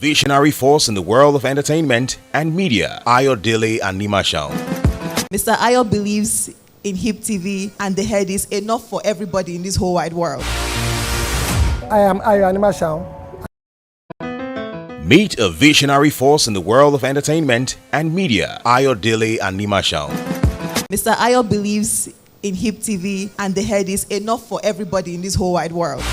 visionary force in the world of entertainment and media, Ayodele Animashaun. Mr. Ayo believes in Hip TV and the head is enough for everybody in this whole wide world. I am Ayo Animashaun. Meet a visionary force in the world of entertainment and media, Ayodele Animashaun. Mr. Ayo believes in Hip TV and the head is enough for everybody in this whole wide world.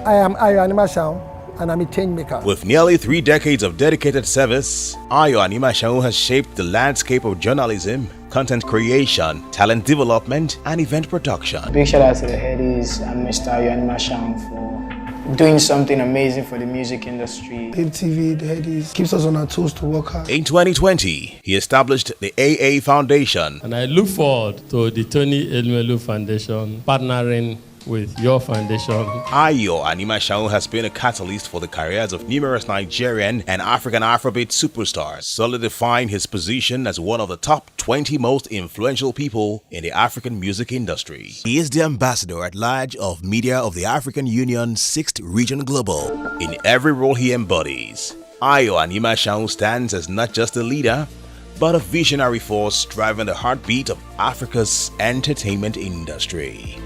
I am Ayo Animashaun and I'm a change maker. With nearly 3 decades of dedicated service, Ayo Animashaun has shaped the landscape of journalism, content creation, talent development, and event production. Big shout out to the headies and Mr. Ayo Animashaun for doing something amazing for the music industry. Hip TV, the headies, keeps us on our toes to work hard. In 2020, he established the AA Foundation. And I look forward to the Tony Elumelu Foundation partnering with your foundation. Ayo Animashaun has been a catalyst for the careers of numerous Nigerian and African Afrobeat superstars, solidifying his position as one of the top 20 most influential people in the African music industry. He is the ambassador at large of Media of the African Union 6th Region Global. In every role he embodies, Ayo Animashaun stands as not just a leader, but a visionary force driving the heartbeat of Africa's entertainment industry.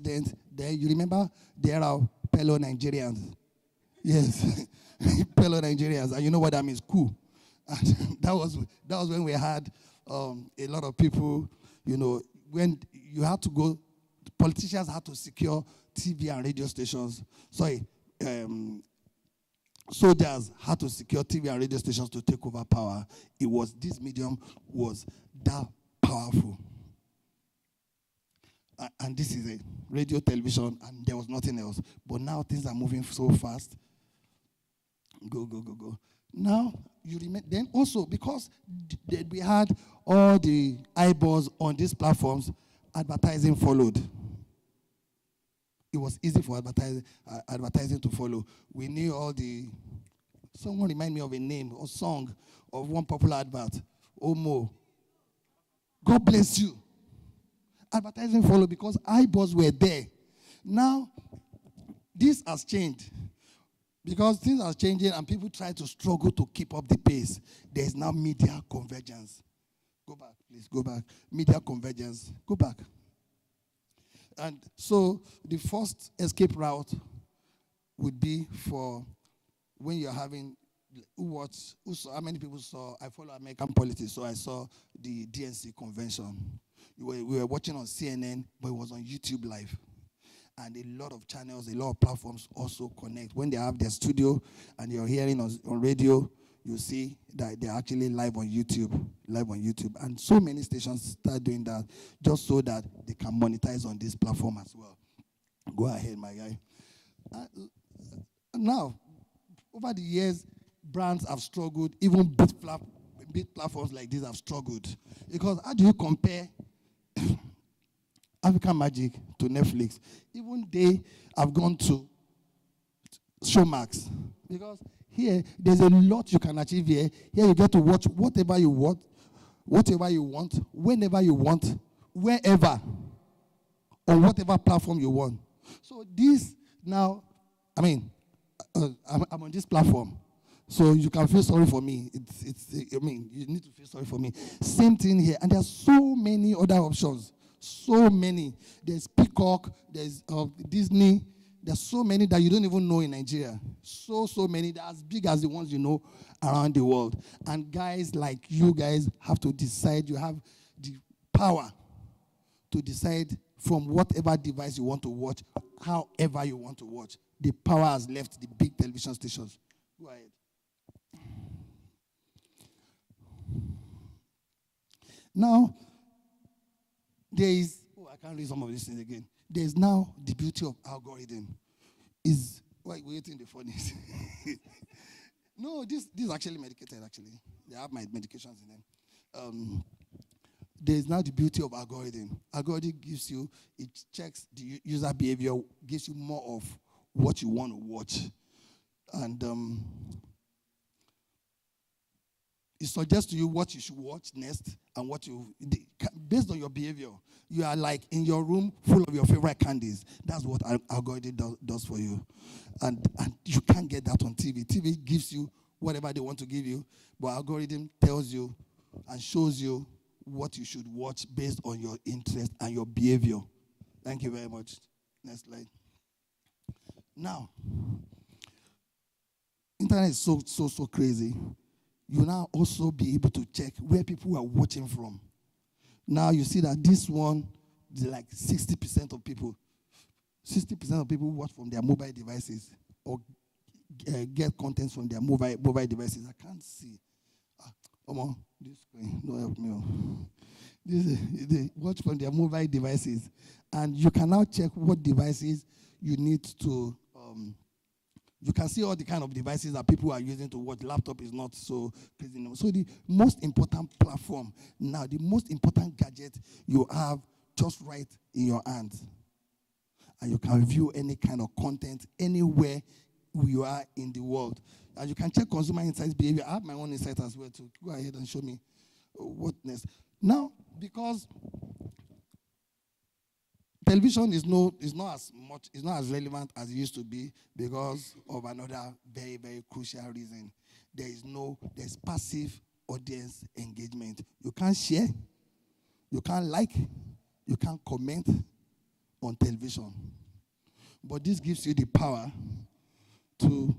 president. Then you remember there are fellow Nigerians. Yes, fellow Nigerians, and you know what that means, cool. And that was when we had a lot of people, you know, when you had to go, politicians had to secure TV and radio stations. Soldiers had to secure TV and radio stations to take over power. This medium was that powerful. And this is a radio, television, and there was nothing else. But now things are moving so fast. Go. Now, you remember, then also, because we had all the eyeballs on these platforms, advertising followed. It was easy for advertising to follow. We knew all the... Someone remind me of a name or song of one popular advert. Omo. God bless you. Advertising followed because eyeballs were there. Now, this has changed. Because things are changing and people try to struggle to keep up the pace. There is now media convergence. Go back, please, go back. Media convergence. Go back. And so the first escape route would be for when you're having, how many people saw, I follow American politics, so I saw the DNC convention. We were watching on CNN, but it was on YouTube Live. And a lot of channels, a lot of platforms also connect. When they have their studio and you're hearing on radio, you see that they're actually live on YouTube. And so many stations start doing that just so that they can monetize on this platform as well. Go ahead, my guy. Now, over the years, brands have struggled. Even big platforms like this have struggled. Because how do you compare African Magic to Netflix? Even they have gone to Showmax. Because here, there's a lot you can achieve here. Here you get to watch whatever you want, whenever you want, wherever, on whatever platform you want. So this now, I'm on this platform. So you can feel sorry for me. You need to feel sorry for me. Same thing here. And there's so many other options. So many. There's Peacock, there's Disney. There's so many that you don't even know in Nigeria. So many. They're as big as the ones you know around the world. And guys like you guys have to decide. You have the power to decide from whatever device you want to watch, however you want to watch. The power has left the big television stations. Go ahead. Now, there is, I can't read some of these things again. There is now the beauty of algorithm. Why are you waiting the phonies? No, this is actually medicated, actually. They have my medications in them. There is now the beauty of algorithm. Algorithm gives you, it checks the user behavior, gives you more of what you want to watch. And it suggests to you what you should watch next and based on your behavior. You are like in your room full of your favorite candies. That's what algorithm does for you. And you can't get that on TV. TV gives you whatever they want to give you, but algorithm tells you and shows you what you should watch based on your interest and your behavior. Thank you very much. Next slide. Now, internet is so crazy. You now also be able to check where people are watching from. Now you see that this one, like 60% of people watch from their mobile devices or get content from their mobile devices. I can't see. This screen, don't help me. They watch from their mobile devices. And you can now check what devices you need to... you can see all the kind of devices that people are using to watch. Laptop is not so crazy. So the most important platform now, the most important gadget you have just right in your hands. And you can view any kind of content anywhere you are in the world. And you can check consumer insights behavior. I have my own insight as well to go ahead and show me what next. Now, because television is not as relevant as it used to be because of another very, very crucial reason. There's passive audience engagement. You can't share, you can't like, you can't comment on television. But this gives you the power to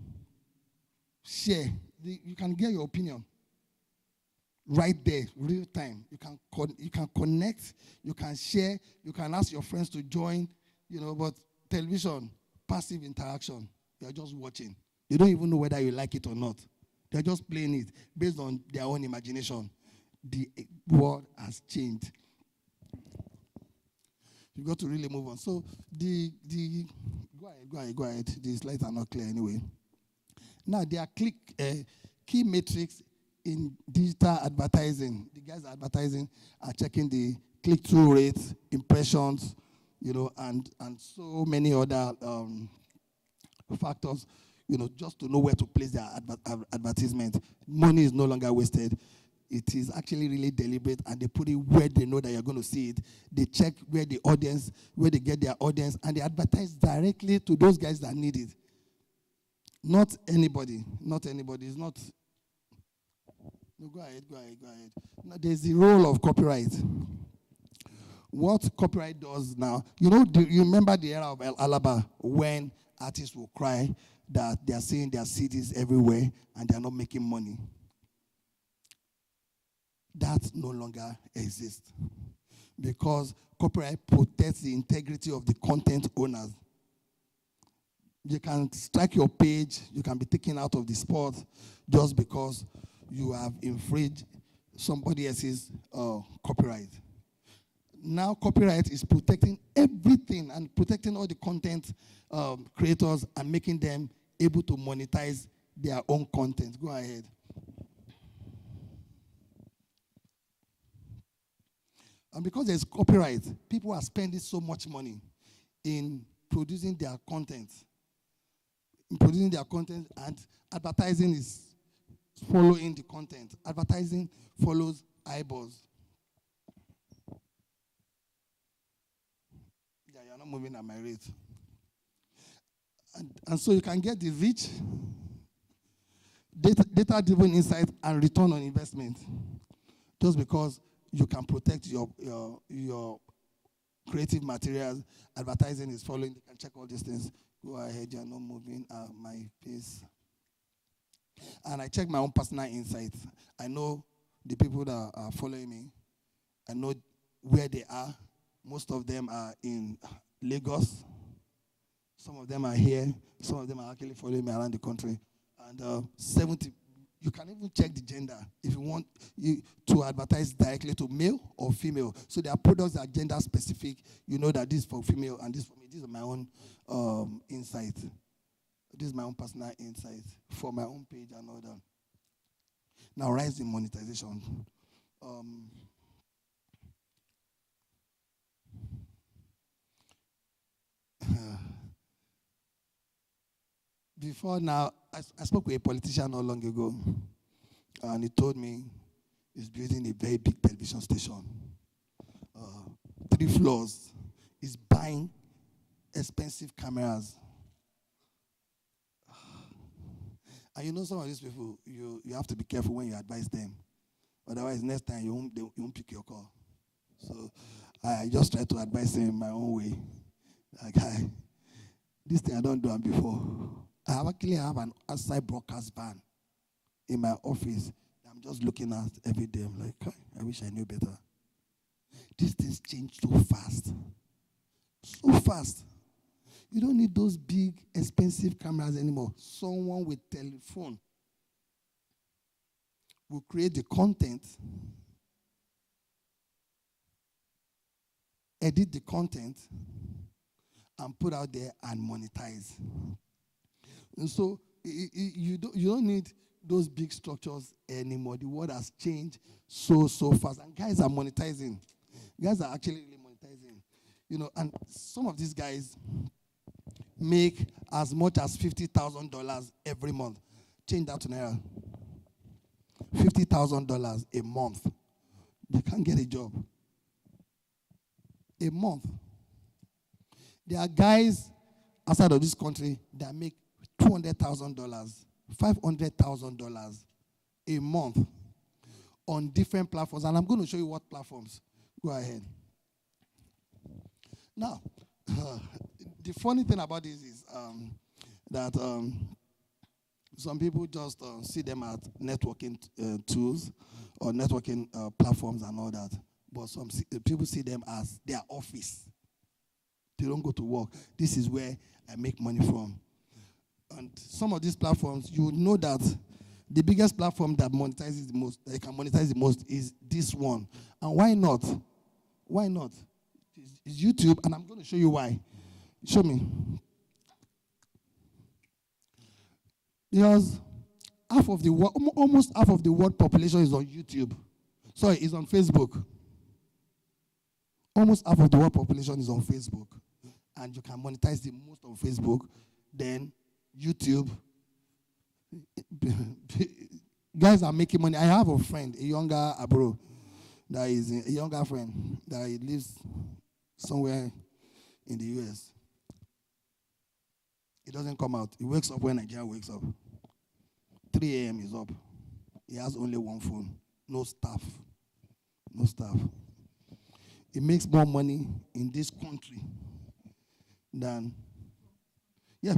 share. You can get your opinion right there, real time. You can connect, you can share, you can ask your friends to join, but television, passive interaction. You're just watching. You don't even know whether you like it or not. They're just playing it based on their own imagination. The world has changed. You've got to really move on. So go ahead. The slides are not clear anyway. Now there are key metrics in digital advertising. The guys advertising are checking the click-through rates, impressions, and so many other factors, just to know where to place their advertisement. Money is no longer wasted. It is actually really deliberate, and they put it where they know that you're going to see it. They check where they get their audience, and they advertise directly to those guys that need it. Not anybody. It's not. No, go ahead. Now, there's the role of copyright. What copyright does now, you remember the era of Alaba when artists will cry that they are seeing their CDs everywhere and they are not making money. That no longer exists because copyright protects the integrity of the content owners. You can strike your page, you can be taken out of the spot just because you have infringed somebody else's copyright. Now copyright is protecting everything and protecting all the content creators and making them able to monetize their own content. Go ahead. And because there's copyright, people are spending so much money in producing their content. And advertising is following the content. Advertising follows eyeballs. Yeah, you're not moving at my rate. And so you can get the reach, data-driven insight, and return on investment. Just because you can protect your creative materials, advertising is following. You can check all these things. Go ahead, you're not moving at my pace. And I check my own personal insights. I know the people that are following me. I know where they are. Most of them are in Lagos. Some of them are here. Some of them are actually following me around the country. And 70, you can even check the gender if you want to advertise directly to male or female. So there are products that are gender specific. You know that this is for female and this is for me. This is my own insight. This is my own personal insight for my own page and all that. Now, rise in monetization. Before now, I spoke with a politician not long ago, and he told me he's building a very big television station. 3 floors. He's buying expensive cameras. And some of these people, you have to be careful when you advise them. Otherwise, next time, they won't pick your call. So I just try to advise him in my own way. Like, this thing I don't do before. I actually have an outside broadcast van in my office that I'm just looking at every day. I'm like, I wish I knew better. These things change so fast. So fast. You don't need those big, expensive cameras anymore. Someone with telephone will create the content, edit the content, and put out there and monetize. And so you don't need those big structures anymore. The world has changed so fast. And guys are monetizing. Guys are actually really monetizing. And some of these guys make as much as $50,000 every month. Change that to Naira. $50,000 a month. They can't get a job. A month. There are guys outside of this country that make $200,000, $500,000 a month on different platforms. And I'm going to show you what platforms. Go ahead. Now, the funny thing about this is that some people just see them as networking tools or networking platforms and all that. But some people see them as their office. They don't go to work. This is where I make money from. And some of these platforms, you know that the biggest platform that monetizes the most, that you can monetize the most, is this one. And why not? Why not? It's YouTube, and I'm going to show you why. Show me. Because almost half of the world population is on YouTube. Sorry, is on Facebook. Almost half of the world population is on Facebook. And you can monetize the most on Facebook. Then YouTube. Guys are making money. I have a friend, a younger bro, that is a younger friend that he lives somewhere in the US. He doesn't come out. He wakes up when Nigeria wakes up. 3 a.m. he's up. He has only one phone. No staff. No staff. He makes more money in this country than,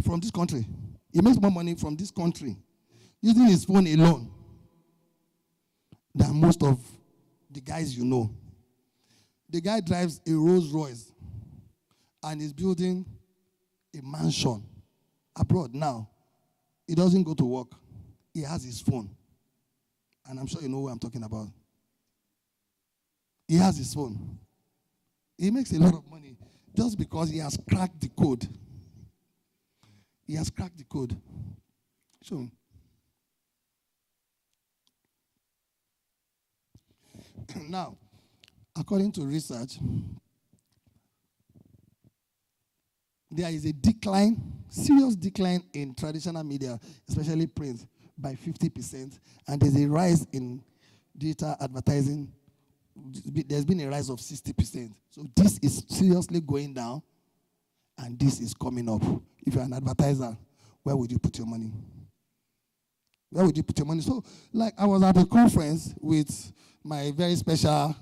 from this country. He makes more money from this country using his phone alone than most of the guys you know. The guy drives a Rolls Royce and is building a mansion abroad now. He doesn't go to work. He has his phone. And I'm sure you know who I'm talking about. He has his phone. He makes a lot of money just because he has cracked the code. He has cracked the code. Show me. Now, according to research, there is a decline, serious decline in traditional media, especially print, by 50%, and there's a rise in digital advertising. There's been a rise of 60%. So this is seriously going down, and this is coming up. If you're an advertiser, where would you put your money? Where would you put your money? So, like, I was at a conference with my very special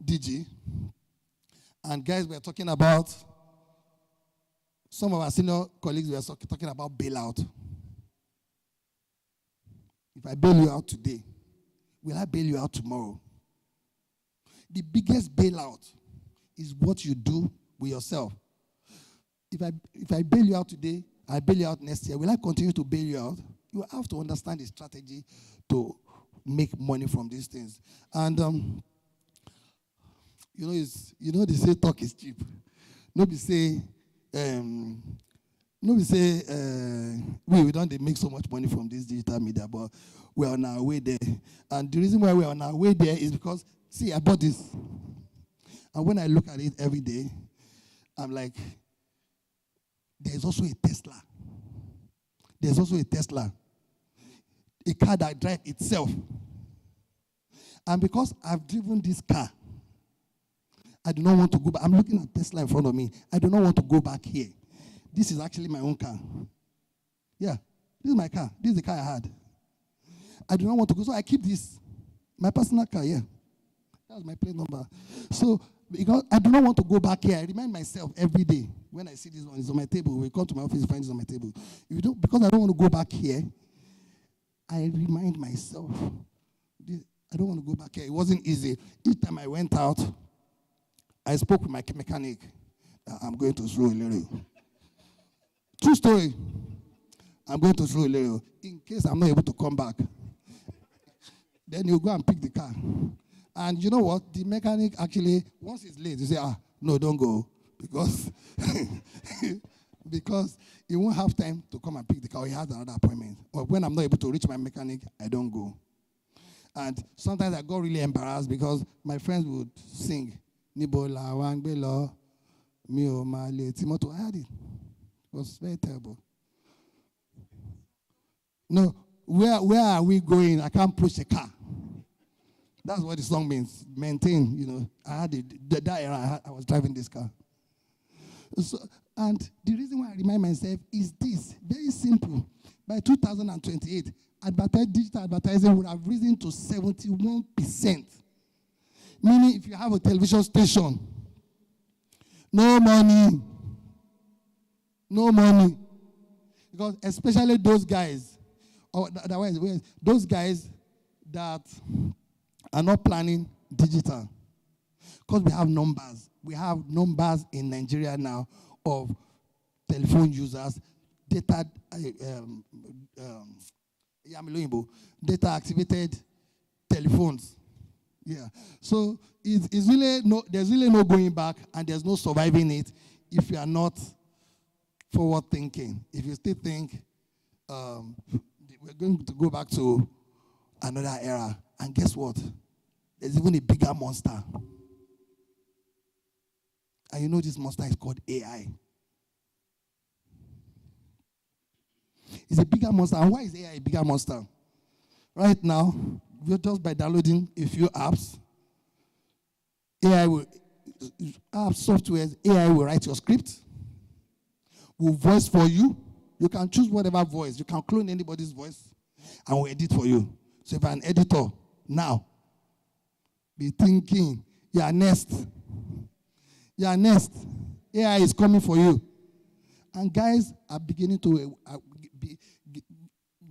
DG, and guys were talking about, some of our senior colleagues were talking about bailout. If I bail you out today, will I bail you out tomorrow? The biggest bailout is what you do with yourself. If I bail you out today, I bail you out next year, will I continue to bail you out? You have to understand the strategy to make money from these things. And they say talk is cheap. Nobody say we don't make so much money from this digital media, but we're on our way there. And the reason why we're on our way there is because, see, I bought this. And when I look at it every day, I'm like, there's also a Tesla. There's also a Tesla. A car that drives itself. And because I've driven this car, I do not want to go back. I'm looking at Tesla in front of me. I do not want to go back here. This is actually my own car. Yeah, this is my car. This is the car I had. I do not want to go. So I keep this. My personal car, yeah. That's my plate number. So, because I do not want to go back here, I remind myself every day, when I see this one, it's on my table. We come to my office, find it on my table. Because I don't want to go back here, I remind myself, I don't want to go back here. It wasn't easy. Each time I went out, I spoke with my mechanic. I'm going to Surulere. True story. I'm going to Surulere. In case I'm not able to come back, then you go and pick the car. And you know what? The mechanic actually, once it's late, you say, no, don't go. Because he won't have time to come and pick the car. He has another appointment. Or when I'm not able to reach my mechanic, I don't go. And sometimes I got really embarrassed because my friends would sing, Nibola, Wangbelo, Mio, Male, Timoto. I had it. It was very terrible. No, where are we going? I can't push a car. That's what the song means. Maintain, I had that era, I was driving this car. So, and the reason why I remind myself is this, very simple. By 2028, digital advertising would have risen to 71%. Meaning if you have a television station, no money. No money. Because especially those guys, or otherwise, those guys that are not planning digital. Because we have numbers. We have numbers in Nigeria now of telephone users, data data activated telephones. Yeah. So it's really there's really no going back, and there's no surviving it if you are not forward thinking. If you still think we're going to go back to another era, and guess what? There's even a bigger monster. And you know this monster is called AI. It's a bigger monster. And why is AI a bigger monster? Right now, just by downloading a few apps, softwares, AI will write your script, will voice for you. You can choose whatever voice. You can clone anybody's voice and will edit for you. So if you're an editor, now, be thinking, you are next. You are next. AI is coming for you. And guys are beginning to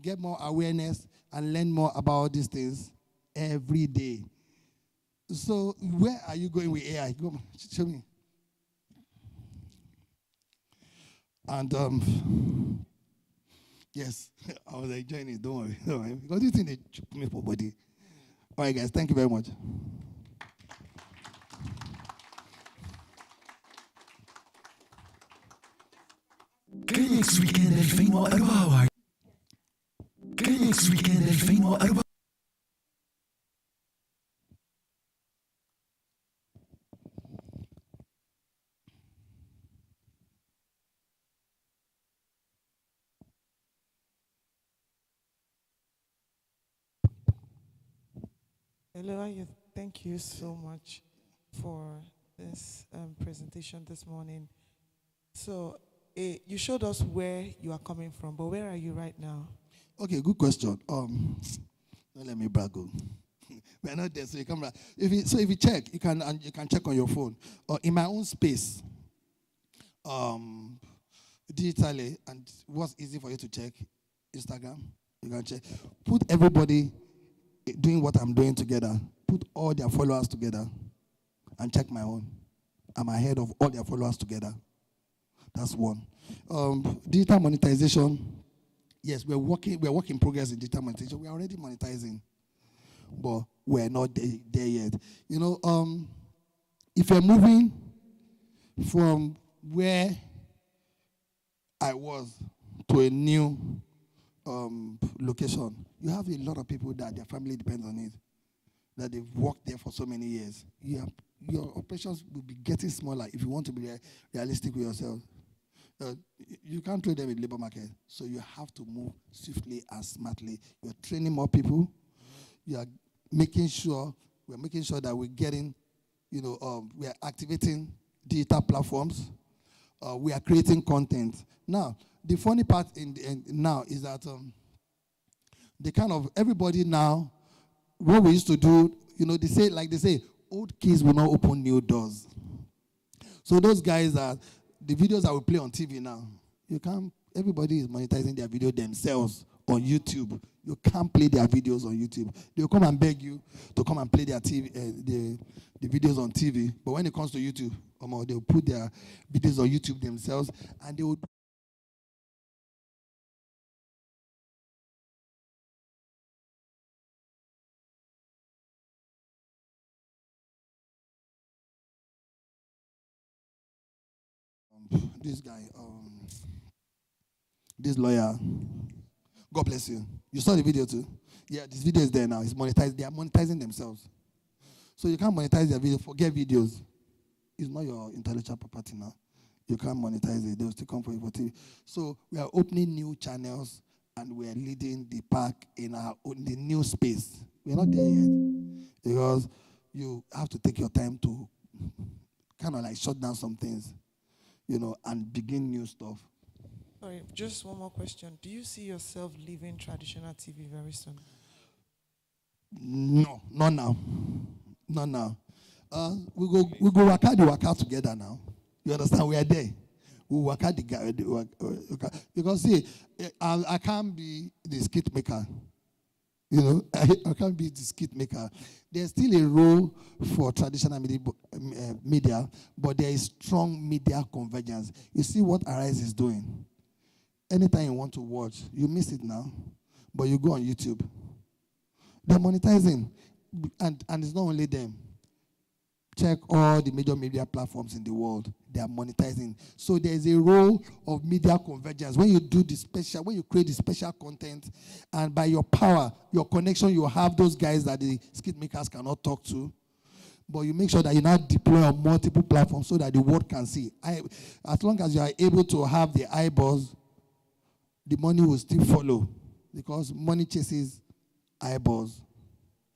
get more awareness and learn more about these things every day. So where are you going with AI? Go, show me. And yes, I was enjoying it. Don't worry. Don't worry. Because this thing they put me for body. All right, guys. Thank you very much. KX Weekend 2024. KX Weekend 2024. Hello, thank you so much for this presentation this morning. So, you showed us where you are coming from, but where are you right now? Okay, good question. Don't let me brag. We're not there, so you come back. If you check, you can check on your phone. In my own space, digitally, and what's easy for you to check, Instagram, you can check. Put everybody doing what I'm doing together. Put all their followers together, and check my own. I'm ahead of all their followers together. That's one. Digital monetization. Yes, we're work in progress in digital monetization. We're already monetizing, but we're not there yet. You know, if you're moving from where I was to a new location, you have a lot of people that their family depends on it, that they've worked there for so many years. Your operations will be getting smaller if you want to be realistic with yourself. You can't trade them in the labor market, so you have to move swiftly and smartly. You're training more people. You are making sure that we're getting, we are activating digital platforms. We are creating content. Now, the funny part now is that everybody now, what we used to do, they say, old keys will not open new doors. So those guys are the videos that we play on TV now. Everybody is monetizing their video themselves on YouTube. You can't play their videos on YouTube. They'll come and beg you to come and play their TV, the videos on TV. But when it comes to YouTube, they'll put their videos on YouTube themselves, and they will. This guy, this lawyer, God bless you. You saw the video too? Yeah, this video is there now. It's monetized. They are monetizing themselves. So you can't monetize their video. Forget videos. It's not your intellectual property now. You can't monetize it. They'll still come for you for TV. So we are opening new channels, and we are leading the pack in the new space. We're not there yet, because you have to take your time to kind of like shut down some things, and begin new stuff. Sorry, just one more question. Do you see yourself leaving traditional TV very soon? No, not now. Not now. We go work out together now. You understand? We are there. We work out the guy. Because see, I can't be the skit maker. You know, I can't be the skit maker. There's still a role for traditional media, but there is strong media convergence. You see what Arise is doing. Anytime you want to watch, you miss it now, but you go on YouTube. They're monetizing, and it's not only them. Check all the major media platforms in the world. They are monetizing. So there is a role of media convergence. When you do the special, when you create the special content, and by your power, your connection, you have those guys that the skit makers cannot talk to. But you make sure that you now deploy on multiple platforms so that the world can see. As long as you are able to have the eyeballs, the money will still follow. Because money chases eyeballs.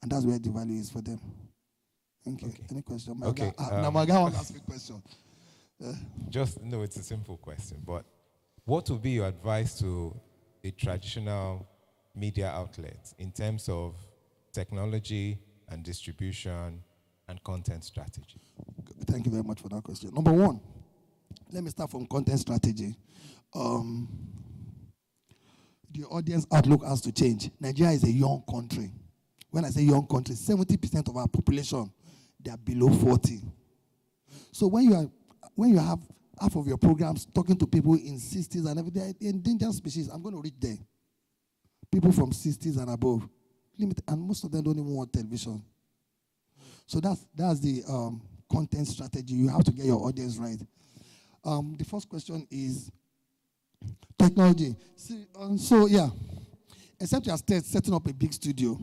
And that's where the value is for them. Thank you. Okay. Any question? Okay. Now my guy wants to ask me a question. No, it's a simple question. But what would be your advice to a traditional media outlet in terms of technology and distribution and content strategy? Thank you very much for that question. Number one, let me start from content strategy. The audience outlook has to change. Nigeria is a young country. When I say young country, 70% of our population, they are below 40. So when you have half of your programs talking to people in 60s and everything, endangered species, I'm going to reach there. People from 60s and above. And most of them don't even want television. So that's the content strategy. You have to get your audience right. The first question is technology. So yeah, except you are setting up a big studio,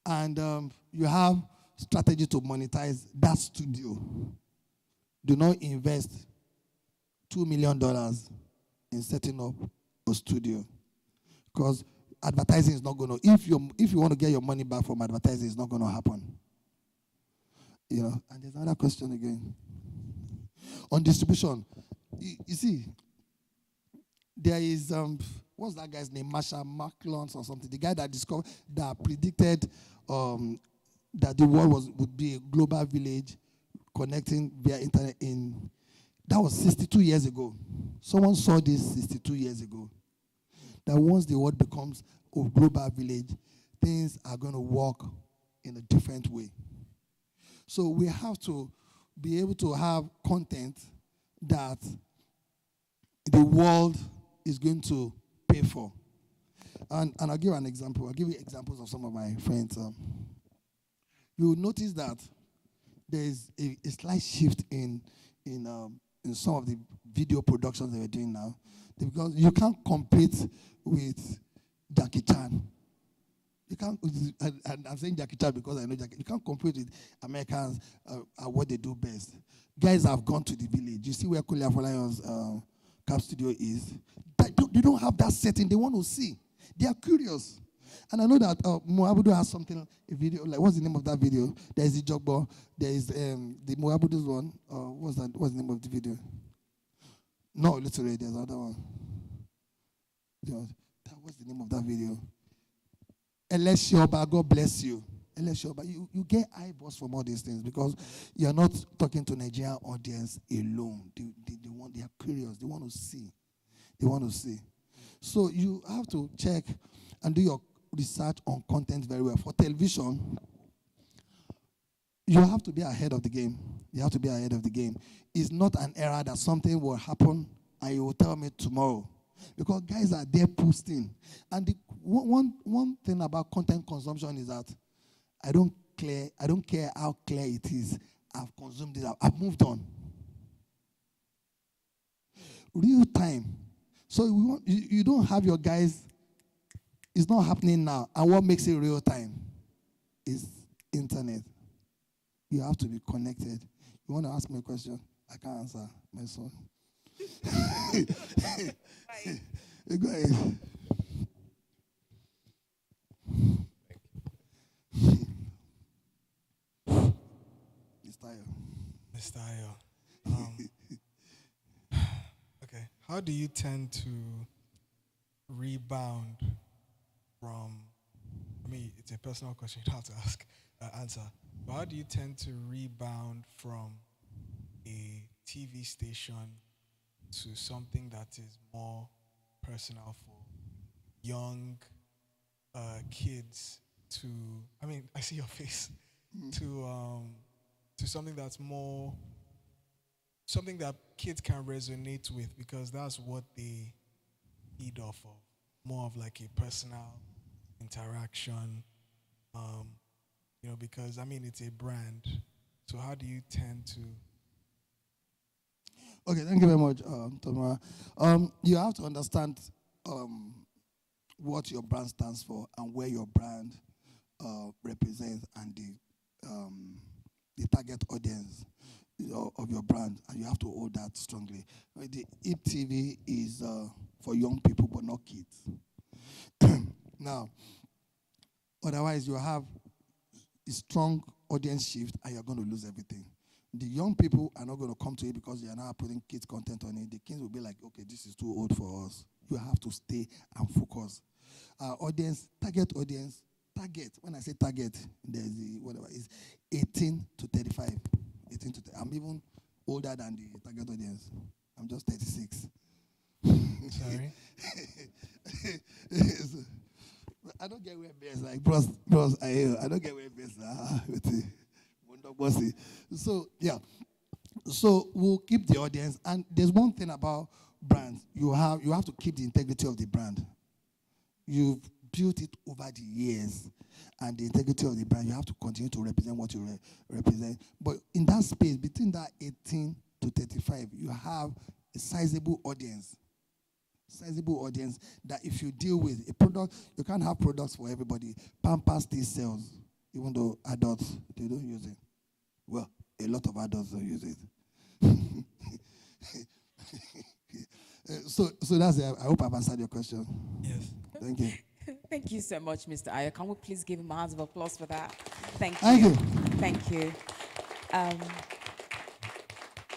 and you have strategy to monetize that studio. Do not invest $2 million in setting up a studio, because advertising is not going to. If you want to get your money back from advertising, it's not going to happen. You know. And there's another question again on distribution. You see, there is what's that guy's name? Marshall McLuhan or something. The guy that predicted that the world would be a global village connecting via internet that was 62 years ago. Someone saw this 62 years ago. That once the world becomes a global village, things are going to work in a different way. So we have to be able to have content that the world is going to pay for. And I'll give an example. I'll give you examples of some of my friends. You will notice that there is a slight shift in some of the video productions that we're doing now. Because you can't compete with Jackie Chan. You can't, and I'm saying Jackie Chan because I know Jackie. You can't compete with Americans at what they do best. Guys have gone to the village. You see where Kule Afolanyon's Cap Studio is? They don't have that setting. They want to see. They are curious. And I know that Moabudu has something, a video, like, what's the name of that video? There is the Jogbo. There is the Moabudu's one. What's the name of the video? No, literally, there's another one. What's the name of that video? Eleshoba, God bless you. Eleshoba, you get eyeballs from all these things because you're not talking to Nigerian audience alone. They are curious. They want to see. They want to see. So you have to check and do your research on content very well. For television, you have to be ahead of the game. You have to be ahead of the game. It's not an era that something will happen and you will tell me tomorrow. Because guys are there posting. And one thing about content consumption is that I don't care how clear it is. I've consumed it. I've moved on. Real time. So you don't have your guys. It's not happening now. And what makes it real time is internet. You have to be connected. You want to ask me a question? I can't answer, my son. Go ahead. Mr. Ayo. Okay. How do you tend to rebound from, I mean, it's a personal question, you don't have to answer, but how do you tend to rebound from a TV station to something that is more personal for young kids to, I mean, I see your face, to something that's more, something that kids can resonate with, because that's what they feed off of, more of like a personal interaction, you know, because I mean, it's a brand. So how do you tend to? Okay, thank you very much, Tamara. You have to understand what your brand stands for and where your brand represents, and the target audience of your brand, and you have to hold that strongly. The NIFSTV is for young people, but not kids. Now, otherwise you have a strong audience shift, and you're going to lose everything. The young people are not going to come to it because they are now putting kids content on it. The kids will be like, okay, this is too old for us. You have to stay and focus. Audience, target audience, target. When I say target, there's the whatever is 18 to 35. 18 to 30. I'm even older than the target audience. I'm just 36. Sorry. I don't get where best like bros. I don't get where best. So yeah. So we'll keep the audience, and there's one thing about brands. You have to keep the integrity of the brand. You've built it over the years, and the integrity of the brand, you have to continue to represent what you represent. But in that space, between that 18 to 35, you have a sizable audience. Sizable audience that if you deal with a product, you can't have products for everybody. Pampers still sells, even though adults, they don't use it. Well, a lot of adults don't use it. So that's it. I hope I've answered your question. Yes. Thank you. Thank you so much, Mr. Ayo. Can we please give him a round of applause for that? Thank Thank you. you. Thank you.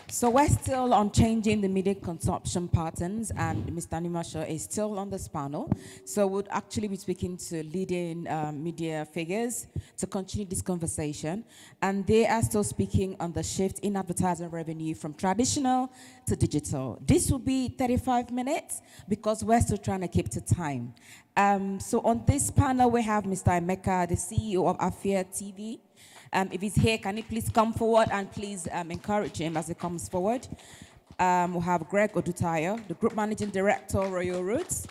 So we're still on changing the media consumption patterns, and Mr. Animasho is still on this panel. So we'll actually be speaking to leading media figures to continue this conversation. And they are still speaking on the shift in advertising revenue from traditional to digital. This will be 35 minutes because we're still trying to keep to time. So on this panel, we have Mr. Emeka, the CEO of Afia TV. If he's here, can he please come forward and please encourage him as he comes forward. We'll have Greg Odutayo, the Group Managing Director, Royal Roots.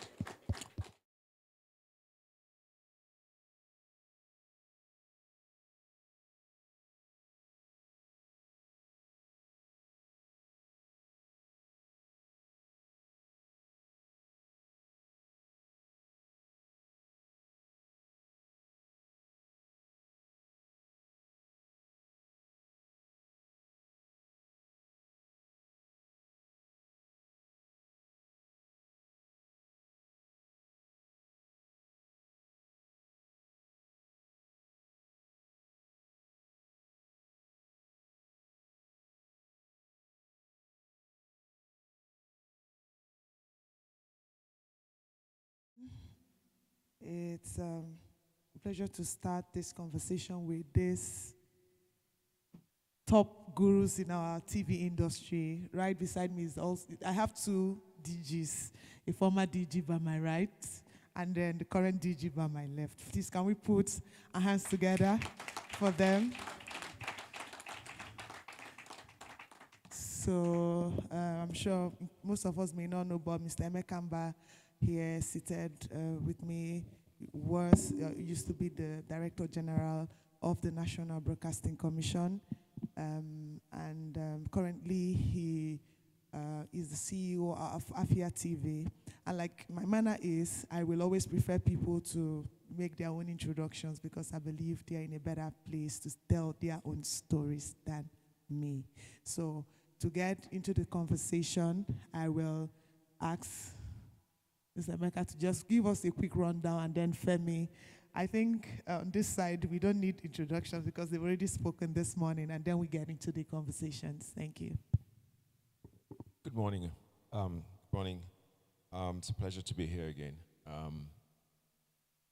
It's a pleasure to start this conversation with this top gurus in our TV industry. Right beside me is also, I have two DGs, a former DG by my right, and then the current DG by my left. Please, can we put our hands together for them? So I'm sure most of us may not know, but Mr. Emeka here seated with me used to be the Director General of the National Broadcasting Commission, and currently he is the CEO of Afia TV. And like my manner is, I will always prefer people to make their own introductions because I believe they are in a better place to tell their own stories than me. So to get into the conversation, I will ask Mr. Emeka to just give us a quick rundown, and then Femi. I think on this side, we don't need introductions because they've already spoken this morning, and then we get into the conversations. Thank you. Good morning. It's a pleasure to be here again.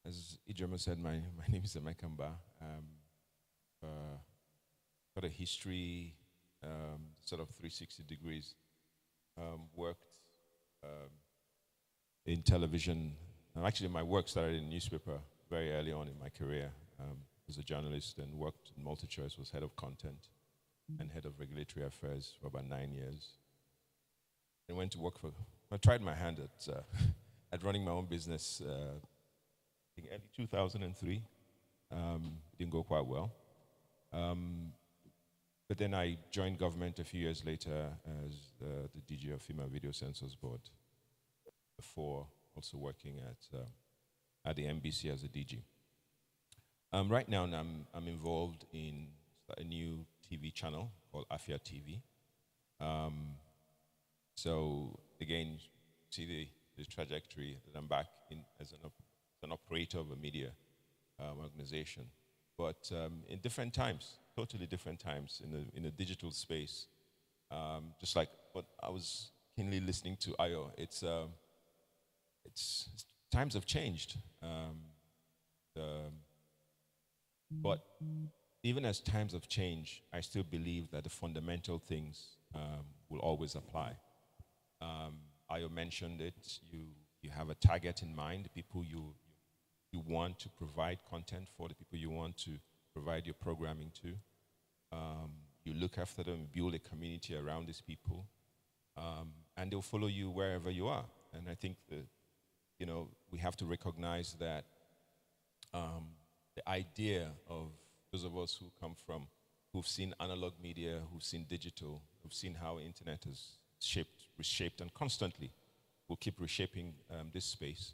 As Ijoma said, my name is Emeka. Got a history sort of 360 degrees. Worked in television. Actually, my work started in newspaper very early on in my career. As a journalist and worked in MultiChoice, was head of content and head of regulatory affairs for about 9 years. I went to work I tried my hand at, at running my own business in early 2003. Didn't go quite well. But then I joined government a few years later as the DG of Female Video Censors Board, before also working at the NBC as a DG. Right now, I'm involved in a new TV channel called Afia TV. So again, see the trajectory that I'm back in as an operator of a media organization, but in different times, totally different times in a digital space. Just like what I was keenly listening to Ayo, it's times have changed. But even as times have changed, I still believe that the fundamental things will always apply. Ayo mentioned it. You have a target in mind, the people you want to provide content for, the people you want to provide your programming to. You look after them, build a community around these people, and they'll follow you wherever you are. And I think that, we have to recognize that the idea of those of us who've seen analog media, who've seen digital, who've seen how internet has reshaped, and constantly will keep reshaping this space.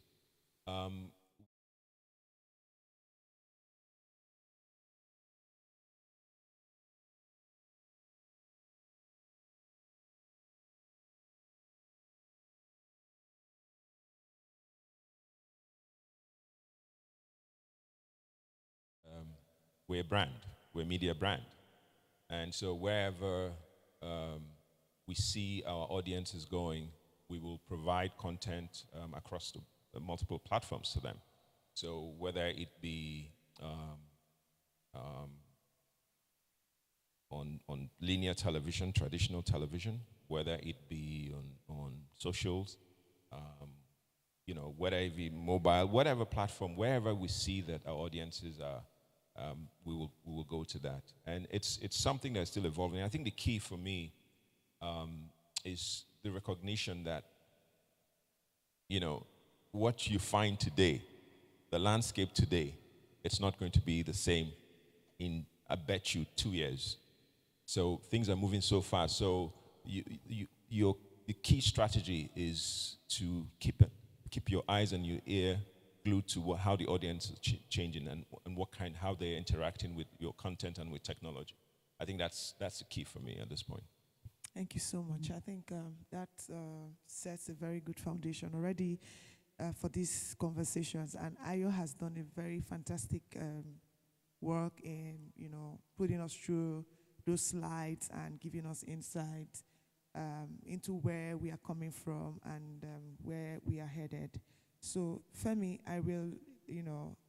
We're a brand, we're a media brand. And so wherever we see our audiences going, we will provide content across the multiple platforms to them. So whether it be on linear television, traditional television, whether it be on socials, whether it be mobile, whatever platform, wherever we see that our audiences are, we will go to that. And it's something that's still evolving. I think the key for me is the recognition that, what you find today, the landscape today, it's not going to be the same in, I bet you, 2 years. So things are moving so fast. So the key strategy is to keep your eyes and your ear glued to how the audience is changing and how they're interacting with your content and with technology. I think that's the key for me at this point. Thank you so much. I think that sets a very good foundation already for these conversations. And Ayo has done a very fantastic work in, putting us through those slides and giving us insight into where we are coming from and where we are headed. So, Femi, I will,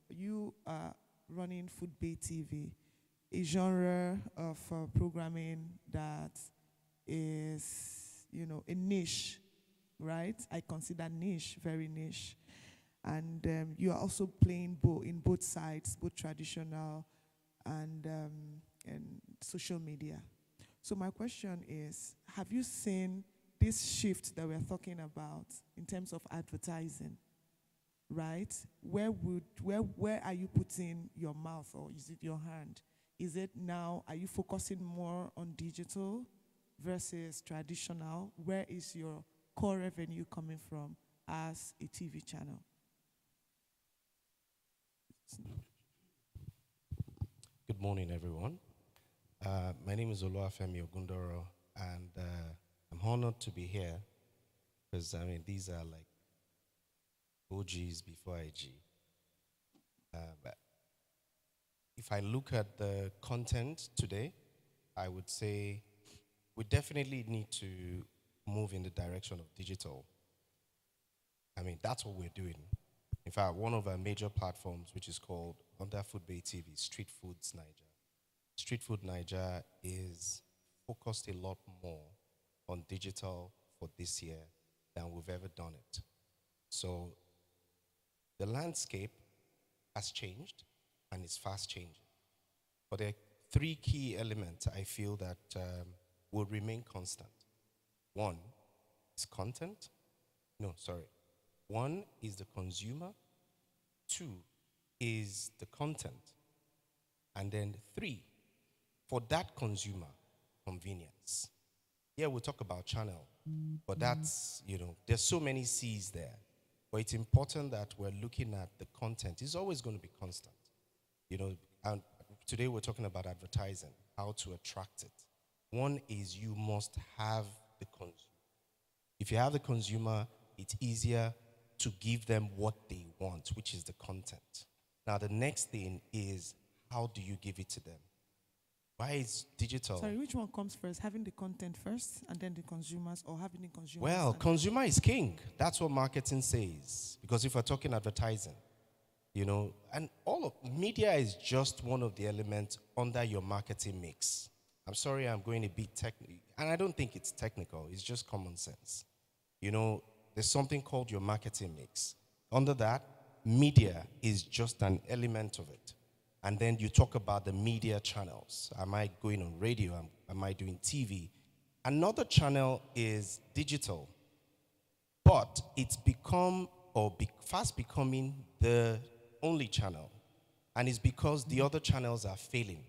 you are running Food Bay TV, a genre of programming that is, a niche, right? I consider niche, very niche. And you are also playing in both sides, both traditional and social media. So my question is, have you seen this shift that we're talking about in terms of advertising? Right? Where are you putting your mouth, or is it your hand? Is it now, are you focusing more on digital versus traditional? Where is your core revenue coming from as a TV channel? Good morning, everyone. My name is Oluwafemi Ogundoro, and I'm honored to be here because, these are like OGs before IG. But if I look at the content today, I would say we definitely need to move in the direction of digital. That's what we're doing. In fact, one of our major platforms, which is called under Food Bay TV, Street Foods Niger. Street Food Niger is focused a lot more on digital for this year than we've ever done it. So the landscape has changed and it's fast changing. But there are three key elements I feel that will remain constant. One is content. No, sorry. One is the consumer. Two is the content. And then three, for that consumer, convenience. Yeah, we'll talk about channel, but that's, there's so many C's there. But it's important that we're looking at the content. It's always going to be constant. And today we're talking about advertising, how to attract it. One is you must have the consumer. If you have the consumer, it's easier to give them what they want, which is the content. Now, the next thing is, how do you give it to them? Why is digital? Sorry, which one comes first? Having the content first and then the consumers, or having the consumers? Well, consumer is king. That's what marketing says. Because if we're talking advertising, and all of media is just one of the elements under your marketing mix. I'm sorry, I'm going a bit technical, and I don't think it's technical. It's just common sense. There's something called your marketing mix. Under that, media is just an element of it. And then you talk about the media channels. Am I going on radio? Am I doing TV? Another channel is digital. But it's become, fast becoming, the only channel. And it's because the other channels are failing.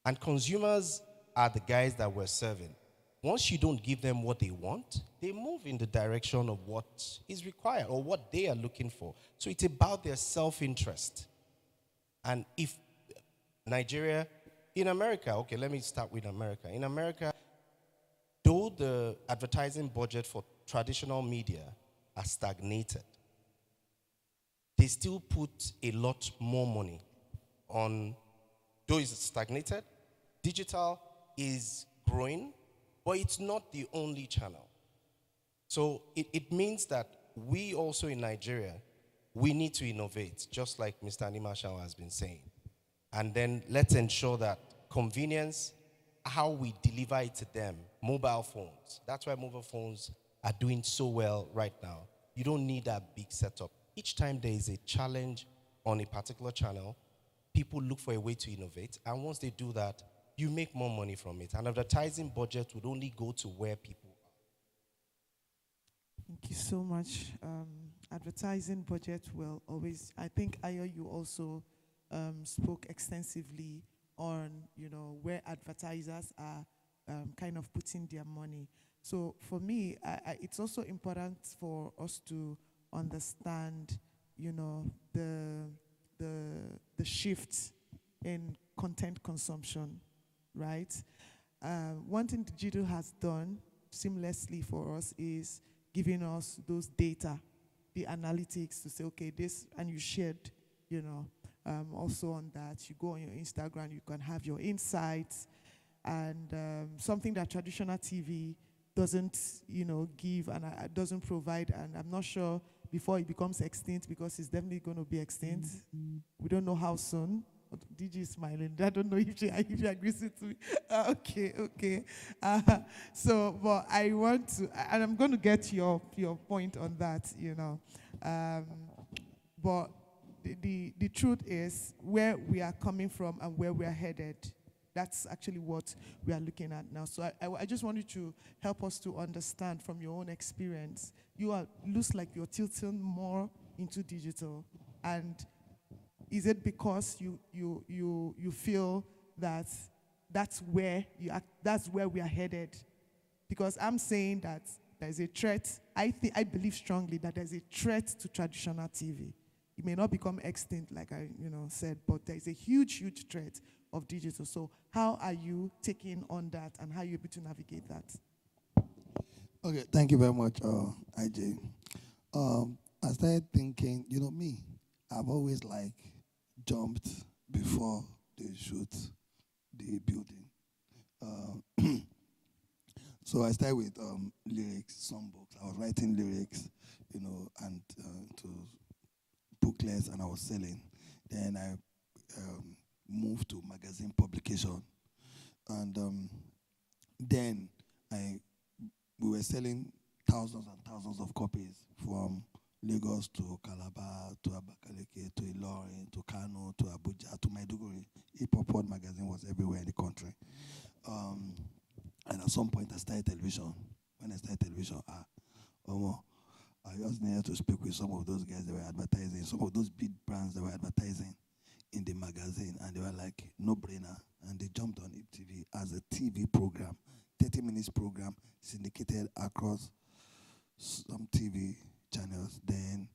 And consumers are the guys that we're serving. Once you don't give them what they want, they move in the direction of what is required or what they are looking for. So it's about their self-interest. And if Nigeria, in America, okay, let me start with America. In America, though the advertising budget for traditional media has stagnated, they still put a lot more money on, though it's stagnated, digital is growing, but it's not the only channel. So it means that we also in Nigeria, we need to innovate, just like Mr. Animashaw has been saying. And then let's ensure that convenience, how we deliver it to them, mobile phones. That's why mobile phones are doing so well right now. You don't need that big setup. Each time there is a challenge on a particular channel, people look for a way to innovate. And once they do that, you make more money from it. An advertising budget would only go to where people are. Thank you so much. Advertising budget will always, I think, Ayo, you also spoke extensively on, where advertisers are kind of putting their money. So for me, it's also important for us to understand, the shift in content consumption, right? One thing digital has done seamlessly for us is giving us those data, the analytics to say, okay, this, and you shared, also on that. You go on your Instagram, you can have your insights, and something that traditional TV doesn't, give and doesn't provide, and I'm not sure before it becomes extinct, because it's definitely going to be extinct. We don't know how soon. DG is smiling. I don't know if she agrees with me. Okay. So, but I want to, and I'm going to get your point on that, but the truth is, where we are coming from and where we are headed, that's actually what we are looking at now. So I just want you to help us to understand from your own experience. Looks like you're tilting more into digital, and is it because you feel that that's where we are headed? Because I'm saying that there's a threat. I believe strongly that there's a threat to traditional TV. It may not become extinct, like I said, but there is a huge threat of digital. So how are you taking on that, and how are you able to navigate that? Okay, thank you very much, IJ. I started thinking, me, I've always jumped before they shoot the building. So I started with lyrics, songbooks. I was writing lyrics, and to booklets, and I was selling. Then I moved to magazine publication. And Then we were selling thousands and thousands of copies from Lagos to Calabar, to Abakaliki, to Ilorin, to Kano, to Abuja, to Maiduguri. Hip Hop World magazine was everywhere in the country. And at some point, I started television. When I started television, I just needed to speak with some of those guys that were advertising, some of those big brands that were advertising in the magazine, and they were like, no brainer. And they jumped on NiFSTV as a TV program, 30 minutes program, syndicated across some TV channels. Then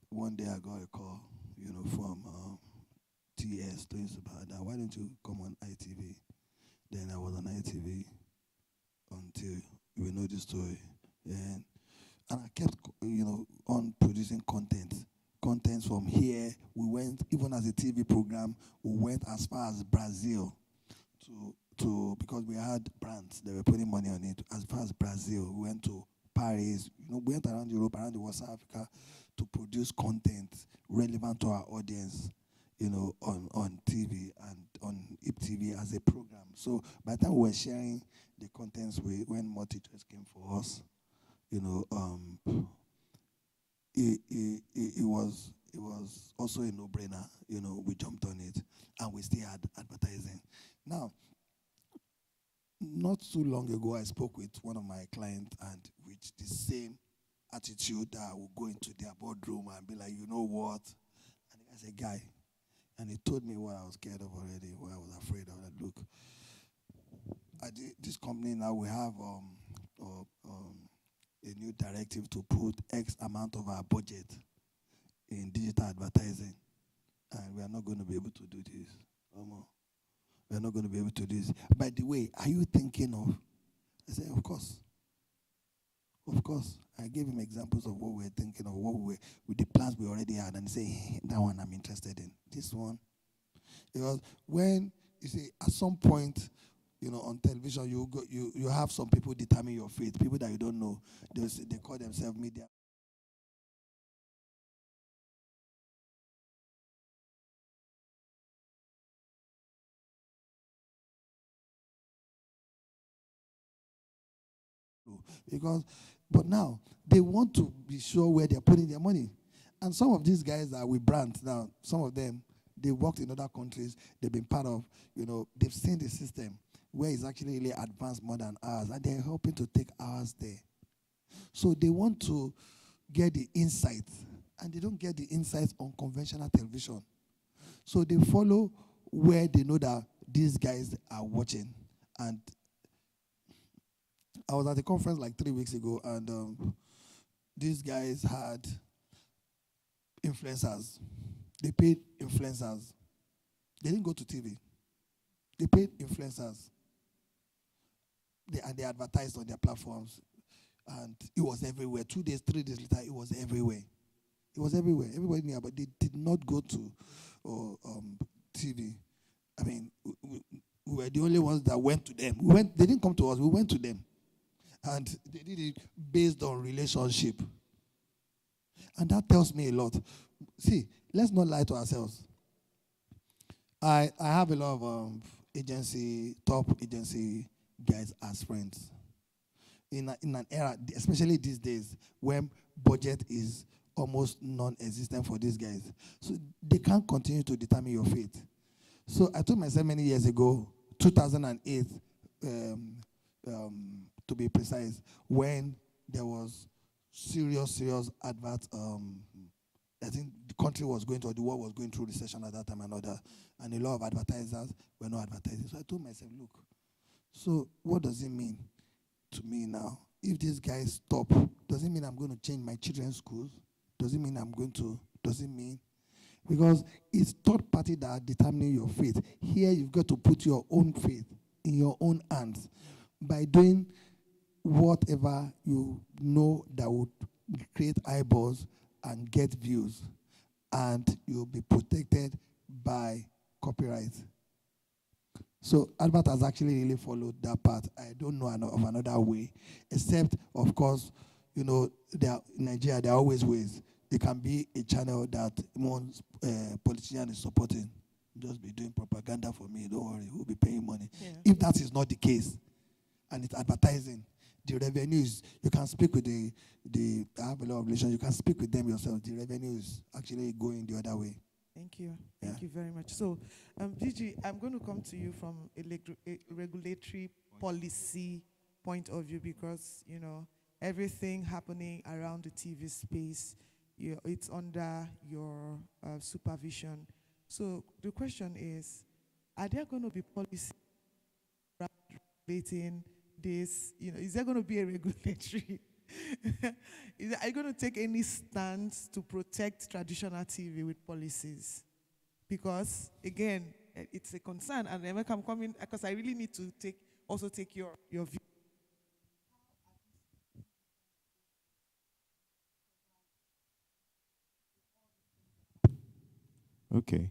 one day I got a call, from TS, why don't you come on ITV? Then I was on ITV until we know the story. And I kept, on producing content from here. We went, even as a TV program, we went as far as Brazil because we had brands that were putting money on it. As far as Brazil, we went to Paris, we went around Europe, around the West Africa to produce content relevant to our audience, on TV and on NiFSTV as a program. So by the time we were sharing the contents, when more teachers came for us, it was also a no-brainer. We jumped on it, and we still had advertising. Now, not too long ago, I spoke with one of my clients, and with the same attitude that I would go into their boardroom and be like, you know what? And the guy said, guy, and he told me what I was scared of already, what I was afraid of. That look, this company now, we have a new directive to put X amount of our budget in digital advertising, and we are not going to be able to do this. We are not going to be able to do this. By the way, are you thinking of? I said, of course. Of course. I gave him examples of what we were thinking of, with the plans we already had, and he said, hey, that one I'm interested in. This one. Because when you see at some point, on television, you have some people determine your fate, people that you don't know. They call themselves media. But now they want to be sure where they're putting their money. And some of these guys are with brands now. Some of them, they worked in other countries. They've been part of, they've seen the system where it's actually really advanced more than ours, and they're helping to take ours there. So they want to get the insights, and they don't get the insights on conventional television. So they follow where they know that these guys are watching. And I was at a conference like 3 weeks ago, and these guys had influencers. They paid influencers. They didn't go to TV. They paid influencers. They advertised on their platforms, and it was everywhere. 2 days, 3 days later, it was everywhere. It was everywhere. Everybody knew, but they did not go to TV. I mean, we were the only ones that went to them. They didn't come to us. We went to them. And they did it based on relationship. And that tells me a lot. See, let's not lie to ourselves. I have a lot of top agency guys as friends. In an era, especially these days, when budget is almost non-existent for these guys. So they can't continue to determine your fate. So I told myself many years ago, 2008, to be precise, when there was serious advert. I think the country was going through, the world was going through recession at that time and a lot of advertisers were not advertising. So I told myself, look, so what does it mean to me now? If these guys stop, does it mean I'm going to change my children's schools? Does it mean because it's third party that are determining your faith. Here you've got to put your own faith in your own hands by doing whatever you know that would create eyeballs and get views, and you'll be protected by copyright. So Albert has actually really followed that path. I don't know of another way, except, of course, in Nigeria, there are always ways. There can be a channel that one politician is supporting. just be doing propaganda for me. Don't worry, we'll be paying money. Yeah. If that is not the case, and it's advertising, the revenues, you can speak with I have a lot of relations, you can speak with them yourself. The revenue is actually going the other way. Thank you. Thank you very much. So, Gigi, I'm going to come to you from a regulatory policy point of view because, you know, everything happening around the TV space, it's under your supervision. So the question is, are there going to be policies regulating this? You know, is there going to be a regulatory? Are you going to take any stance to protect traditional TV with policies? Because again, it's a concern, and Emeka, I'm coming because I really need to take your view. Okay.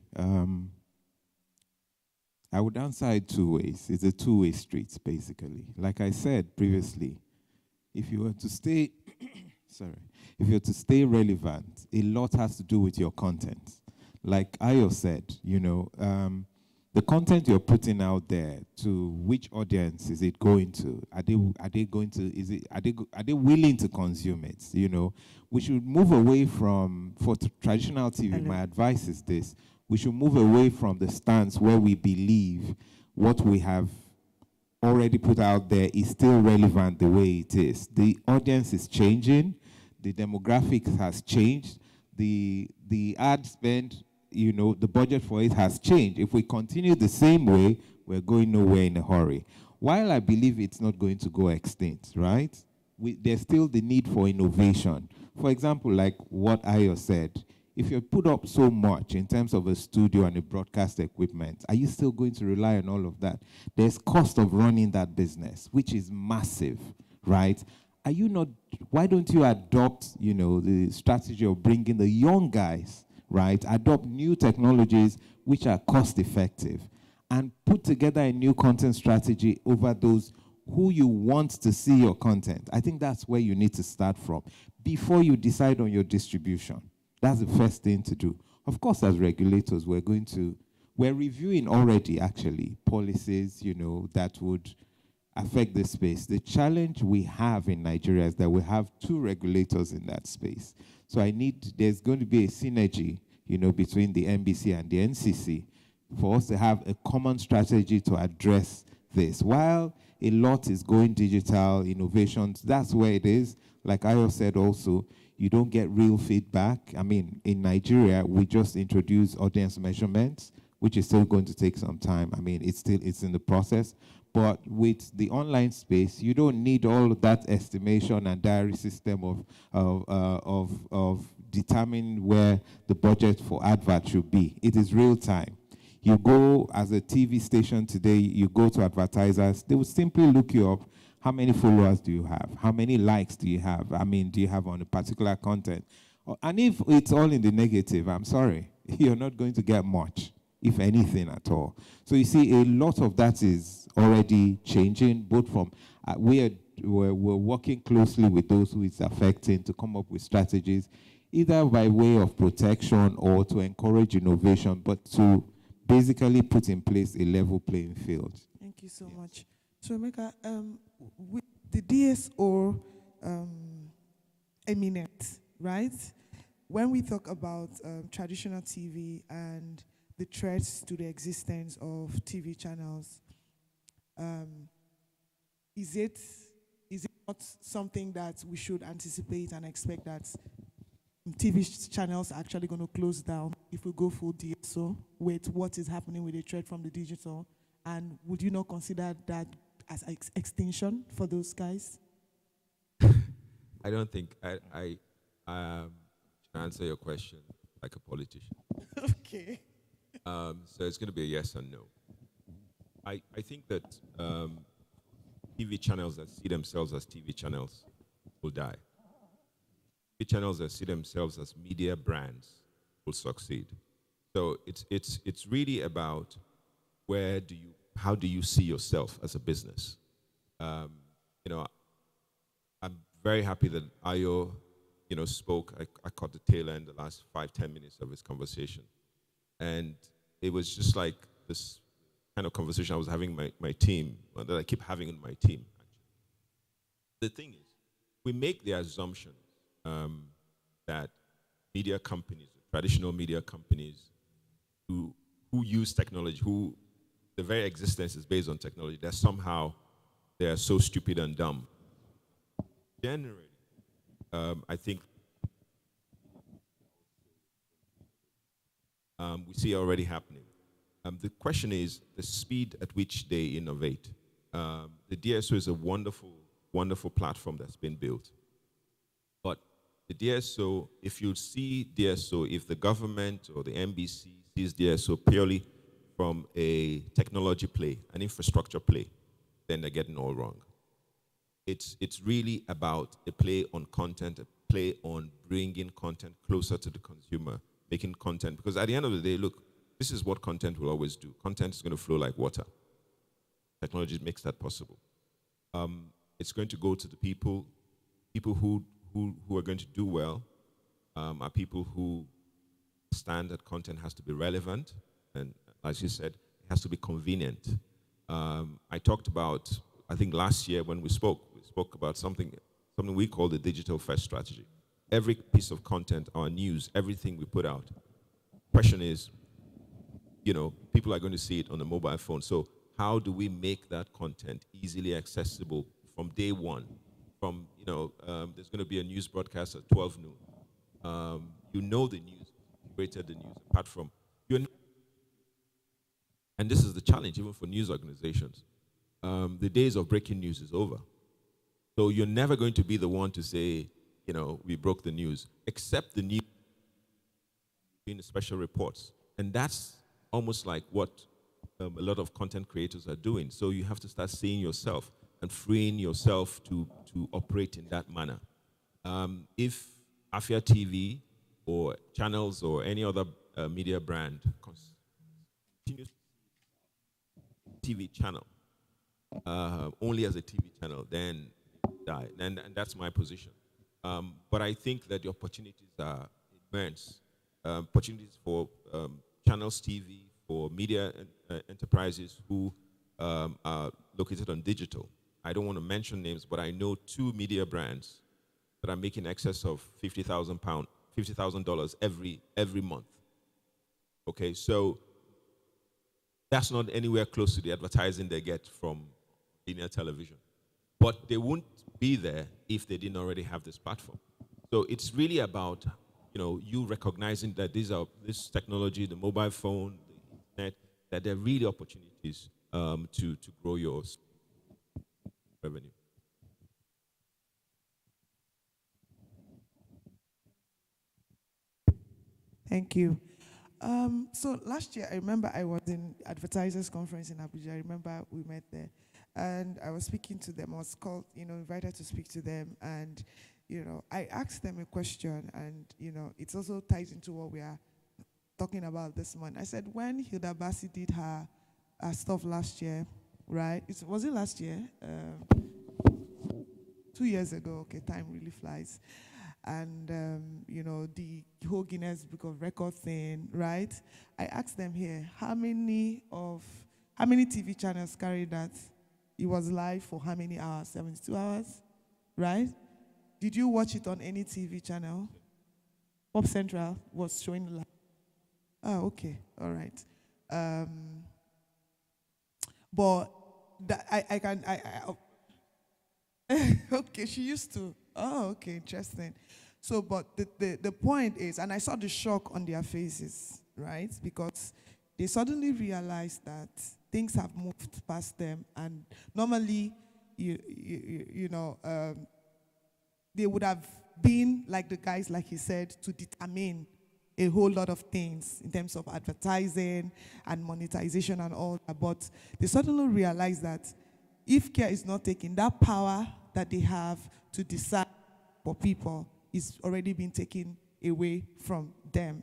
I would answer it two ways. It's a two-way street, basically. Like I said previously, if you were to stay, if you're to stay relevant, a lot has to do with your content. Like Ayo said, you know, the content you're putting out there, to which audience is it going to? Are they going to? Are they willing to consume it? You know, we should move away from, for traditional TV. My advice is this: we should move away from the stance where we believe what we have already put out there is still relevant the way it is. The audience is changing, the demographics has changed, the ad spend, you know, the budget for it has changed. If we continue the same way, we're going nowhere in a hurry. While I believe it's not going to go extinct, right? There's still the need for innovation. For example, like what Ayo said, if you put up so much in terms of a studio and a broadcast equipment, are you still going to rely on all of that? There's cost of running that business, which is massive, right? Are you not, why don't you adopt, you know, the strategy of bringing the young guys, right? Adopt new technologies which are cost effective and put together a new content strategy over those who you want to see your content. I think that's where you need to start from before you decide on your distribution. That's the first thing to do. Of course, as regulators, we're reviewing already, actually, policies, you know, that would affect this space. The challenge we have in Nigeria is that we have two regulators in that space. So there's going to be a synergy, you know, between the NBC and the NCC for us to have a common strategy to address this. While a lot is going digital, innovations, that's where it is. Like Ayo said also, you don't get real feedback. I mean, in Nigeria, we just introduced audience measurements, which is still going to take some time. I mean, it's in the process. But with the online space, you don't need all of that estimation and diary system of determining where the budget for advert should be. It is real time. You go as a TV station today, you go to advertisers, they will simply look you up. How many followers do you have? How many likes do you have? I mean, do you have on a particular content? And if it's all in the negative, I'm sorry, you're not going to get much, if anything at all. So you see, a lot of that is already changing, both from, we're working closely with those who it's affecting to come up with strategies, either by way of protection or to encourage innovation, but to basically put in place a level playing field. Thank you so much. So, Emeka, with the DSO eminent, right? When we talk about traditional TV and the threats to the existence of TV channels, is it not something that we should anticipate and expect that TV channels are actually going to close down if we go full DSO with what is happening with the threat from the digital? And would you not consider that as extinction for those guys? I don't think I answer your question like a politician. Okay. So it's going to be a yes and no. I think that TV channels that see themselves as TV channels will die. TV channels that see themselves as media brands will succeed. So it's really about how do you see yourself as a business? You know, I'm very happy that Ayo, you know, spoke. I caught the tail end, the last 5-10 minutes of his conversation. And it was just like this kind of conversation I was having my team, that I keep having in my team. The thing is, we make the assumption that media companies, traditional media companies, who use technology, who the very existence is based on technology, that somehow they are so stupid and dumb. Generally, I think we see already happening. The question is the speed at which they innovate. The DSO is a wonderful, wonderful platform that's been built. But the DSO, if you see DSO, if the government or the NBC sees DSO purely from a technology play, an infrastructure play, then they're getting all wrong. It's really about a play on content, a play on bringing content closer to the consumer, making content. Because at the end of the day, look, this is what content will always do. Content is going to flow like water. Technology makes that possible. It's going to go to the people who are going to do well, are people who understand that content has to be relevant, and as you said, it has to be convenient. I talked about, I think last year when we spoke about something we call the digital first strategy. Every piece of content, our news, everything we put out. Question is, people are going to see it on the mobile phone. So how do we make that content easily accessible from day one? From, there's going to be a news broadcast at 12 noon. The news, created the news, apart from, and this is the challenge even for news organizations. The days of breaking news is over. So you're never going to be the one to say, we broke the news, except the news in the special reports. And that's almost like what a lot of content creators are doing. So you have to start seeing yourself and freeing yourself to operate in that manner. If Afia TV or channels or any other media brand continues TV channel only as a TV channel, then die. And that's my position. But I think that the opportunities are immense. Opportunities for channels TV, for media enterprises who are located on digital. I don't want to mention names, but I know 2 media brands that are making excess of $50,000 every month. Okay, so that's not anywhere close to the advertising they get from linear television. But they wouldn't be there if they didn't already have this platform. So it's really about you recognizing that this technology, the mobile phone, the internet, that there are really opportunities to grow your revenue. Thank you. So last year, I remember I was in advertisers conference in Abuja. I remember we met there, and I was speaking to them. I was called, invited to speak to them, and I asked them a question, and it's also ties into what we are talking about this month. I said, when Hilda Bassi did her stuff last year, right? Was it last year? 2 years ago. Okay, time really flies. And the whole Guinness Book of Record thing, right? I asked them here, how many TV channels carried that? It was live for how many hours? 72 hours, right? Did you watch it on any TV channel? Pop Central was showing live. Oh, okay, all right. But that okay, she used to. Oh, okay, interesting. So, but the point is, and I saw the shock on their faces, right? Because they suddenly realized that things have moved past them, and normally, they would have been like the guys, like he said, to determine a whole lot of things in terms of advertising and monetization and all that. But they suddenly realized that if care is not taken, that power that they have to decide for people is already being taken away from them.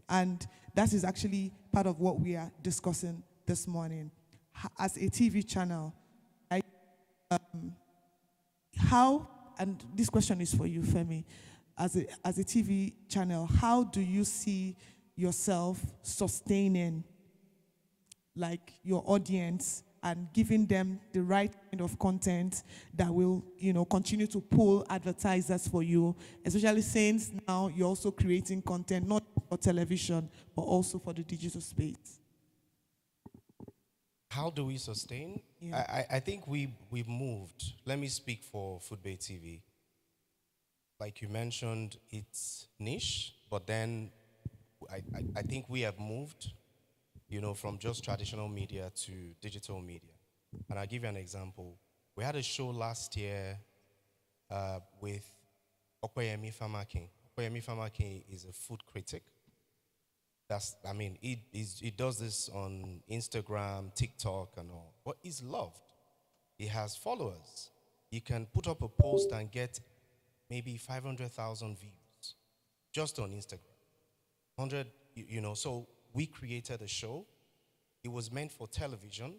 And that is actually part of what we are discussing this morning. As a TV channel, how, and this question is for you, Femi, as a TV channel, how do you see yourself sustaining like your audience and giving them the right kind of content that will, continue to pull advertisers for you, especially since now you're also creating content, not for television, but also for the digital space? How do we sustain? Yeah. I think we've moved. Let me speak for Foodbay TV. Like you mentioned, it's niche, but then I think we have moved, from just traditional media to digital media. And I'll give you an example. We had a show last year with Okoyemi Famakin. Okoyemi Famakin is a food critic. He does this on Instagram, TikTok, and all. But he's loved. He has followers. He can put up a post and get maybe 500,000 views just on Instagram. 100, so we created a show. It was meant for television,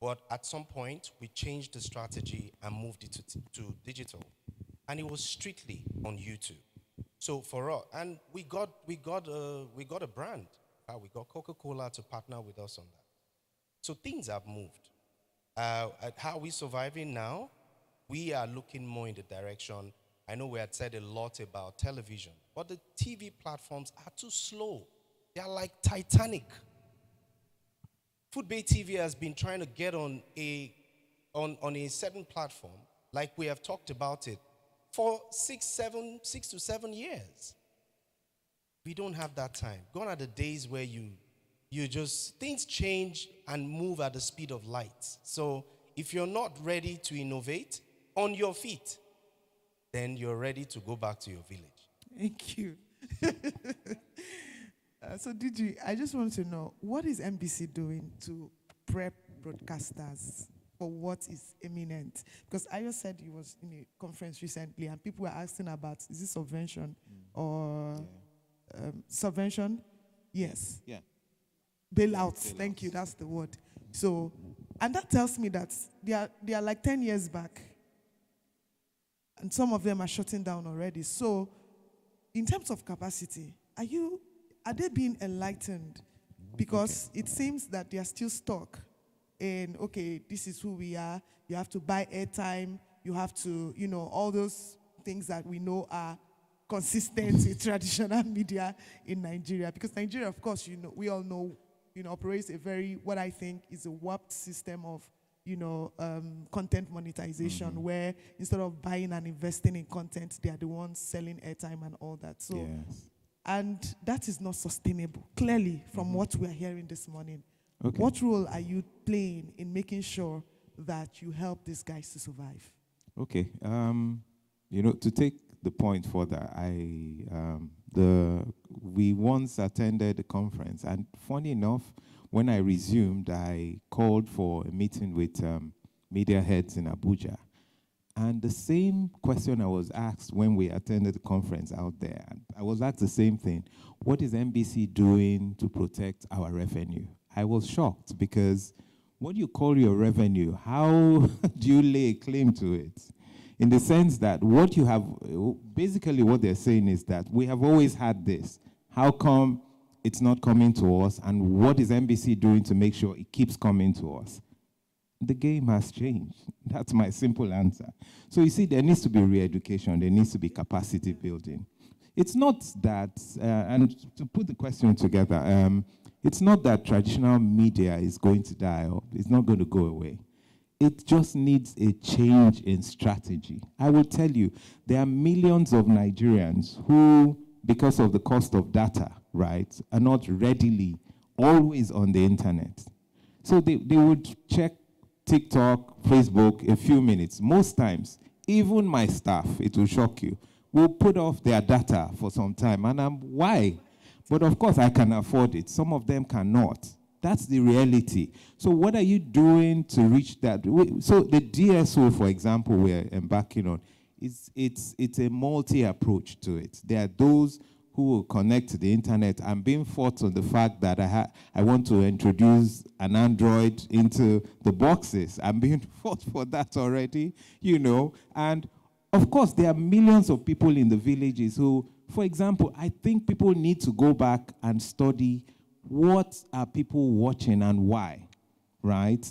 but at some point we changed the strategy and moved it to digital. And it was strictly on YouTube. So for us, and we got a brand. We got Coca-Cola to partner with us on that. So things have moved. How are we surviving now? We are looking more in the direction. I know we had said a lot about television, but the TV platforms are too slow. They are like Titanic. Foodbay TV has been trying to get on a certain platform, like we have talked about it, for 6 to 7 years. We don't have that time. Gone are the days where things change and move at the speed of light. So if you're not ready to innovate on your feet, then you're ready to go back to your village. Thank you. So Didi, I just want to know, what is NBC doing to prep broadcasters for what is imminent? Because Ayo said he was in a conference recently and people were asking about, is it subvention or subvention? Yes. Yeah. Bailouts. Thank you. That's the word. So, and that tells me that they are like 10 years back. And some of them are shutting down already. So, in terms of capacity, are they being enlightened? Because it seems that they are still stuck in, okay, this is who we are. You have to buy airtime. You have to, all those things that we know are consistent with traditional media in Nigeria. Because Nigeria, of course, we all know, operates a very, what I think is a warped system of, content monetization, where instead of buying and investing in content, they are the ones selling airtime and all that. So, and that is not sustainable, clearly, from what we are hearing this morning. Okay. What role are you playing in making sure that you help these guys to survive? Okay. To take the point further, we once attended a conference, and funny enough, when I resumed, I called for a meeting with media heads in Abuja. And the same question I was asked when we attended the conference out there, I was asked the same thing. What is NBC doing to protect our revenue? I was shocked because what do you call your revenue? How do you lay claim to it? In the sense that what you have, basically what they're saying is that we have always had this. How come it's not coming to us? And what is NBC doing to make sure it keeps coming to us? The game has changed. That's my simple answer. So you see, there needs to be re-education. There needs to be capacity building. It's not that, and to put the question together, it's not that traditional media is going to die or it's not going to go away. It just needs a change in strategy. I will tell you, there are millions of Nigerians who, because of the cost of data, right, are not readily always on the internet. So they would check TikTok, Facebook, a few minutes. Most times, even my staff, it will shock you, will put off their data for some time. And why? But of course, I can afford it. Some of them cannot. That's the reality. So what are you doing to reach that? So the DSO, for example, we're embarking on, it's a multi-approach to it. There are those who will connect to the internet. I'm being fought on the fact that I want to introduce an Android into the boxes. I'm being fought for that already, And of course, there are millions of people in the villages who, for example, I think people need to go back and study what are people watching and why. right?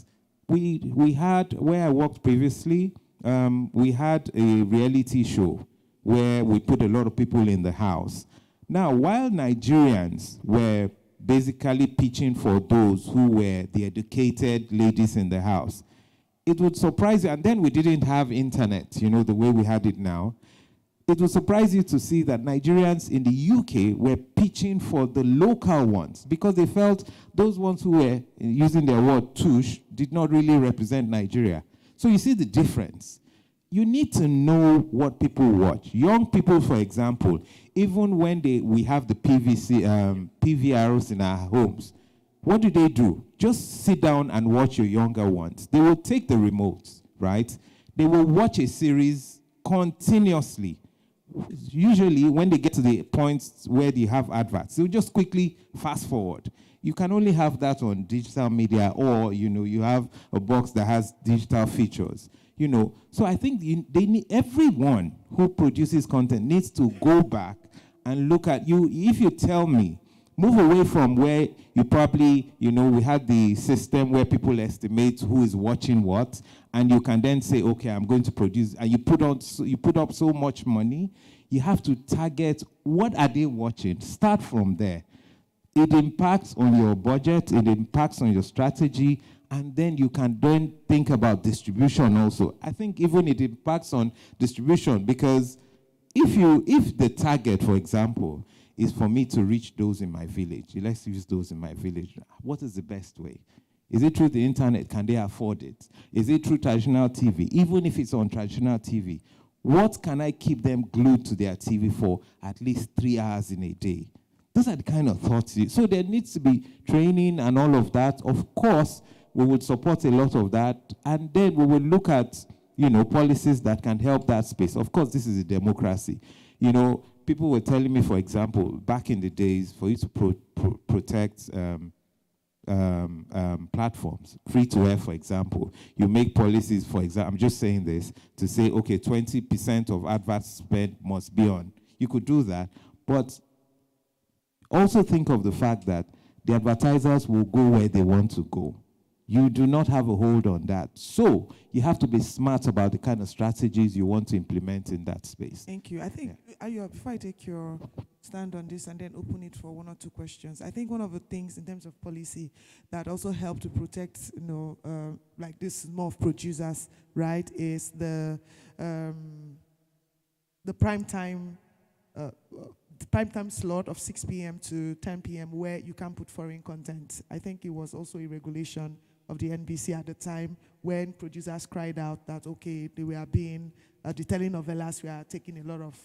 We had, where I worked previously, we had a reality show where we put a lot of people in the house. Now, while Nigerians were basically pitching for those who were the educated ladies in the house, it would surprise you, and then we didn't have internet, the way we had it now. It would surprise you to see that Nigerians in the UK were pitching for the local ones because they felt those ones who were using their word touche did not really represent Nigeria. So you see the difference. You need to know what people watch. Young people, for example, even when we have the PVRs in our homes, what do? Just sit down and watch your younger ones. They will take the remotes, right? They will watch a series continuously. Usually, when they get to the points where they have adverts, they'll just quickly fast forward. You can only have that on digital media, or you have a box that has digital features. So I think they need, everyone who produces content needs to go back and look at you. If you tell me, move away from where you probably, we had the system where people estimate who is watching what, and you can then say, okay, I'm going to produce, and you put up so much money. You have to target what are they watching. Start from there. It impacts on your budget. It impacts on your strategy. And then you can then think about distribution also. I think even it impacts on distribution because if the target, for example, is for me to reach those in my village, let's use those in my village, what is the best way? Is it through the internet? Can they afford it? Is it through traditional TV? Even if it's on traditional TV, what can I keep them glued to their TV for at least 3 hours in a day? Those are the kind of thoughts. So there needs to be training and all of that. Of course, we would support a lot of that, and then we will look at, policies that can help that space. Of course, this is a democracy. People were telling me, for example, back in the days, for you to protect platforms, free-to-air, for example, you make policies, for example, I'm just saying this, to say, okay, 20% of advert spend must be on. You could do that, but also think of the fact that the advertisers will go where they want to go. You do not have a hold on that. So you have to be smart about the kind of strategies you want to implement in that space. Thank you. I think, Ayo, before I take your stand on this and then open it for 1 or 2 questions, I think one of the things in terms of policy that also help to protect, like this more of producers, right, is the prime time slot of 6 p.m. to 10 p.m. where you can put foreign content. I think it was also a regulation of the NBC at the time when producers cried out that, okay, they were being, the telenovelas were taking a lot of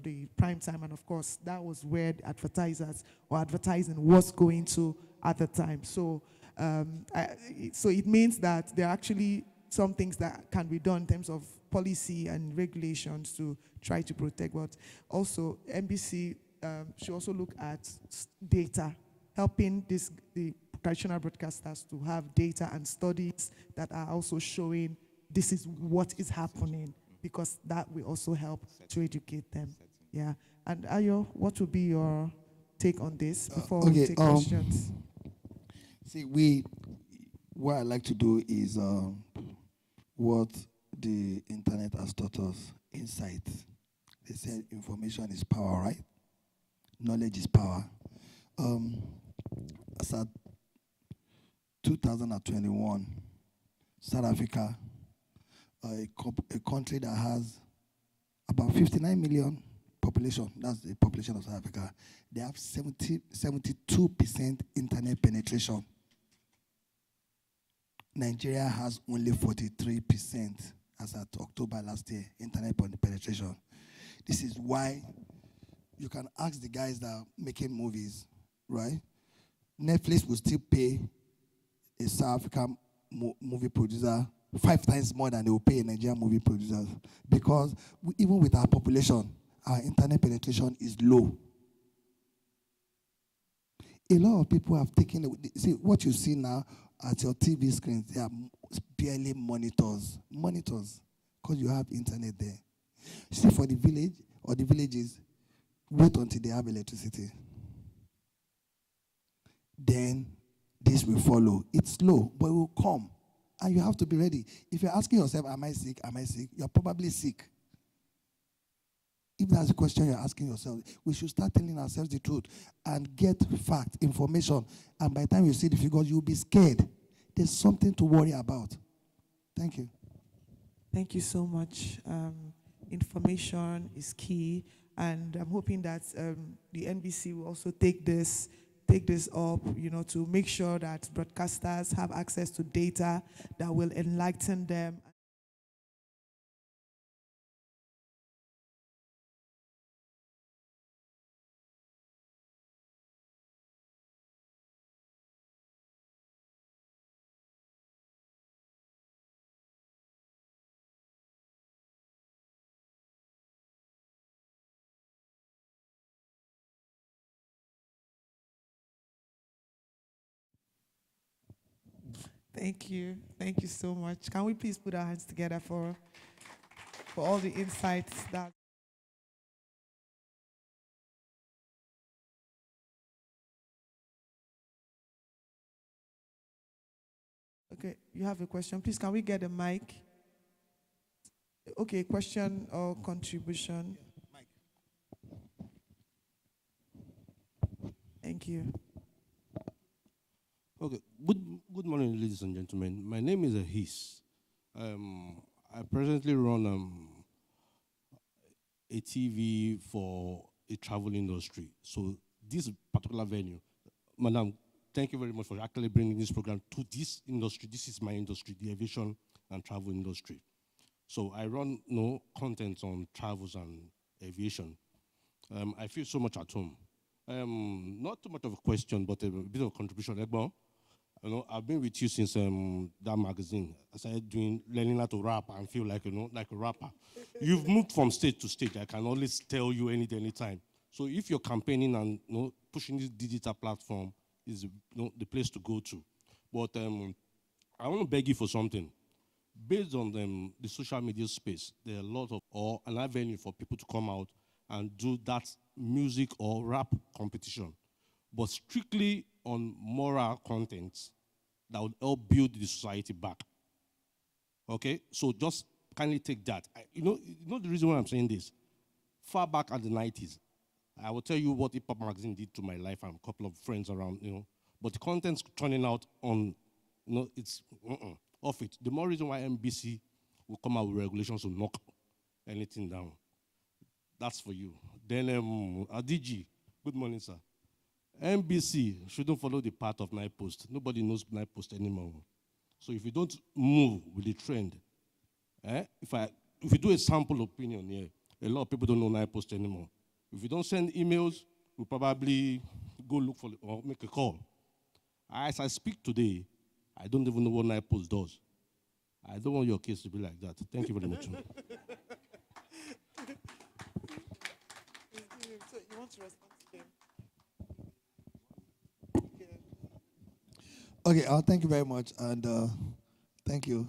the prime time, and of course, that was where the advertisers or advertising was going to at the time. So, so it means that there are actually some things that can be done in terms of policy and regulations to try to protect. But also, NBC should also look at data, helping the traditional broadcasters to have data and studies that are also showing this is what is happening, because that will also help to educate them. Yeah. And Ayo, what would be your take on this before we take questions? See, what I like to do is what the internet has taught us, insight. They said information is power, right? Knowledge is power. As at 2021, South Africa, a country that has about 59 million population, that's the population of South Africa, they have 72% internet penetration. Nigeria has only 43% as at October last year, internet penetration. This is why you can ask the guys that are making movies, right? Netflix will still pay a South African movie producer 5 times more than they will pay a Nigerian movie producer, because even with our population, our internet penetration is low. A lot of people have taken, see what you see now at your TV screens, they are barely monitors, because you have internet there. See, for the village or the villages, wait until they have electricity. Then this will follow. It's slow, but it will come. And you have to be ready. If you're asking yourself, am I sick? Am I sick? You're probably sick. If that's the question you're asking yourself, we should start telling ourselves the truth and get fact, information. And by the time you see the figures, you'll be scared. There's something to worry about. Thank you. Thank you so much. Information is key, and I'm hoping that the NBC will also take this up, to make sure that broadcasters have access to data that will enlighten them. Thank you. Thank you so much. Can we please put our hands together for all the insights that... Okay, you have a question. Please, can we get a mic? Okay, question or contribution? Thank you. Okay. Good morning, ladies and gentlemen. My name is Ahis. I presently run a TV for a travel industry. So this particular venue, Madam, thank you very much for actually bringing this program to this industry. This is my industry, the aviation and travel industry. So I run content on travels and aviation. I feel so much at home. Not too much of a question, but a bit of a contribution. I've been with you since that magazine. I started learning how to rap and feel like, like a rapper. You've moved from stage to stage. I can always tell you anytime. So if you're campaigning and pushing this digital platform is the place to go to. But I want to beg you for something. Based on the social media space, there are a lot of, an avenue for people to come out and do that music or rap competition, but strictly on moral content that would help build the society back. Okay? So just kindly take that. You know the reason why I'm saying this? Far back at the 90s, I will tell you what Hip Hop Magazine did to my life and a couple of friends around, But the content's turning out on, it's off it. The more reason why NBC will come out with regulations to knock anything down. That's for you. Then, Adiji, good morning, sir. NBC shouldn't follow the path of NiFSTV. Nobody knows NiFSTV anymore. So if you don't move with the trend, if you do a sample opinion here, a lot of people don't know NiFSTV anymore. If you don't send emails, we'll probably go look for or make a call. As I speak today, I don't even know what NiFSTV does. I don't want your case to be like that. Thank you very much. So you want to respond to him? Okay, thank you very much, and thank you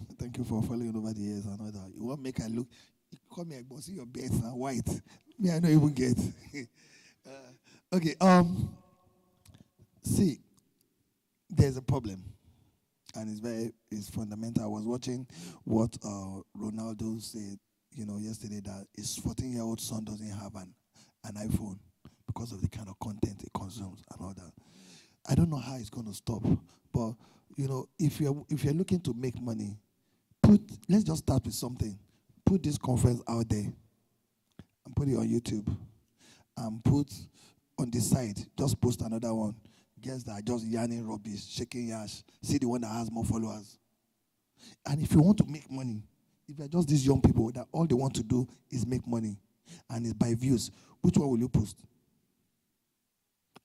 for following over the years and all that. You want make I look? You call me a boss. Your beards are white. Me, I don't even get. Okay. See, there's a problem, and it's fundamental. I was watching what Ronaldo said, yesterday, that his 14-year-old son doesn't have an iPhone because of the kind of content he consumes and all that. I don't know how it's going to stop, but if you're looking to make money, let's just start with something. Put this conference out there and put it on YouTube, and put on the side, just post another one. Guests that are just yarning rubbish, shaking yash. See the one that has more followers. And if you want to make money, if you're just these young people that all they want to do is make money, and it's by views, which one will you post?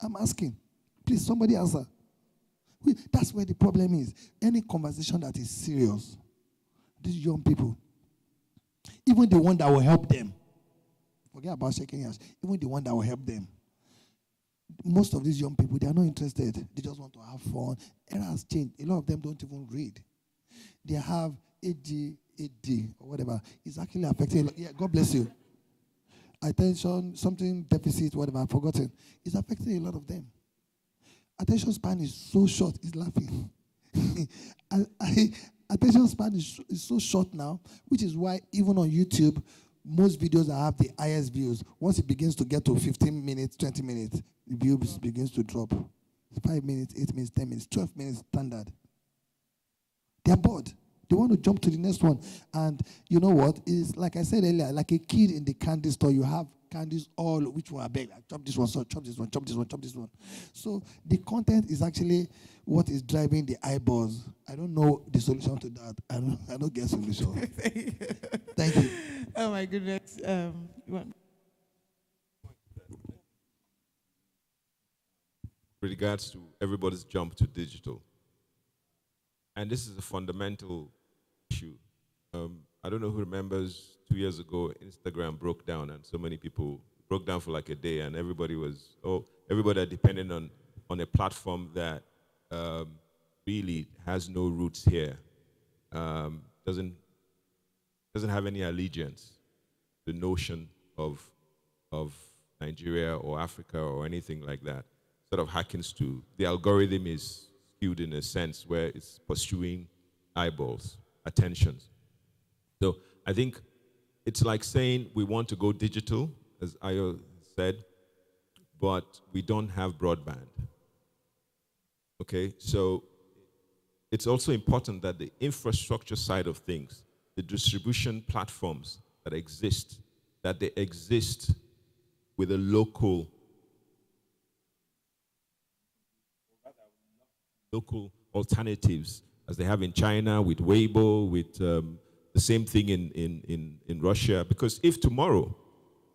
I'm asking. Please, somebody answer. That's where the problem is. Any conversation that is serious, these young people, even the one that will help them, forget about shaking hands, even the one that will help them, most of these young people, they are not interested. They just want to have fun. Era has changed. A lot of them don't even read. They have AD, or whatever. It's actually affecting a lot. Yeah, God bless you. Attention, something deficit, whatever, I've forgotten. It's affecting a lot of them. attention span is so short. He's laughing. Attention span is so short now, which is why even on YouTube, most videos that have the highest views, once it begins to get to 15 minutes, 20 minutes, the views begins to drop. 5 minutes, 8 minutes, 10 minutes, 12 minutes standard. They're bored. They want to jump to the next one. And you know what? It's like I said earlier, like a kid in the candy store, you have candies all, which one I beg, like, chop this one, so chop this one, chop this one, chop this one. So the content is actually what is driving the eyeballs. I don't know the solution to that. I don't get solution. Thank you. Oh my goodness. With regards to everybody's jump to digital. And this is a fundamental issue. I don't know who remembers 2 years ago, Instagram broke down and so many people broke down for like a day and everybody depended on a platform that really has no roots here, doesn't have any allegiance, the notion of Nigeria or Africa or anything like that. Sort of harkens to, the algorithm is skewed in a sense where it's pursuing eyeballs, attentions. So I think it's like saying we want to go digital, as Ayo said, but we don't have broadband. Okay, so it's also important that the infrastructure side of things, the distribution platforms that they exist with a local alternatives, as they have in China with Weibo, with the same thing in Russia. Because if tomorrow,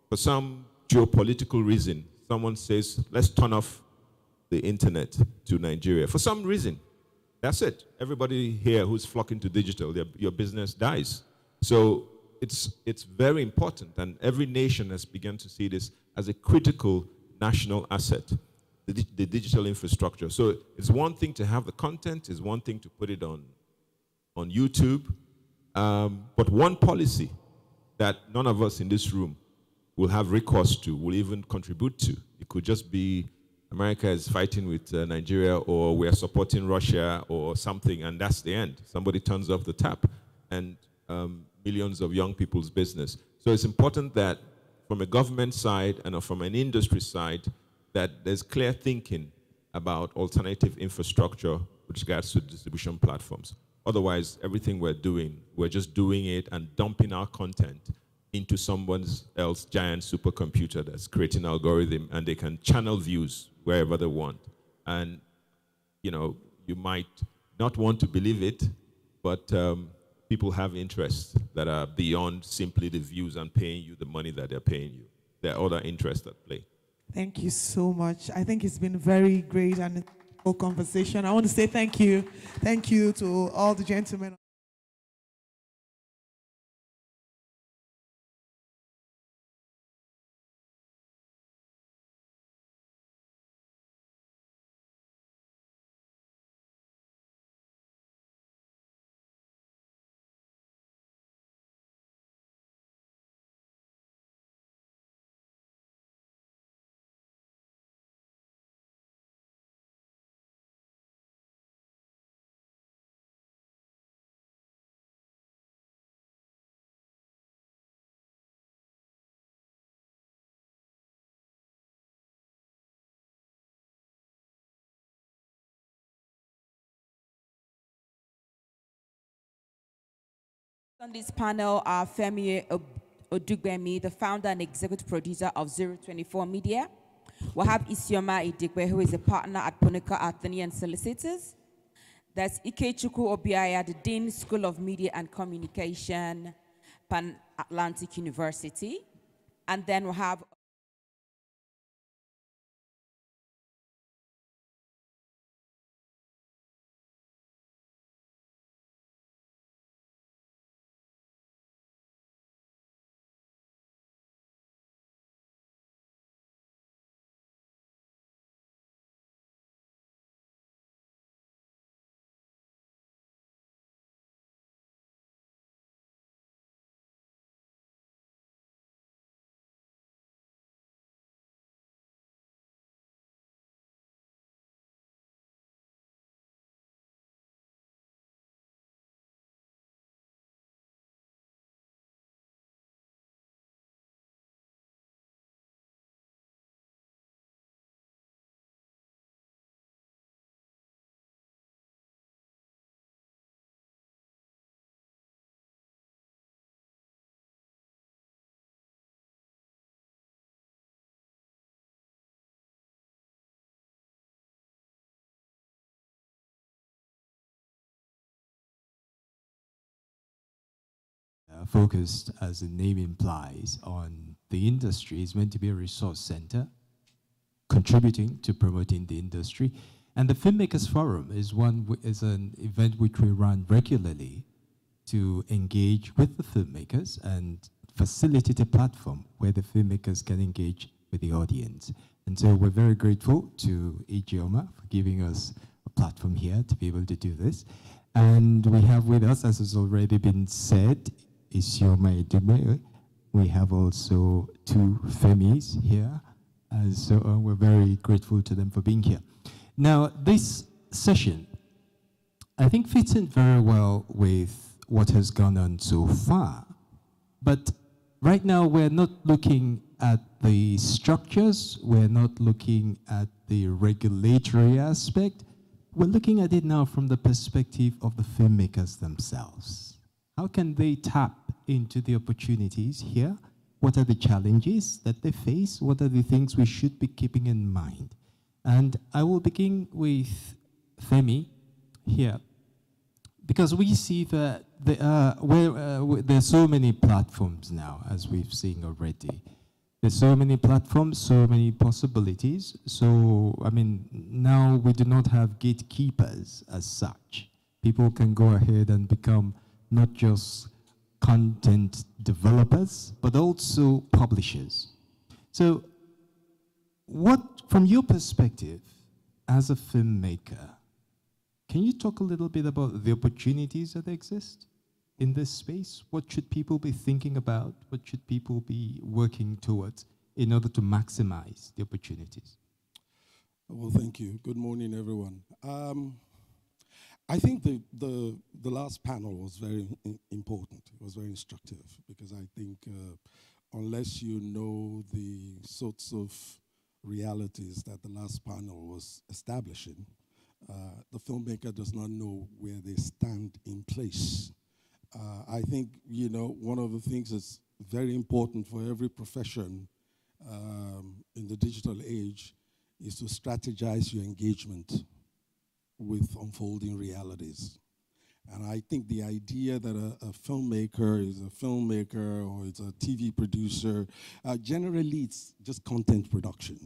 for some geopolitical reason, someone says, let's turn off the internet to Nigeria, for some reason, that's it. Everybody here who's flocking to digital, your business dies. So it's very important, and every nation has begun to see this as a critical national asset, the digital infrastructure. So it's one thing to have the content, it's one thing to put it on YouTube, but one policy that none of us in this room will have recourse to, will even contribute to. It could just be America is fighting with Nigeria, or we're supporting Russia or something, and that's the end. Somebody turns off the tap, and millions of young people's business. So it's important that from a government side and from an industry side, that there's clear thinking about alternative infrastructure with regards to distribution platforms. Otherwise, everything we're doing, we're just doing it and dumping our content into someone else's giant supercomputer that's creating an algorithm, and they can channel views wherever they want. And you might not want to believe it, but people have interests that are beyond simply the views and paying you the money that they're paying you. There are other interests at play. Thank you so much. I think it's been very great and a conversation. I want to say thank you. Thank you to all the gentlemen. On this panel are Femi Odugbemi, the founder and executive producer of 024 Media. We have Isioma Idikwe, who is a partner at Punica Athenian Solicitors. There's Ikechukwu Obiaya, the Dean, School of Media and Communication, Pan Atlantic University. And then we have focused, as the name implies, on the industry. It's meant to be a resource center, contributing to promoting the industry. And the Filmmakers Forum is an event which we run regularly to engage with the filmmakers and facilitate a platform where the filmmakers can engage with the audience. And so we're very grateful to Ijeoma for giving us a platform here to be able to do this. And we have with us, as has already been said, Isioma Edeme. We have also two Femis here. And so we're very grateful to them for being here. Now, this session, I think, fits in very well with what has gone on so far. But right now, we're not looking at the structures. We're not looking at the regulatory aspect. We're looking at it now from the perspective of the filmmakers themselves. How can they tap into the opportunities here? What are the challenges that they face? What are the things we should be keeping in mind? And I will begin with Femi here, because we see that there's so many platforms now, as we've seen already. There's so many platforms, so many possibilities. So, I mean, now we do not have gatekeepers as such. People can go ahead and become not just content developers, but also publishers. So, from your perspective as a filmmaker, can you talk a little bit about the opportunities that exist in this space? What should people be thinking about? What should people be working towards in order to maximize the opportunities? Well, thank you. Good morning, everyone. I think the last panel was very important. It was very instructive, because I think unless you know the sorts of realities that the last panel was establishing, the filmmaker does not know where they stand in place. I think, one of the things that's very important for every profession in the digital age is to strategize your engagement with unfolding realities. And I think the idea that a filmmaker is a filmmaker or it's a TV producer, generally it's just content production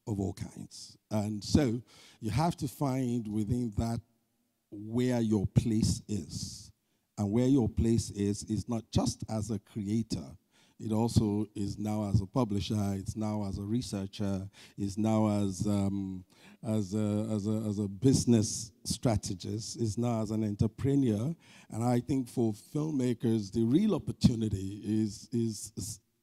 of all kinds. And so you have to find within that where your place is. And where your place is not just as a creator, it also is now as a publisher, it's now as a researcher, it's now as a business strategist, it's now as an entrepreneur. And I think for filmmakers, the real opportunity is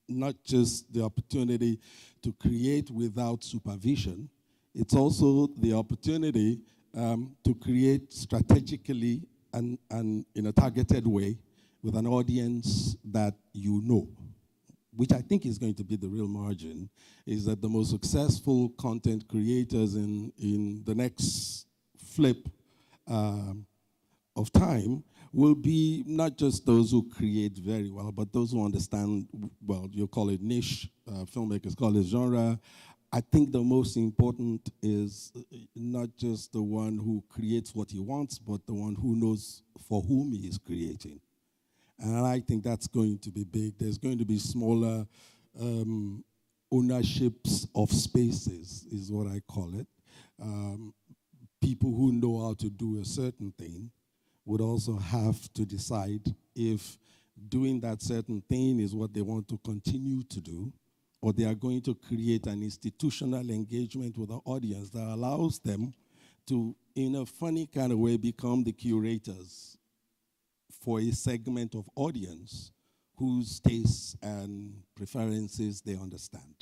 not just the opportunity to create without supervision, it's also the opportunity to create strategically and in a targeted way with an audience that you know, which I think is going to be the real margin, is that the most successful content creators in the next flip of time will be not just those who create very well, but those who understand, well, you call it niche, filmmakers call it genre. I think the most important is not just the one who creates what he wants, but the one who knows for whom he is creating. And I think that's going to be big. There's going to be smaller ownerships of spaces, is what I call it. People who know how to do a certain thing would also have to decide if doing that certain thing is what they want to continue to do, or they are going to create an institutional engagement with the audience that allows them to, in a funny kind of way, become the curators for a segment of audience whose tastes and preferences they understand.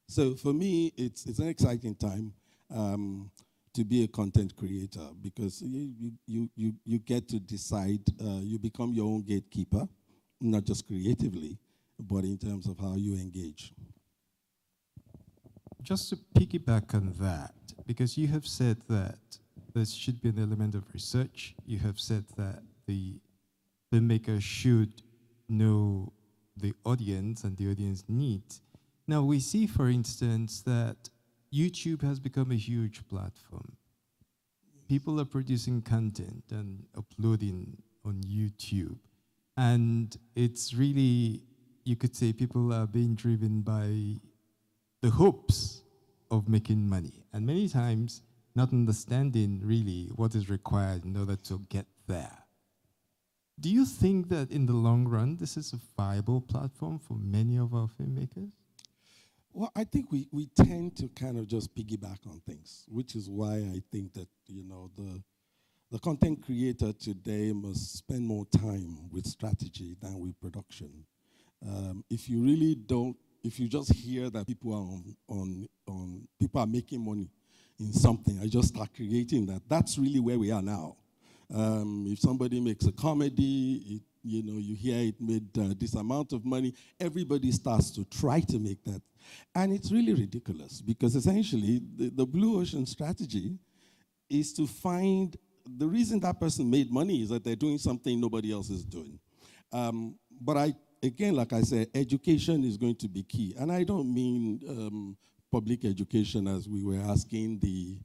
So for me, it's an exciting time to be a content creator, because you get to decide, you become your own gatekeeper, not just creatively, but in terms of how you engage. Just to piggyback on that, because you have said that there should be an element of research, you have said that the filmmaker should know the audience and the audience needs. Now we see, for instance, that YouTube has become a huge platform. People are producing content and uploading on YouTube. And it's really, you could say people are being driven by the hopes of making money. And many times, not understanding really what is required in order to get there. Do you think that in the long run, this is a viable platform for many of our filmmakers? Well, I think we tend to kind of just piggyback on things, which is why I think that, the content creator today must spend more time with strategy than with production. If you really don't, if you just hear that people are people are making money in something, I just start creating that. That's really where we are now. If somebody makes a comedy, you hear it made this amount of money, everybody starts to try to make that. And it's really ridiculous because essentially the blue ocean strategy is to find the reason that person made money is that they're doing something nobody else is doing. But again, like I said, education is going to be key. And I don't mean public education as we were asking the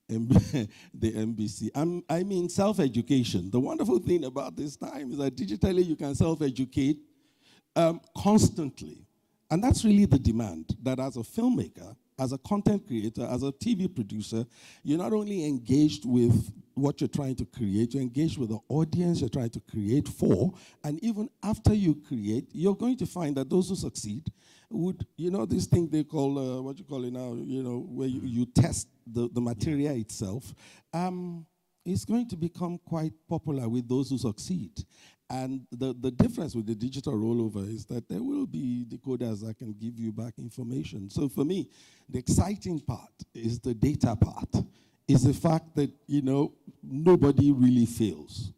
NBC. I mean self-education. The wonderful thing about this time is that digitally you can self-educate constantly. And that's really the demand, that as a filmmaker, as a content creator, as a TV producer, you're not only engaged with what you're trying to create, you're engaged with the audience you're trying to create for, and even after you create, you're going to find that those who succeed would, this thing they call, what you call it now, where you test the material itself, is going to become quite popular with those who succeed. And the difference with the digital rollover is that there will be decoders that can give you back information. So for me, the exciting part is the data part, is the fact that, nobody really fails.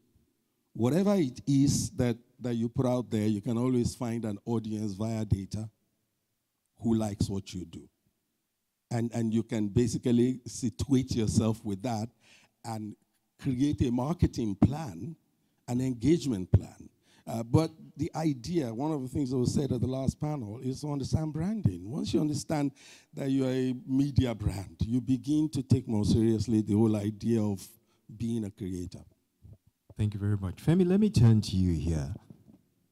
Whatever it is that you put out there, you can always find an audience via data who likes what you do. And you can basically situate yourself with that and create a marketing plan, an engagement plan. But the idea, one of the things that was said at the last panel, is to understand branding. Once you understand that you're a media brand, you begin to take more seriously the whole idea of being a creator. Thank you very much. Femi, let me turn to you here.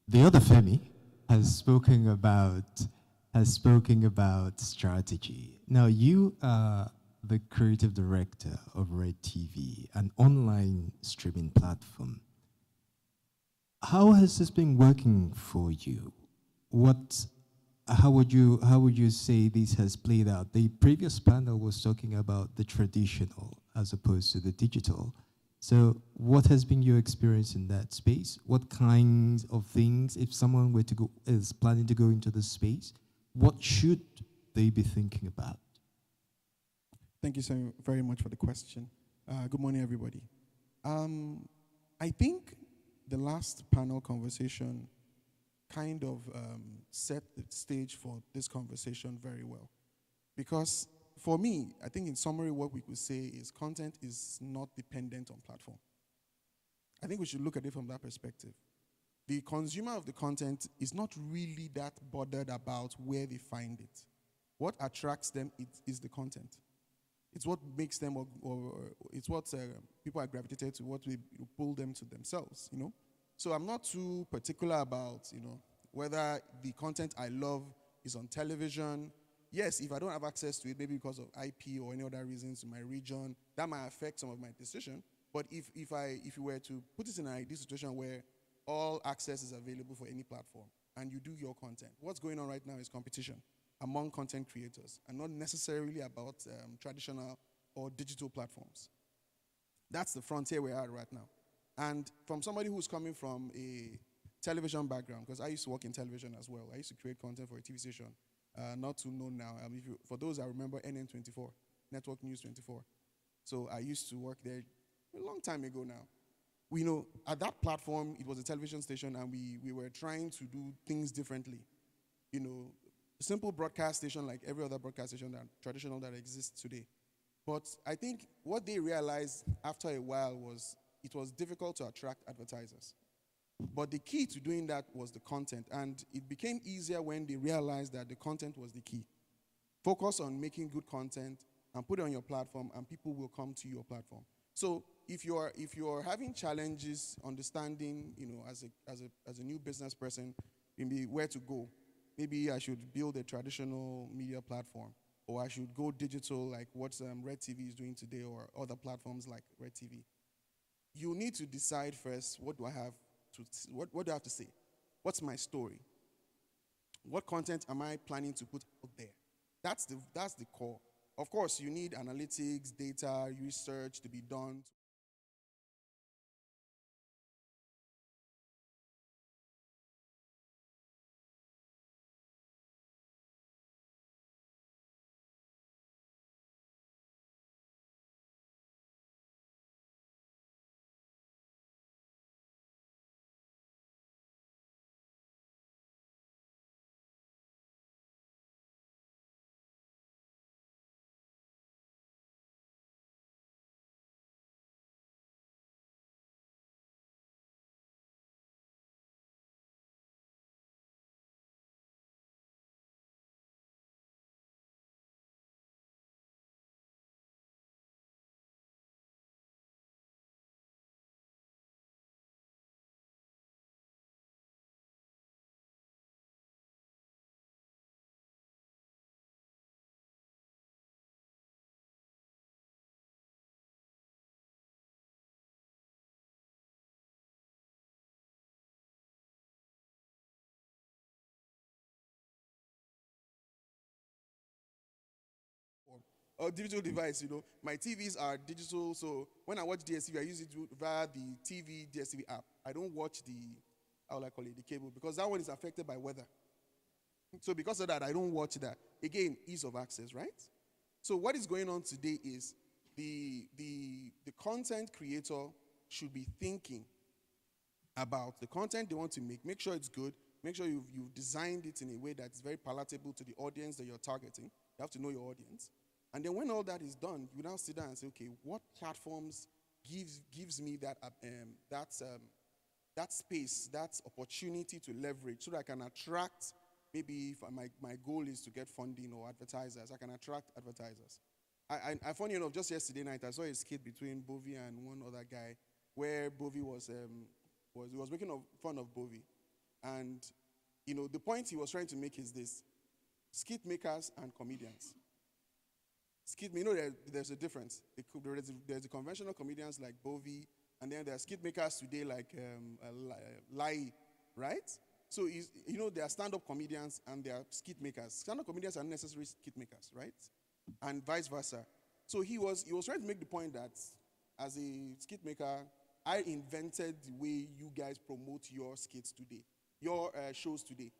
The other Femi has spoken about strategy. Now, you are the creative director of Red TV, an online streaming platform. How has this been working for you? How would you say this has played out? The previous panel was talking about the traditional as opposed to the digital. So what has been your experience in that space? What kinds of things, if someone is planning to go into this space, what should they be thinking about? Thank you so very much for the question. Good morning, everybody. I think the last panel conversation kind of set the stage for this conversation very well. Because for me, I think in summary what we could say is content is not dependent on platform. I think we should look at it from that perspective. The consumer of the content is not really that bothered about where they find it. What attracts them is the content. It's what makes them, or it's what people are gravitated to, what we pull them to themselves, So I'm not too particular about, whether the content I love is on television. Yes, if I don't have access to it, maybe because of IP or any other reasons in my region, that might affect some of my decision. But if you were to put it in an ideal situation where all access is available for any platform and you do your content, what's going on right now is competition among content creators and not necessarily about traditional or digital platforms. That's the frontier we're at right now. And from somebody who's coming from a television background, because I used to work in television as well. I used to create content for a TV station, not too known now. For those I remember, NN24, Network News 24. So I used to work there a long time ago now. We know at that platform, it was a television station, and we were trying to do things differently. A simple broadcast station like every other broadcast station traditional that exists today. But I think what they realized after a while was it was difficult to attract advertisers. But the key to doing that was the content, and it became easier when they realized that the content was the key. Focus on making good content and put it on your platform, and people will come to your platform. So if you're having challenges understanding, as a new business person, maybe where to go, maybe I should build a traditional media platform, or I should go digital like what Red TV is doing today, or other platforms like Red TV. You need to decide first, what do I have to say? What's my story? What content am I planning to put out there? That's the core. Of course, you need analytics, data, research to be done. Or digital device, my TVs are digital, so when I watch DSTV, I use it via the TV DSTV app. I don't watch how will I call it, the cable, because that one is affected by weather. So because of that, I don't watch that. Again, ease of access, right? So what is going on today is the content creator should be thinking about the content they want to make sure it's good, make sure you've designed it in a way that's very palatable to the audience that you're targeting. You have to know your audience. And then when all that is done, you now sit down and say, okay, what platforms gives me that space, that opportunity to leverage, so that I can attract, maybe if my goal is to get funding or advertisers, I can attract advertisers. I funny enough, just yesterday night, I saw a skit between Bovi and one other guy, where Bovi was making fun of Bovi. And, the point he was trying to make is this: skit makers and comedians. There's a difference. There's the conventional comedians like Bovi, and then there are skit makers today like Lai, right? So, there are stand-up comedians and there are skit makers. Stand-up comedians are necessary skit makers, right? And vice versa. So he was trying to make the point that as a skit maker, I invented the way you guys promote your skits today, your shows today.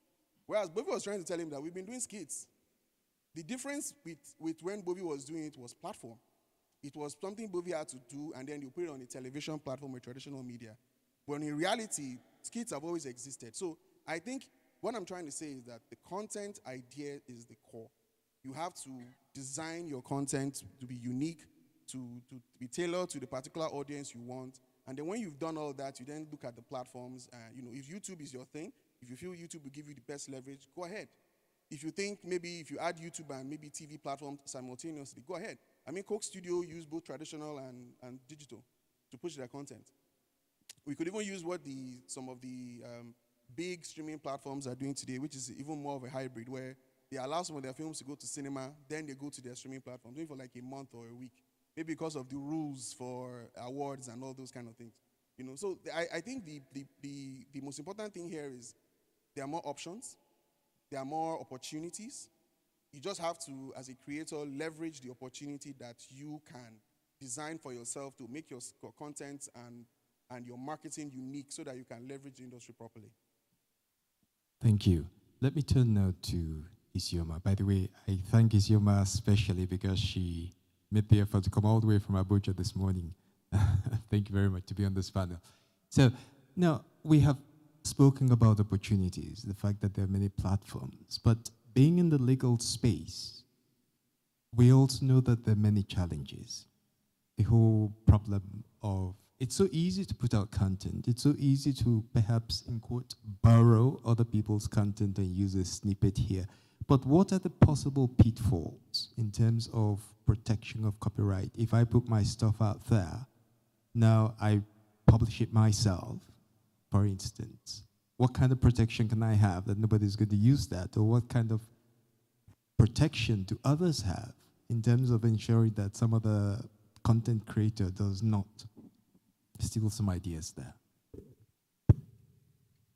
Whereas Bovi was trying to tell him that we've been doing skits. The difference with when Bovi was doing it was platform. It was something Bovi had to do, and then you put it on a television platform with traditional media. But in reality, skits have always existed. So I think what I'm trying to say is that the content idea is the core. You have to design your content to be unique, to be tailored to the particular audience you want. And then when you've done all that, you then look at the platforms. If YouTube is your thing, if you feel YouTube will give you the best leverage, go ahead. If you think maybe if you add YouTube and maybe TV platforms simultaneously, go ahead. Coke Studio use both traditional and digital to push their content. We could even use what some of the big streaming platforms are doing today, which is even more of a hybrid, where they allow some of their films to go to cinema, then they go to their streaming platform, doing for like a month or a week, maybe because of the rules for awards and all those kind of things. So I think the most important thing here is there are more options. There are more opportunities. You just have to, as a creator, leverage the opportunity that you can design for yourself to make your content and your marketing unique, so that you can leverage the industry properly. Thank you. Let me turn now to Isioma. By the way, I thank Isioma especially because she made the effort to come all the way from Abuja this morning. Thank you very much to be on this panel. So now we have spoken about opportunities, the fact that there are many platforms, but being in the legal space, we also know that there are many challenges. The whole problem of, it's so easy to put out content, it's so easy to perhaps, in quote, borrow other people's content and use a snippet here. But what are the possible pitfalls in terms of protection of copyright? If I put my stuff out there Now I publish it myself, for instance. What kind of protection can I have that nobody's going to use that? Or what kind of protection do others have in terms of ensuring that some other content creator does not? Still some ideas there.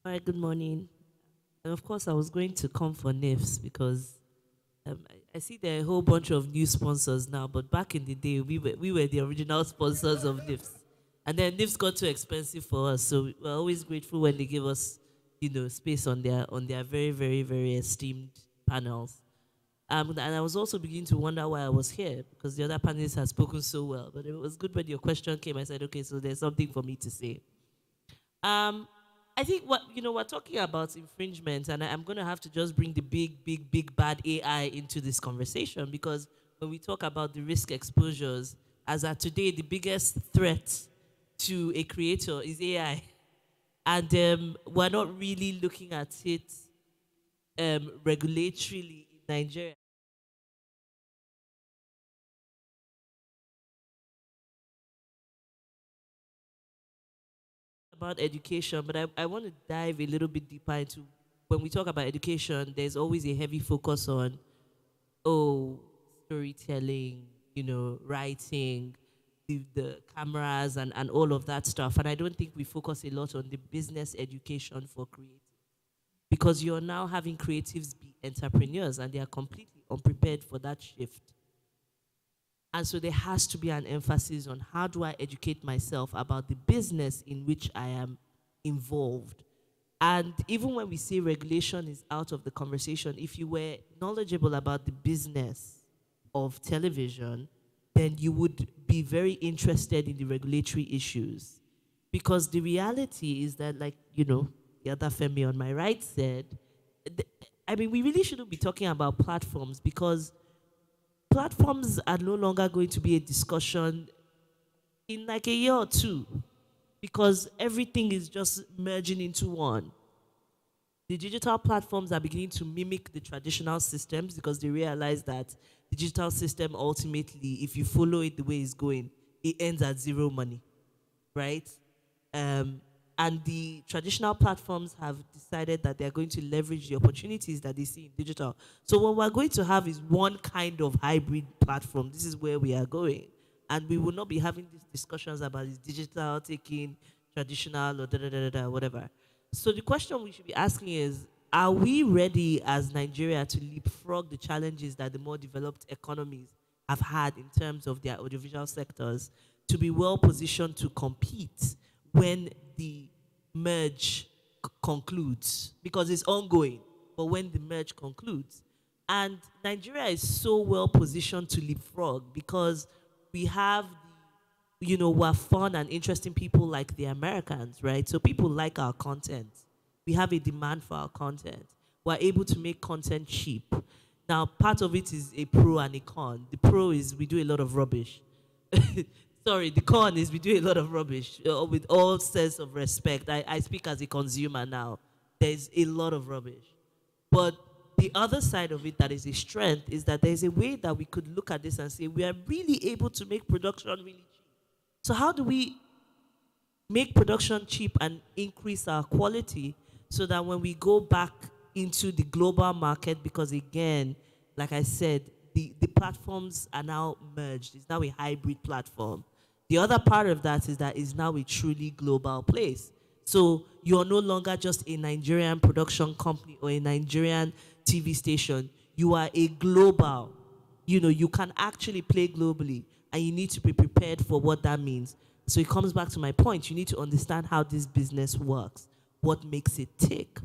All right, good morning. And of course, I was going to come for NIFS because I see there are a whole bunch of new sponsors now, but back in the day, we were the original sponsors of NIFS. And then NIFS got too expensive for us, so we're always grateful when they give us, space on their very, very, very esteemed panels. And I was also beginning to wonder why I was here, because the other panelists had spoken so well. But it was good when your question came. I said, okay, so there's something for me to say. I think we're talking about infringement, and I'm going to have to just bring the big bad AI into this conversation, because when we talk about the risk exposures, as of today, the biggest threat to a creator is AI. And we're not really looking at it regulatorily in Nigeria. About education, but I want to dive a little bit deeper into, when we talk about education, there's always a heavy focus on, storytelling, writing, the cameras and all of that stuff. And I don't think we focus a lot on the business education for creatives, because you're now having creatives be entrepreneurs and they are completely unprepared for that shift. And so there has to be an emphasis on how do I educate myself about the business in which I am involved. And even when we say regulation is out of the conversation, if you were knowledgeable about the business of television, then you would be very interested in the regulatory issues. Because the reality is that, like, the other Femi on my right said, we really shouldn't be talking about platforms, because platforms are no longer going to be a discussion in like a year or two, because everything is just merging into one. The digital platforms are beginning to mimic the traditional systems, because they realize that the digital system, ultimately, if you follow it the way it's going, it ends at zero money, right? And the traditional platforms have decided that they're going to leverage the opportunities that they see in digital. So what we're going to have is one kind of hybrid platform. This is where we are going. And we will not be having these discussions about is digital taking traditional or whatever. So the question we should be asking is, are we ready as Nigeria to leapfrog the challenges that the more developed economies have had in terms of their audiovisual sectors, to be well positioned to compete when the merge concludes? Because it's ongoing, but when the merge concludes. And Nigeria is so well positioned to leapfrog, because we have we're fun and interesting people like the Americans, right? So people like our content. We have a demand for our content. We're able to make content cheap. Now, part of it is a pro and a con. The pro is we do a lot of rubbish. Sorry, the con is we do a lot of rubbish, with all sense of respect. I speak as a consumer now. There's a lot of rubbish. But the other side of it that is a strength is that there's a way that we could look at this and say we are really able to make production really cheap. So how do we make production cheap and increase our quality, so that when we go back into the global market, because again, like I said, the platforms are now merged. It's now a hybrid platform. The other part of that is that it's now a truly global place. So you're no longer just a Nigerian production company or a Nigerian TV station. You are a global. You can actually play globally, and you need to be prepared for what that means. So it comes back to my point. You need to understand how this business works, what makes it tick.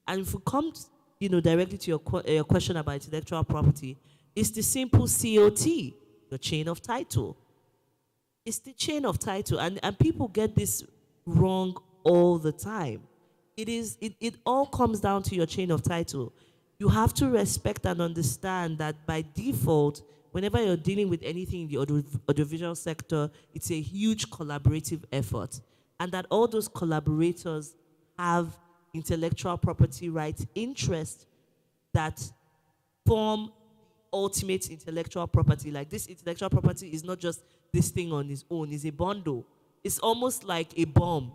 And if we come, directly to your question about intellectual property, it's the simple COT, the chain of title. It's the chain of title, and people get this wrong all the time. It all comes down to your chain of title. You have to respect and understand that by default, whenever you're dealing with anything in the audiovisual sector, it's a huge collaborative effort, and that all those collaborators have intellectual property rights interests that form ultimate intellectual property. Like, this intellectual property is not just this thing on its own, it's a bundle. it's almost like a bomb.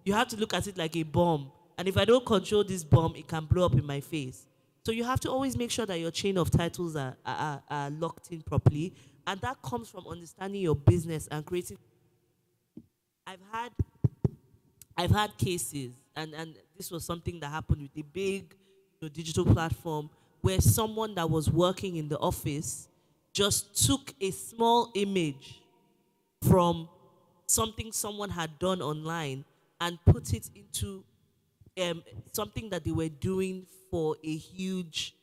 You have to look at it like a bomb. And if I don't control this bomb, it can blow up in my face. So you have to always make sure that your chain of titles are locked in properly. And that comes from understanding your business and creating. I've had cases, and this was something that happened with a big digital platform where someone that was working in the office just took a small image from something someone had done online and put it into something that they were doing for a huge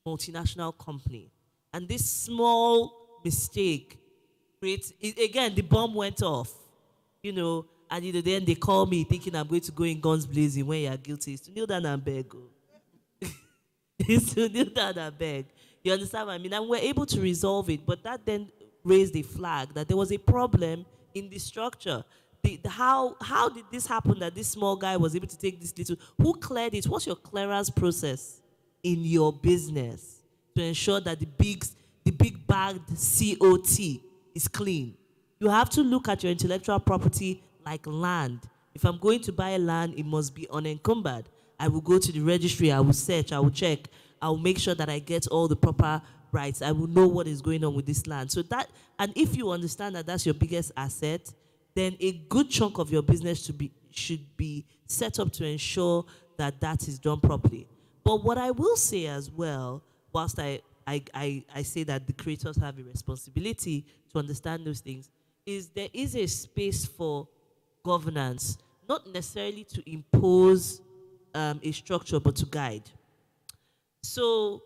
multinational company. And this small mistake creates, again, the bomb went off, and then they call me thinking I'm going to go in guns blazing when you're guilty. It's to kneel down and beg. It's to kneel down and beg. You understand what I mean? And we're able to resolve it, but that then raised a flag that there was a problem in the structure. How did this happen that this small guy was able to take this little? Who cleared it? What's your clearance process in your business to ensure that the big bagged COT is clean? You have to look at your intellectual property like land. If I'm going to buy land, it must be unencumbered. I will go to the registry, I will search, I will check, I will make sure that I get all the proper rights. I will know what is going on with this land. So that, and if you understand that that's your biggest asset, then a good chunk of your business should be set up to ensure that that is done properly. But what I will say as well, whilst I say that the creators have a responsibility to understand those things, is there is a space for governance, not necessarily to impose a structure, but to guide. So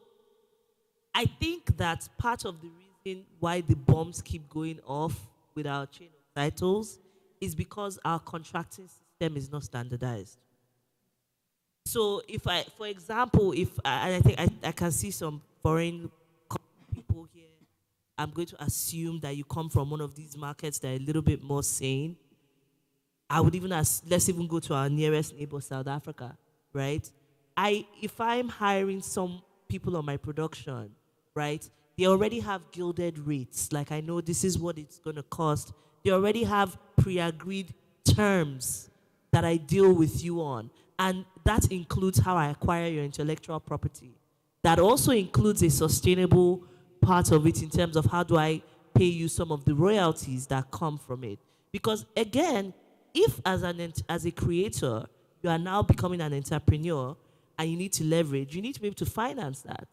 I think that part of the reason why the bombs keep going off with our chain of titles is because our contracting system is not standardized. So for example, I think I can see some foreign people here, I'm going to assume that you come from one of these markets that are a little bit more sane. I would even let's even go to our nearest neighbor, South Africa, right? If I'm hiring some people on my production, right, they already have gilded rates. Like, I know this is what it's going to cost. They already have pre-agreed terms that I deal with you on. And that includes how I acquire your intellectual property. That also includes a sustainable part of it in terms of how do I pay you some of the royalties that come from it. Because again, if as a creator, you are now becoming an entrepreneur and you need to leverage, you need to be able to finance that.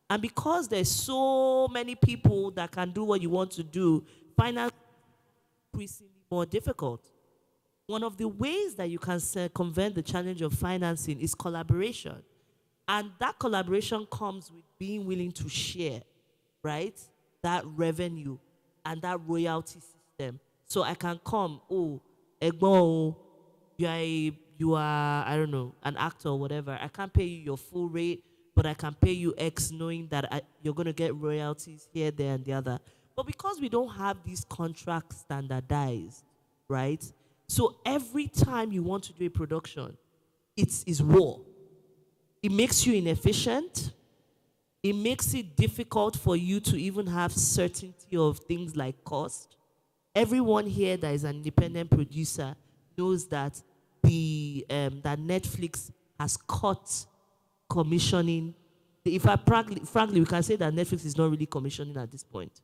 And because there's so many people that can do what you want to do, finance is increasingly more difficult. One of the ways that you can circumvent the challenge of financing is collaboration. And that collaboration comes with being willing to share, right, that revenue and that royalty system. So I can come, Egbon, you are, I don't know, an actor or whatever. I can't pay you your full rate, but I can pay you X knowing that you're going to get royalties here, there, and the other. But because we don't have these contracts standardized, right? So every time you want to do a production, it's war. It makes you inefficient. It makes it difficult for you to even have certainty of things like cost. Everyone here that is an independent producer knows that that Netflix has cut commissioning. Frankly, we can say that Netflix is not really commissioning at this point.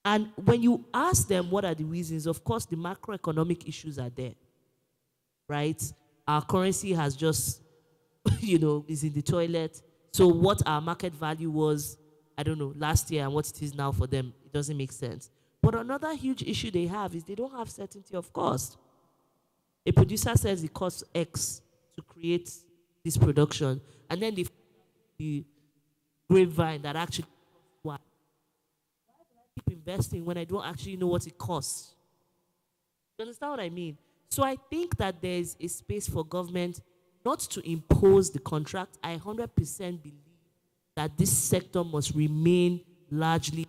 And when you ask them what are the reasons, of course, the macroeconomic issues are there, right? Our currency has just, is in the toilet. So what our market value was, I don't know, last year and what it is now for them, it doesn't make sense. But another huge issue they have is they don't have certainty of cost. A producer says it costs X to create this production, and then the grapevine that actually costs Y. Why would I keep investing when I don't actually know what it costs? You understand what I mean? So I think that there's a space for government not to impose the contract. I 100% believe that this sector must remain largely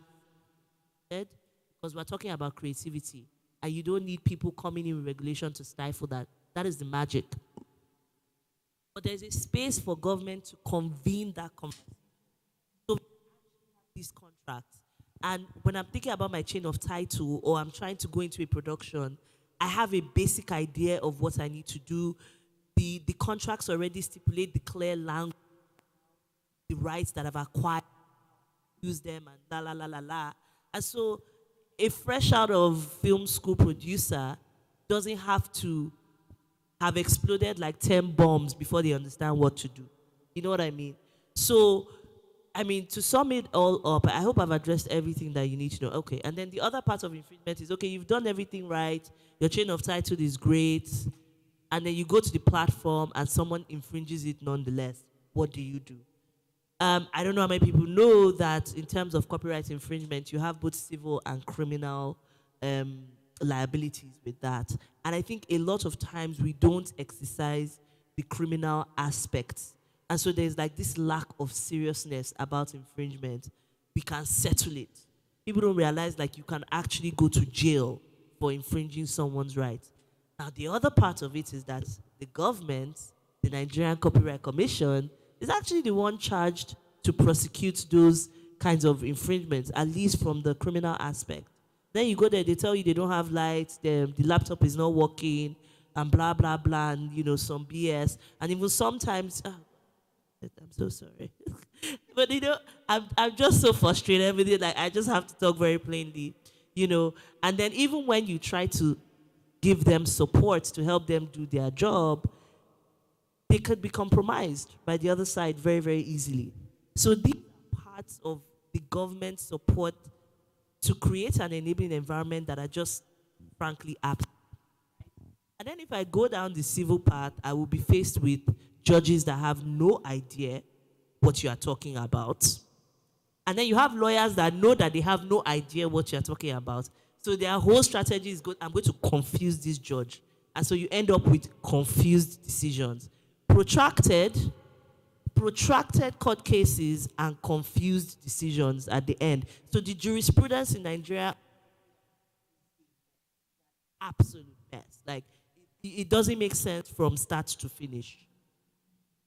because we're talking about creativity, and you don't need people coming in with regulation to stifle that. That is the magic. But there's a space for government to convene that conversation. So these contracts. And when I'm thinking about my chain of title or I'm trying to go into a production, I have a basic idea of what I need to do. The contracts already stipulate the clear language, the rights that I've acquired, use them and la la la la la. And so a fresh out of film school producer doesn't have to have exploded like 10 bombs before they understand what to do. You know what I mean? So, I mean, to sum it all up, I hope I've addressed everything that you need to know. Okay, and then the other part of infringement is, okay, you've done everything right, your chain of title is great, and then you go to the platform and someone infringes it nonetheless. What do you do? I don't know how many people know that in terms of copyright infringement, you have both civil and criminal liabilities with that. And I think a lot of times we don't exercise the criminal aspects. And so there's like this lack of seriousness about infringement. We can settle it. People don't realize like you can actually go to jail for infringing someone's rights. Now, the other part of it is that the government, the Nigerian Copyright Commission, is actually the one charged to prosecute those kinds of infringements, at least from the criminal aspect. Then you go there, they tell you they don't have lights, the laptop is not working, and blah, blah, blah, and, you know, some BS. And even sometimes, I'm so sorry. But, you know, I'm just so frustrated every day. Like, I just have to talk very plainly, you know. And then even when you try to give them support to help them do their job, they could be compromised by the other side very, very easily. So these are parts of the government support to create an enabling environment that are just, frankly, absent. And then if I go down the civil path, I will be faced with judges that have no idea what you are talking about. And then you have lawyers that know that they have no idea what you're talking about. So their whole strategy is good. I'm going to confuse this judge. And so you end up with confused decisions. Protracted court cases and confused decisions at the end. So the jurisprudence in Nigeria, absolute mess. Like, it doesn't make sense from start to finish.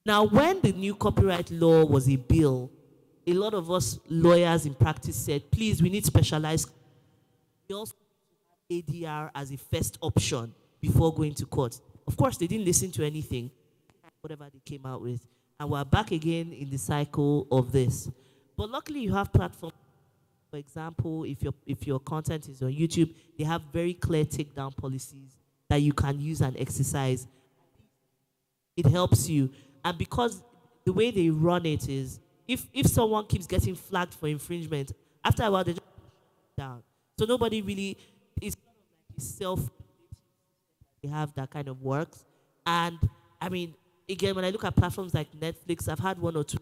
Now, when the new copyright law was a bill, a lot of us lawyers in practice said, please, we need specialized. We also have ADR as a first option before going to court. Of course, they didn't listen to anything, whatever they came out with. And we're back again in the cycle of this. But luckily, you have platforms. For example, if your content is on YouTube, they have very clear takedown policies that you can use and exercise. It helps you. And because the way they run it is, if someone keeps getting flagged for infringement, after a while, they just shut it down. So nobody really, it's kind of like a self, they have that kind of works. And I mean, again, when I look at platforms like Netflix, I've had one or two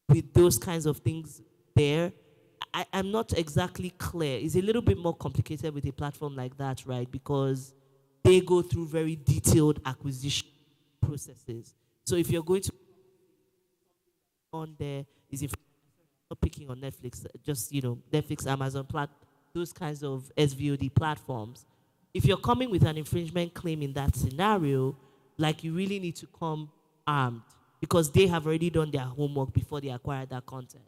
with those kinds of things there. I'm not exactly clear. It's a little bit more complicated with a platform like that, right? Because they go through very detailed acquisition processes. So if you're going to on there, is if not picking on Netflix, just, you know, Netflix, Amazon, those kinds of SVOD platforms. If you're coming with an infringement claim in that scenario, like, you really need to come armed because they have already done their homework before they acquire that content.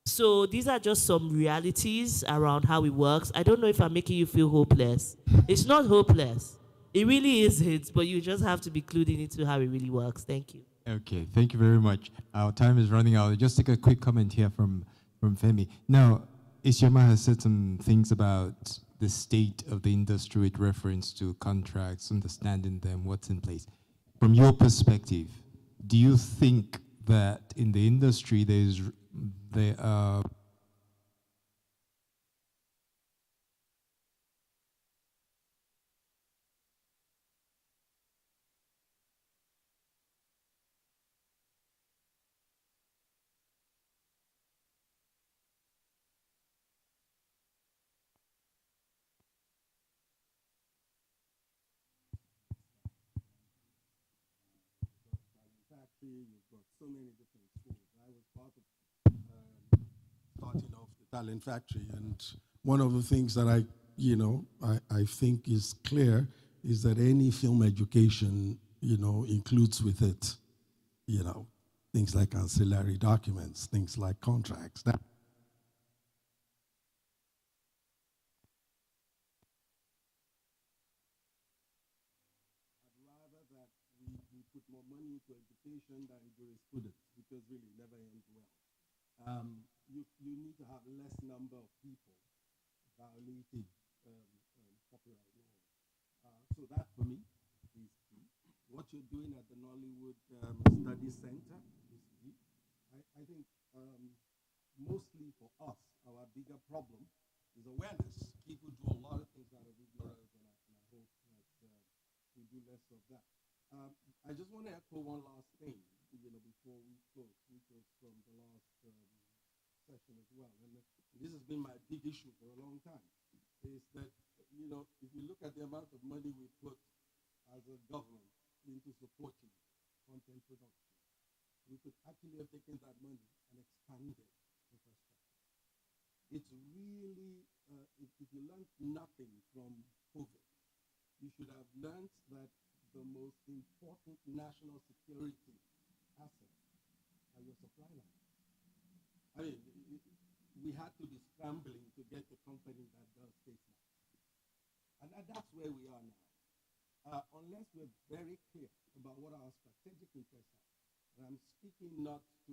So these are just some realities around how it works. I don't know if I'm making you feel hopeless. It's not hopeless. It really isn't, but you just have to be clued into how it really works. Thank you. Okay, thank you very much. Our time is running out. Just take a quick comment here from Femi. Now, Isioma has said some things about the state of the industry with reference to contracts, understanding them, what's in place. From your perspective, do you think that in the industry there are You've got so many different schools. I was part of starting off the talent factory, and one of the things that I think is clear is that any film education, includes with it, things like ancillary documents, things like contracts. to education than jurisprudence, because really it never ends well. You need to have less number of people violating copyright law. So that for me is key. What you're doing at the Nollywood Study Center is key. I think mostly for us, our bigger problem is awareness. People do a lot of things out of ignorance, and I hope that we do less of that. I just want to echo one last thing, before we close, which was from the last session as well. And this has been my big issue for a long time, is that, if you look at the amount of money we put as a government into supporting content production, we could actually have taken that money and expanded infrastructure. It's really, if you learned nothing from COVID, you should have learned that the most important national security asset are your supply lines. I mean, we had to be scrambling to get the company that does face masks. And that's where we are now. Unless we're very clear about what our strategic interests are, and I'm speaking not to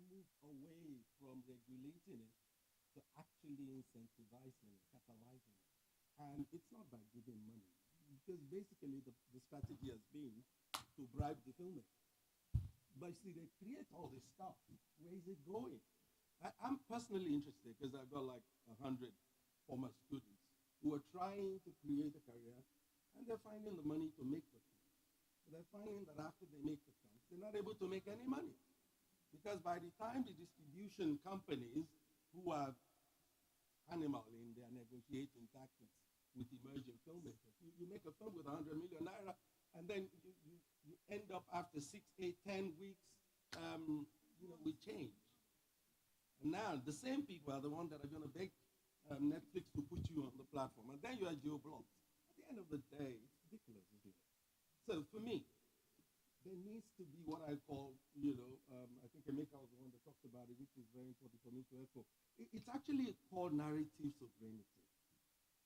move away from regulating it to actually incentivizing it, catalyzing it. And it's not by giving money, because basically the strategy has been to bribe the filmmaker. But you see, they create all this stuff. Where is it going? I'm personally interested, because I've got like 100 former students who are trying to create a career, and they're finding the money to make the film. But they're finding that after they make the film, they're not able to make any money. Because by the time the distribution companies, who are animal in their negotiating tactics with emerging filmmakers, you make a film with 100 million naira, and then you end up after 6, 8, 10 weeks, we change. And now the same people are the ones that are going to beg Netflix to put you on the platform, and then you are geo-blocked. At the end of the day, it's ridiculous, isn't it? So for me, there needs to be what I call, I think Emeka was the one that talked about it, which is very important for me to echo. It's actually called narrative sovereignty.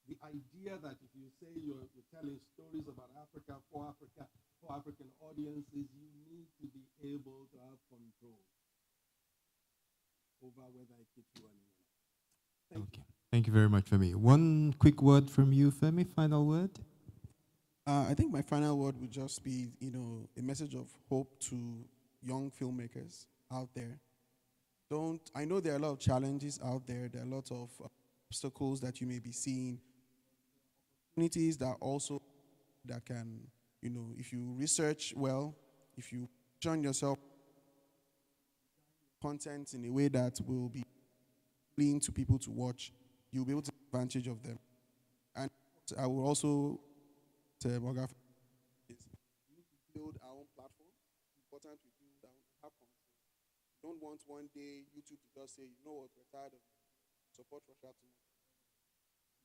The idea that if you say you're telling stories about Africa, for African audiences, you need to be able to have control over whether it keeps running or not. Thank you. Thank you very much, Femi. One quick word from you, Femi, final word? I think my final word would just be, a message of hope to young filmmakers out there. I know there are a lot of challenges out there. There are a lot of obstacles that you may be seeing. Opportunities that can, if you research well, if you join yourself content in a way that will be clean to people to watch, you'll be able to take advantage of them. And I will also build our own platform. It's important we build our own, have control. We don't want one day YouTube to just say, what, we're tired of support Russia too much.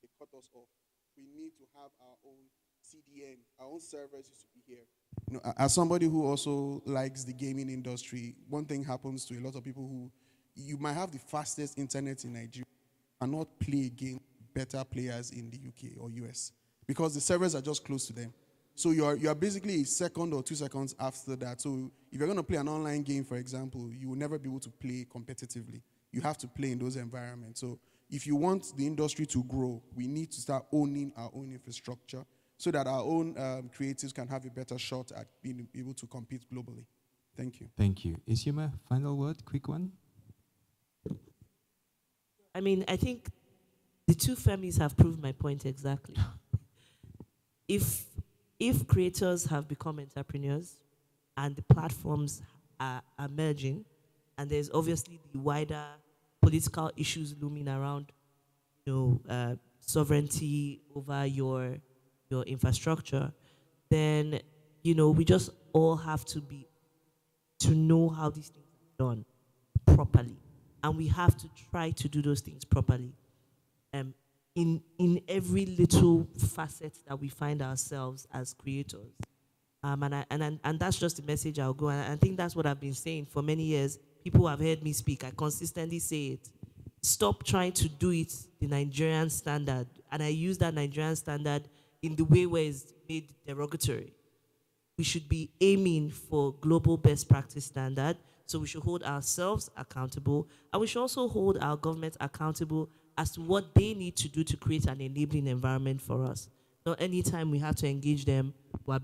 They cut us off. We need to have our own CDN, our own servers used to be here. As somebody who also likes the gaming industry, one thing happens to a lot of people who, you might have the fastest internet in Nigeria and not play against better players in the UK or US. Because the servers are just close to them. So you are basically a second or 2 seconds after that. So if you're going to play an online game, for example, you will never be able to play competitively. You have to play in those environments. So if you want the industry to grow, we need to start owning our own infrastructure so that our own creatives can have a better shot at being able to compete globally. Thank you. Thank you. Isioma, final word, quick one? I mean, I think the two Femis have proved my point exactly. If creators have become entrepreneurs and the platforms are merging, and there's obviously the wider political issues looming around, sovereignty over your infrastructure, then we just all have to know how these things are done. properly. And we have to try to do those things properly. In every little facet that we find ourselves as creators. And that's just the message I'll go. And I think that's what I've been saying for many years. People who have heard me speak, I consistently say it. Stop trying to do it the Nigerian standard. And I use that Nigerian standard in the way where it's made derogatory. We should be aiming for global best practice standard. So we should hold ourselves accountable. And we should also hold our government accountable as to what they need to do to create an enabling environment for us. Not anytime we have to engage them, we're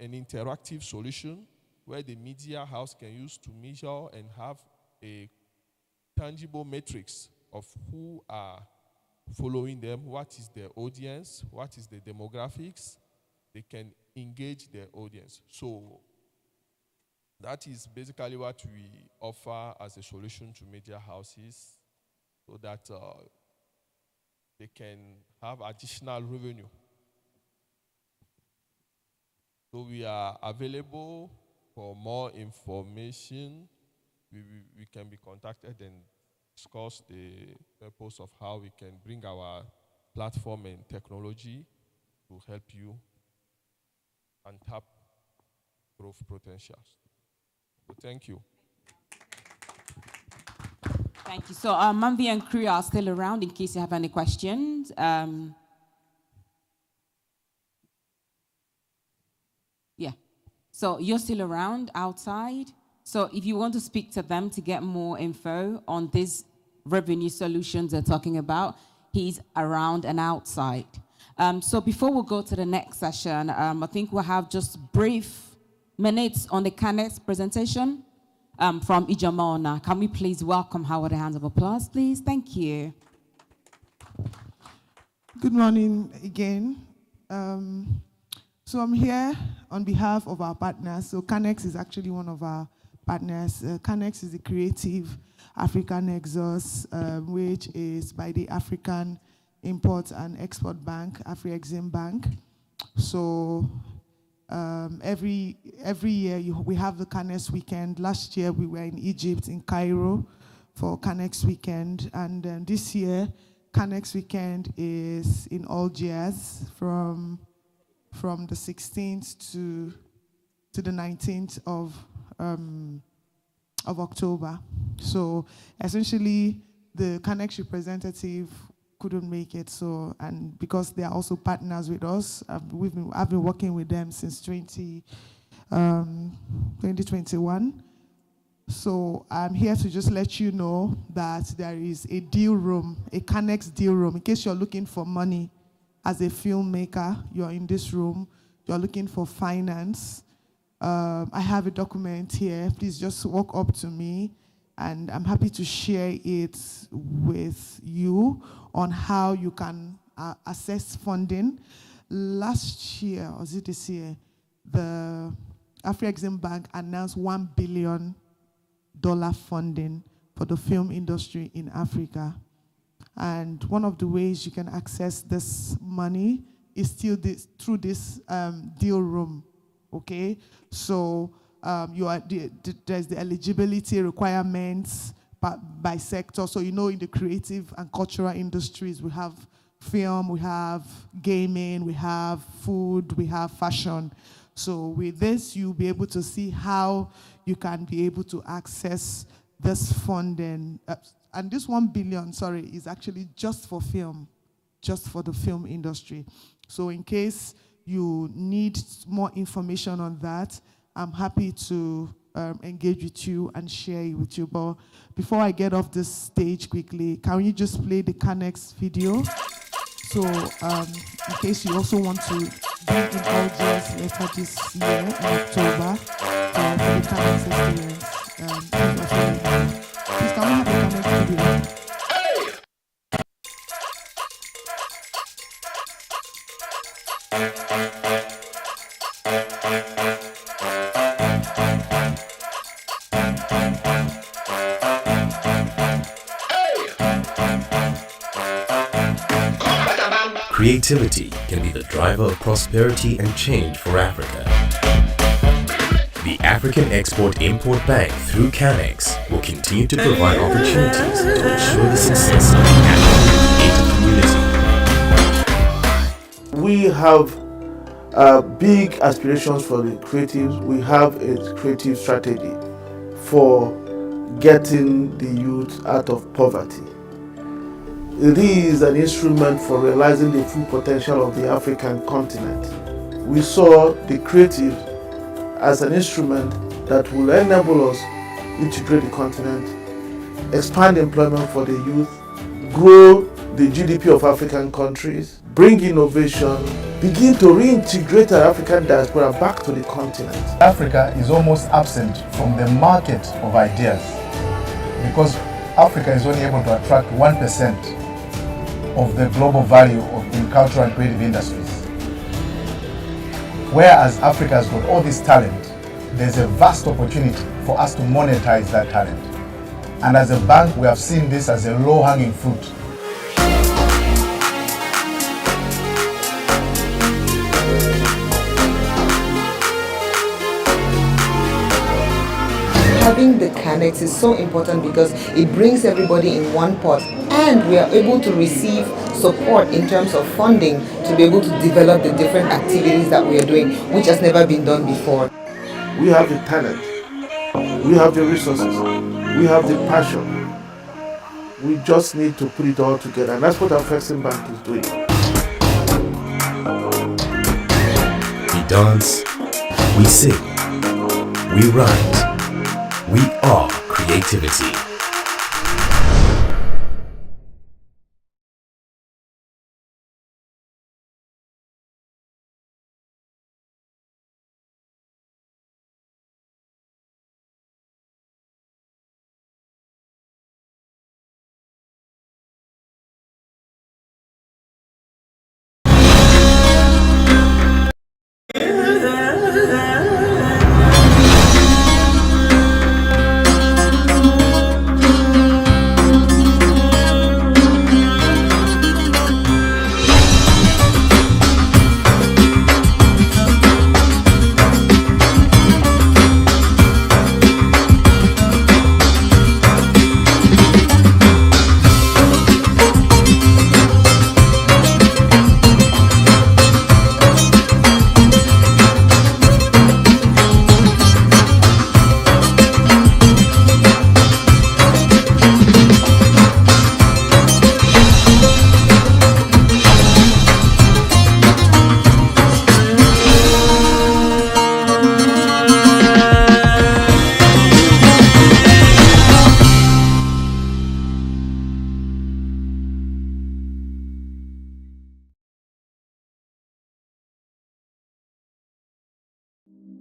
an interactive solution where the media house can use to measure and have a tangible matrix of who are following them, what is their audience, what is the demographics. They can engage their audience. So that is basically what we offer as a solution to media houses, so that they can have additional revenue. So we are available for more information. We can be contacted and discuss the purpose of how we can bring our platform and technology to help you untap growth potentials. So thank you. Thank you. So Manvi and crew are still around in case you have any questions. Yeah. So you're still around outside. So if you want to speak to them to get more info on these revenue solutions they're talking about, he's around and outside. So before we go to the next session, I think we'll have just brief minutes on the CANEX presentation from Ijamona. Can we please welcome her with a round of applause, please? Thank you. Good morning again. So I'm here on behalf of our partners. So CANEX is actually one of our partners. CANEX is the Creative Africa Nexus, which is by the African Import and Export Bank, Afri-Exim Bank. So every year we have the CANEX weekend. Last year we were in Egypt, in Cairo, for CANEX weekend. And this year, CANEX weekend is in Algiers from the 16th to the 19th of October. So essentially, the CANEX representative couldn't make it. So, and because they are also partners with us, I've been working with them since 2021. So I'm here to just let you know that there is a deal room, a CANEX deal room. In case you're looking for money as a filmmaker, you're in this room. You're looking for finance. I have a document here. Please just walk up to me, and I'm happy to share it with you on how you can access funding. Last year, or is it this year, the Afri-Exim Bank announced $1 billion funding for the film industry in Africa. And one of the ways you can access this money is still through this deal room. Okay, so there's the eligibility requirements by sector. So in the creative and cultural industries, we have film, we have gaming, we have food, we have fashion. So with this, you'll be able to see how you can be able to access this funding. And this 1 billion, is actually just for film, just for the film industry. So in case you need more information on that, I'm happy to engage with you and share it with you. But before I get off this stage quickly, can you just play the CANEX video? So in case you also want to be in Algiers later this year in October for the CANEX experience, please can we have the CANEX video? Creativity can be the driver of prosperity and change for Africa. The African Export-Import Bank through CANEX will continue to provide opportunities to ensure the success of the African community. We have big aspirations for the creatives. We have a creative strategy for getting the youth out of poverty. It is an instrument for realizing the full potential of the African continent. We saw the creative as an instrument that will enable us integrate the continent, expand employment for the youth, grow the GDP of African countries, bring innovation, begin to reintegrate our African diaspora back to the continent. Africa is almost absent from the market of ideas because Africa is only able to attract 1% of the global value in cultural and creative industries. Whereas Africa has got all this talent, there's a vast opportunity for us to monetize that talent. And as a bank, we have seen this as a low-hanging fruit. Having the CANEX is so important because it brings everybody in one pot, and we are able to receive support in terms of funding to be able to develop the different activities that we are doing, which has never been done before. We have the talent, we have the resources, we have the passion. We just need to put it all together, and that's what our Flexing Bank is doing. We dance, we sing, we write. We are creativity.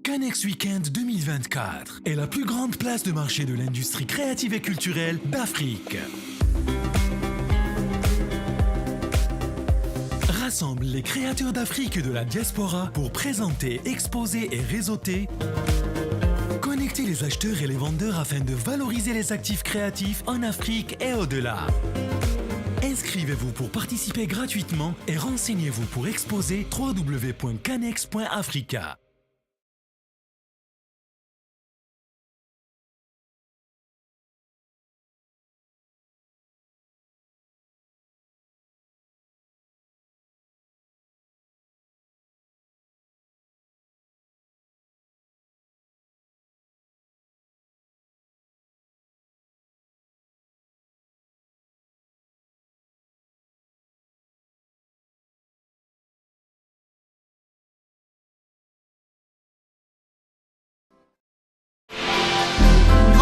CANEX Weekend 2024 est la plus grande place de marché de l'industrie créative et culturelle d'Afrique. Rassemble les créateurs d'Afrique et de la diaspora pour présenter, exposer et réseauter. Connecter les acheteurs et les vendeurs afin de valoriser les actifs créatifs en Afrique et au-delà. Inscrivez-vous pour participer gratuitement et renseignez-vous pour exposer www.canex.africa.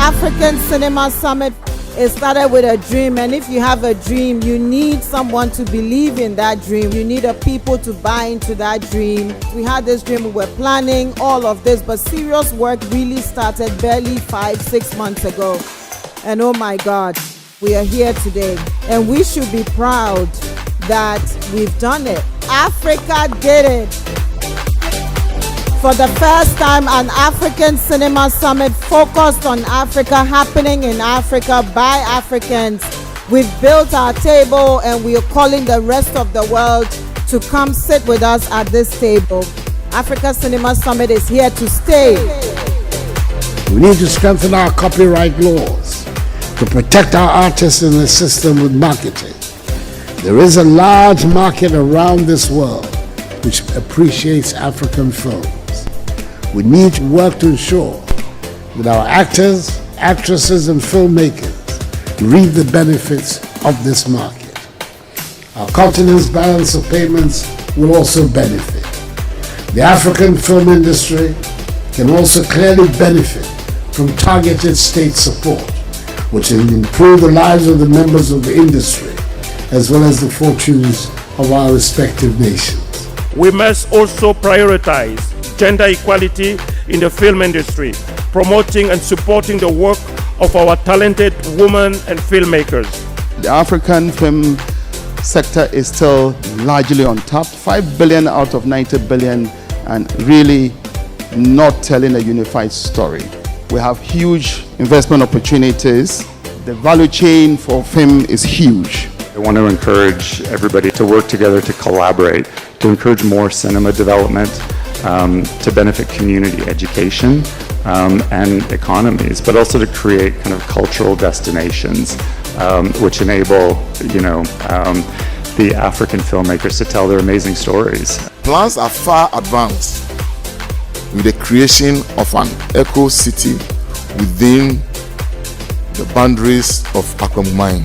African Cinema Summit, it started with a dream, and if you have a dream, you need someone to believe in that dream. You need a people to buy into that dream. We had this dream, we were planning all of this, but serious work really started barely 5-6 months ago. And oh my God, we are here today, and we should be proud that we've done it. Africa did it. For the first time, an African Cinema Summit focused on Africa, happening in Africa by Africans. We've built our table and we are calling the rest of the world to come sit with us at this table. Africa Cinema Summit is here to stay. We need to strengthen our copyright laws to protect our artists and assist them with marketing. There is a large market around this world which appreciates African films. We need to work to ensure that our actors, actresses, and filmmakers reap the benefits of this market. Our continent's balance of payments will also benefit. The African film industry can also clearly benefit from targeted state support, which will improve the lives of the members of the industry, as well as the fortunes of our respective nations. We must also prioritize gender equality in the film industry, promoting and supporting the work of our talented women and filmmakers. The African film sector is still largely on top, 5 billion out of 90 billion, and really not telling a unified story. We have huge investment opportunities. The value chain for film is huge. I want to encourage everybody to work together, to collaborate, to encourage more cinema development, to benefit community education and economies, but also to create kind of cultural destinations which enable, the African filmmakers to tell their amazing stories. Plans are far advanced with the creation of an eco-city within the boundaries of Akwemu Mine.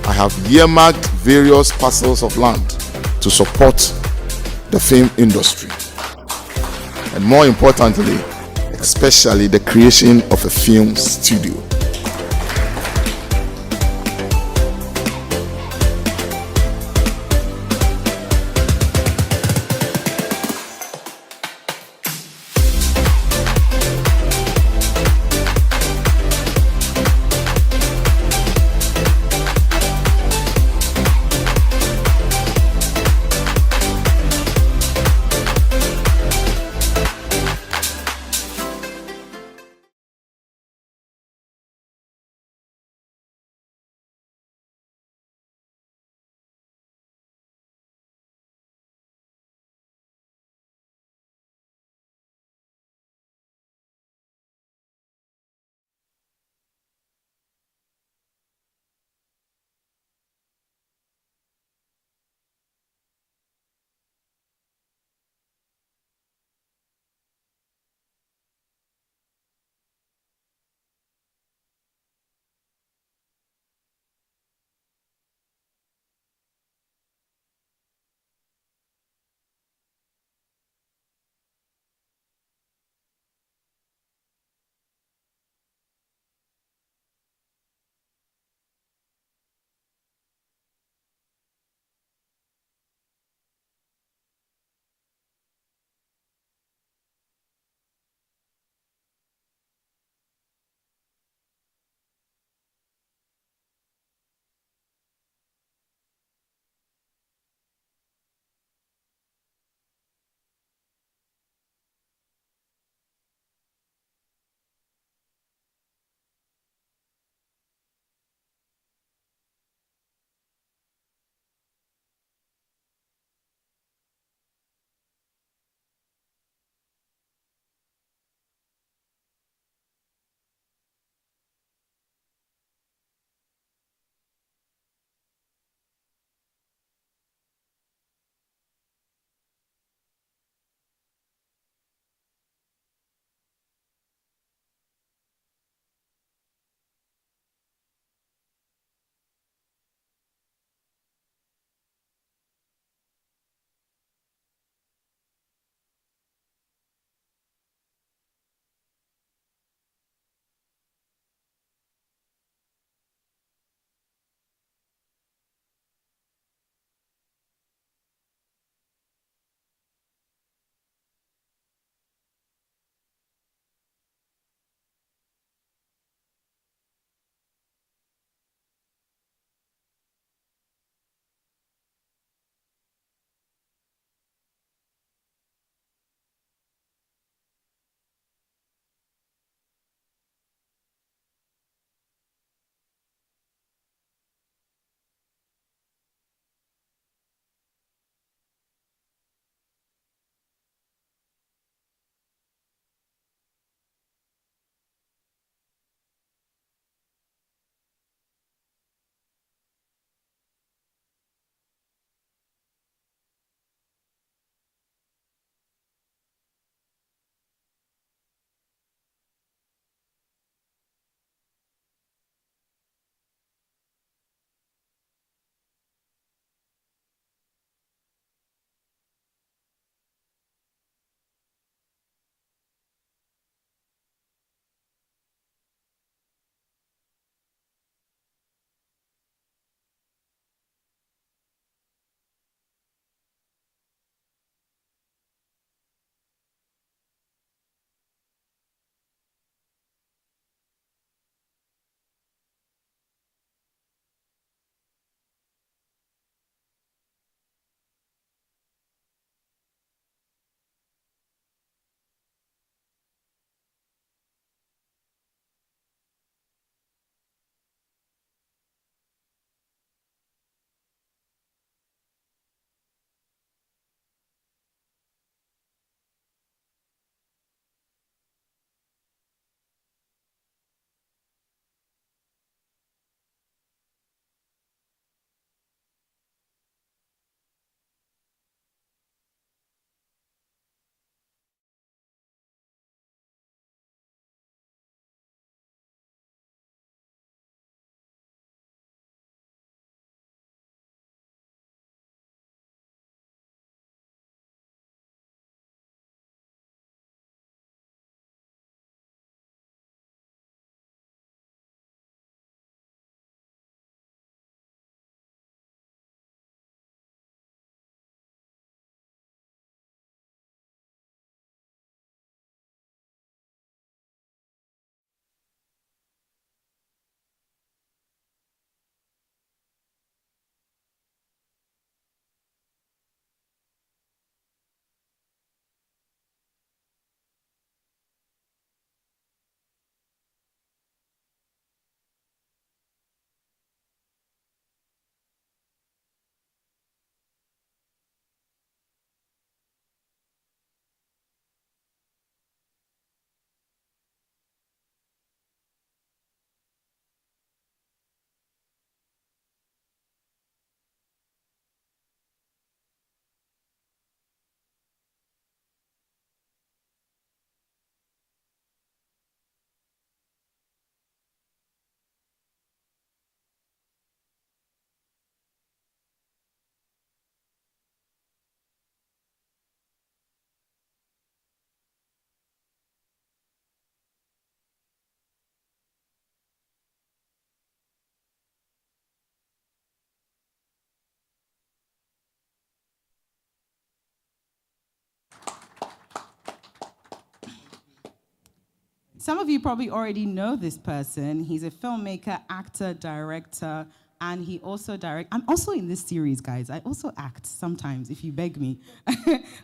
I have earmarked various parcels of land to support the film industry, and more importantly, especially the creation of a film studio. Some of you probably already know this person. He's a filmmaker, actor, director, and he also directs. I'm also in this series, guys. I also act sometimes, if you beg me.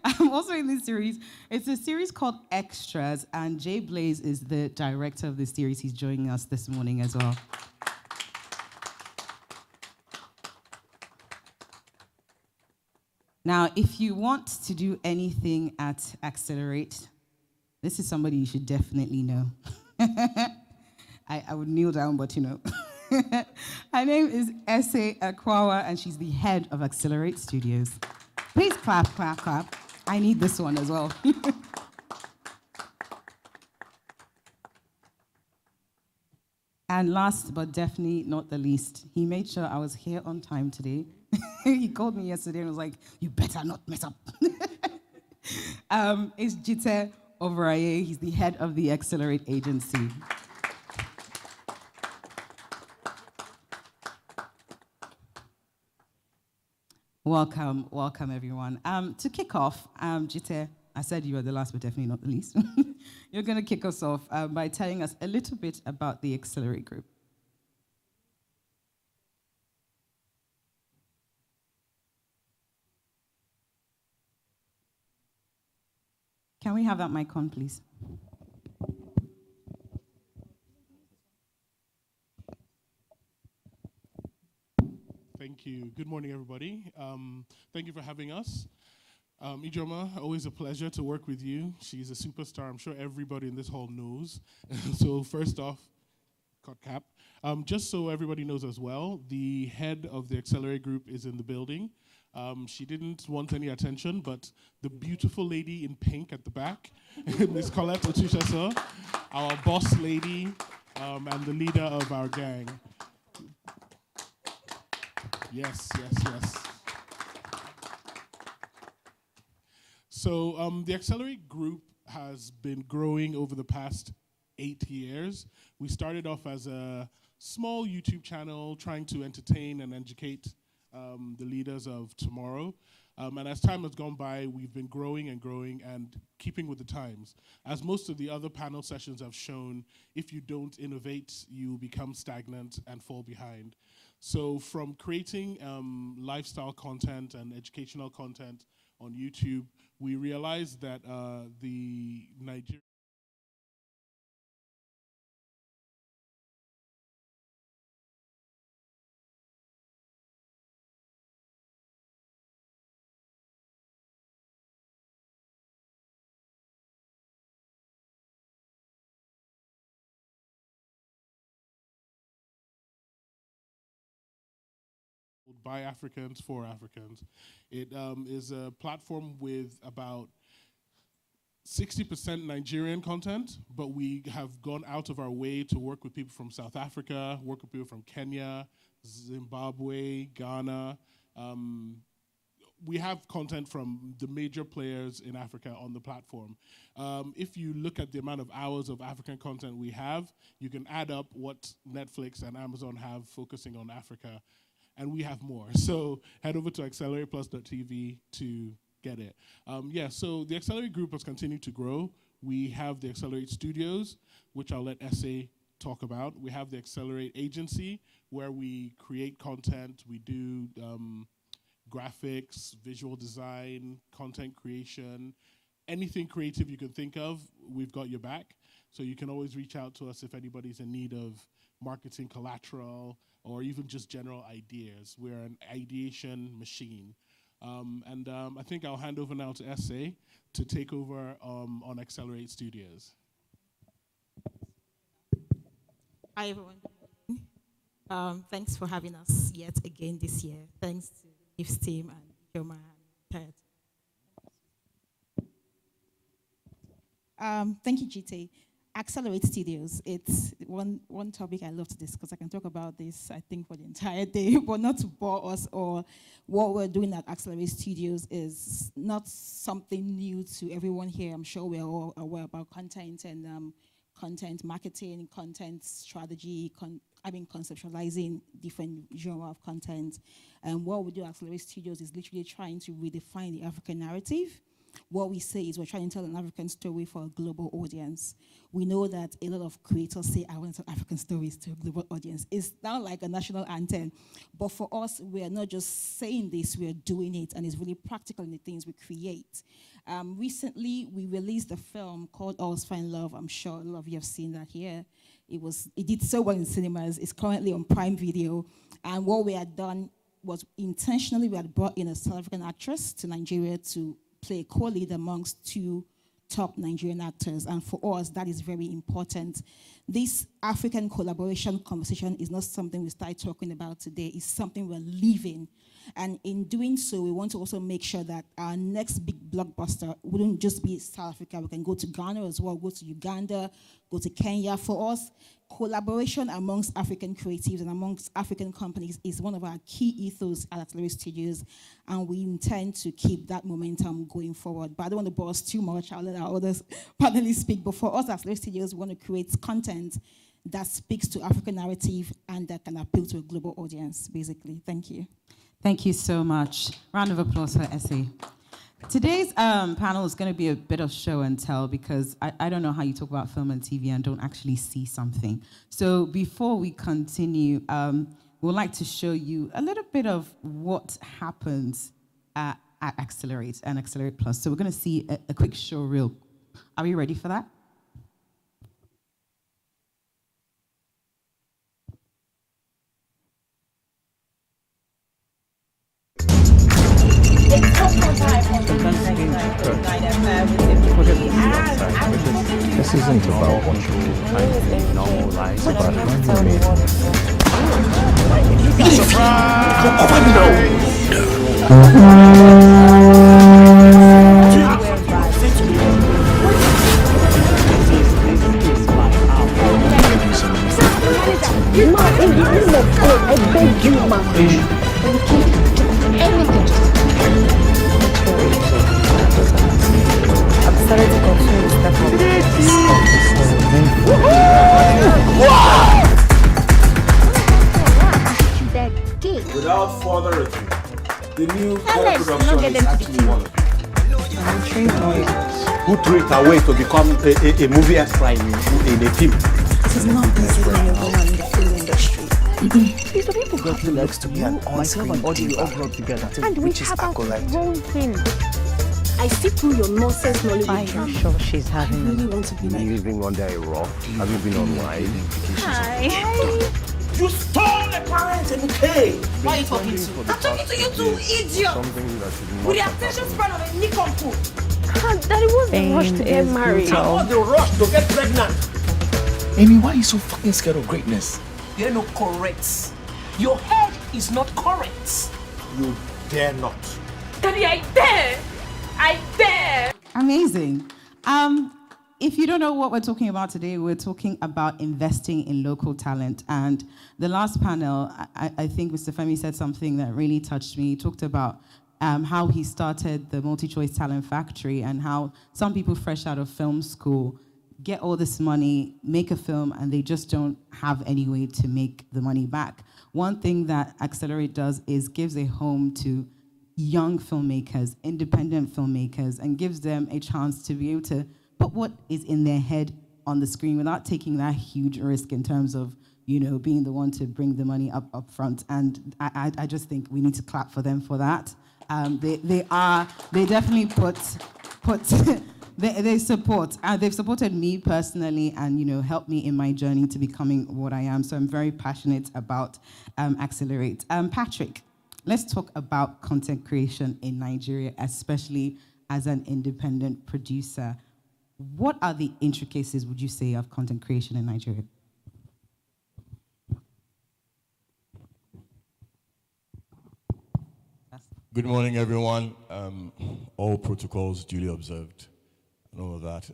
I'm also in this series. It's a series called Extras, and Jay Blaze is the director of this series. He's joining us this morning as well. Now, if you want to do anything at Accelerate, this is somebody you should definitely know. I would kneel down, but you know. Her name is Ese Akwawa, and she's the head of Accelerate Studios. Please clap, clap, clap. I need this one as well. And last but definitely not the least, he made sure I was here on time today. He called me yesterday and was like, you better not mess up. It's Jite Overaye. He's the head of the Accelerate Agency. Welcome, welcome everyone. To kick off, Jite, I said you were the last but definitely not the least. You're going to kick us off by telling us a little bit about the Accelerate Group. Can we have that mic on, please? Thank you. Good morning, everybody. Thank you for having us. Ijoma, always a pleasure to work with you. She's a superstar. I'm sure everybody in this hall knows. So first off, cut cap. Just so everybody knows as well, the head of the Accelerate Group is in the building. She didn't want any attention, but the beautiful lady in pink at the back, Miss Colette Otushaso, our boss lady, and the leader of our gang. Yes, yes, yes. So the Accelerate Group has been growing over the past 8 years. We started off as a small YouTube channel trying to entertain and educate the leaders of tomorrow. And as time has gone by, we've been growing and growing and keeping with the times. As most of the other panel sessions have shown, if you don't innovate, you become stagnant and fall behind. So from creating lifestyle content and educational content on YouTube, we realized that the Nigerian by Africans for Africans. It is a platform with about 60% Nigerian content, but we have gone out of our way to work with people from South Africa, work with people from Kenya, Zimbabwe, Ghana. We have content from the major players in Africa on the platform. If you look at the amount of hours of African content we have, you can add up what Netflix and Amazon have focusing on Africa, and we have more. So head over to accelerateplus.tv to get it. So the Accelerate Group has continued to grow. We have the Accelerate Studios, which I'll let Ese talk about. We have the Accelerate Agency, where we create content. We do graphics, visual design, content creation, anything creative you can think of, we've got your back. So you can always reach out to us if anybody's in need of marketing collateral or even just general ideas. We're an ideation machine. I think I'll hand over now to Ese to take over on Accelerate Studios. Hi, everyone. Thanks for having us yet again this year. Thanks to NIFS team and Ijoma and Ted. Thank you, GT. Accelerate Studios. It's one topic I love to discuss. I can talk about this, I think, for the entire day, but not to bore us. Or what we're doing at Accelerate Studios is not something new to everyone here. I'm sure we're all aware about content and content marketing, content strategy, conceptualizing different genre of content. And what we do at Accelerate Studios is literally trying to redefine the African narrative. what we say is we're trying to tell an African story for a global audience. We know that a lot of creators say, I want to tell African stories to a global audience. It's now like a national anthem. But for us, we are not just saying this, we are doing it, and it's really practical in the things we create. Recently, we released a film called All's Fine Love. I'm sure a lot of you have seen that here. It did so well in cinemas. It's currently on Prime Video. And what we had done was intentionally, we had brought in a South African actress to Nigeria to play a co-lead amongst two top Nigerian actors. And for us, that is very important. This African collaboration conversation is not something we started talking about today. It's something we're living. And in doing so, we want to also make sure that our next big blockbuster wouldn't just be South Africa. We can go to Ghana as well, go to Uganda, go to Kenya. For us, collaboration amongst African creatives and amongst African companies is one of our key ethos at Accelerate Studios, and we intend to keep that momentum going forward. But I don't want to bore us too much. I'll let our others panelists speak. But for us at Accelerate Studios, we want to create content that speaks to African narrative and that can appeal to a global audience, basically. Thank you. Thank you so much. Round of applause for Essie. Today's panel is going to be a bit of show and tell because I don't know how you talk about film and TV and don't actually see something. So before we continue, we'd like to show you a little bit of what happens at Accelerate and Accelerate Plus. So we're going to see a quick show reel. Are we ready for that? This isn't about what you find in normal life, it's about how you made it. Surprise! You man, in the name of God, I beg you, man. Anything just I've started to consume stuff like this. Without further ado, the new production is actually one of who threw it away to become a movie extra in a film. This is not easy when you're going on in the film industry. These are people got to looks to be an on-screen audio all brought together, and we have a wrong thing. I see through your nonsense knowledge. I'm sure she's having I really want to be like you been under a rock? Have you been online? Hi. You stole a parent in the cave! Why are you talking to? I'm talking to you two idiots! With the attention span of a Nikon pool. Daddy was the rush to get married. I want the rush to get pregnant. Amy, why are you so fucking scared of greatness? You're not correct. Your head is not correct. You dare not. Daddy, I dare! I dare! Amazing. If you don't know what we're talking about today, we're talking about investing in local talent. And the last panel, I think Mr. Femi said something that really touched me. He talked about how he started the Multi-Choice Talent Factory and how some people fresh out of film school get all this money, make a film, and they just don't have any way to make the money back. One thing that Accelerate does is gives a home to young filmmakers, independent filmmakers, and gives them a chance to be able to put what is in their head on the screen without taking that huge risk in terms of, you know, being the one to bring the money up front. And I just think we need to clap for them for that. They definitely they support. They've supported me personally and, you know, helped me in my journey to becoming what I am. So I'm very passionate about Accelerate. Patrick, let's talk about content creation in Nigeria, especially as an independent producer. What are the intricacies, would you say, of content creation in Nigeria? Good morning, everyone. All protocols duly observed and all of that.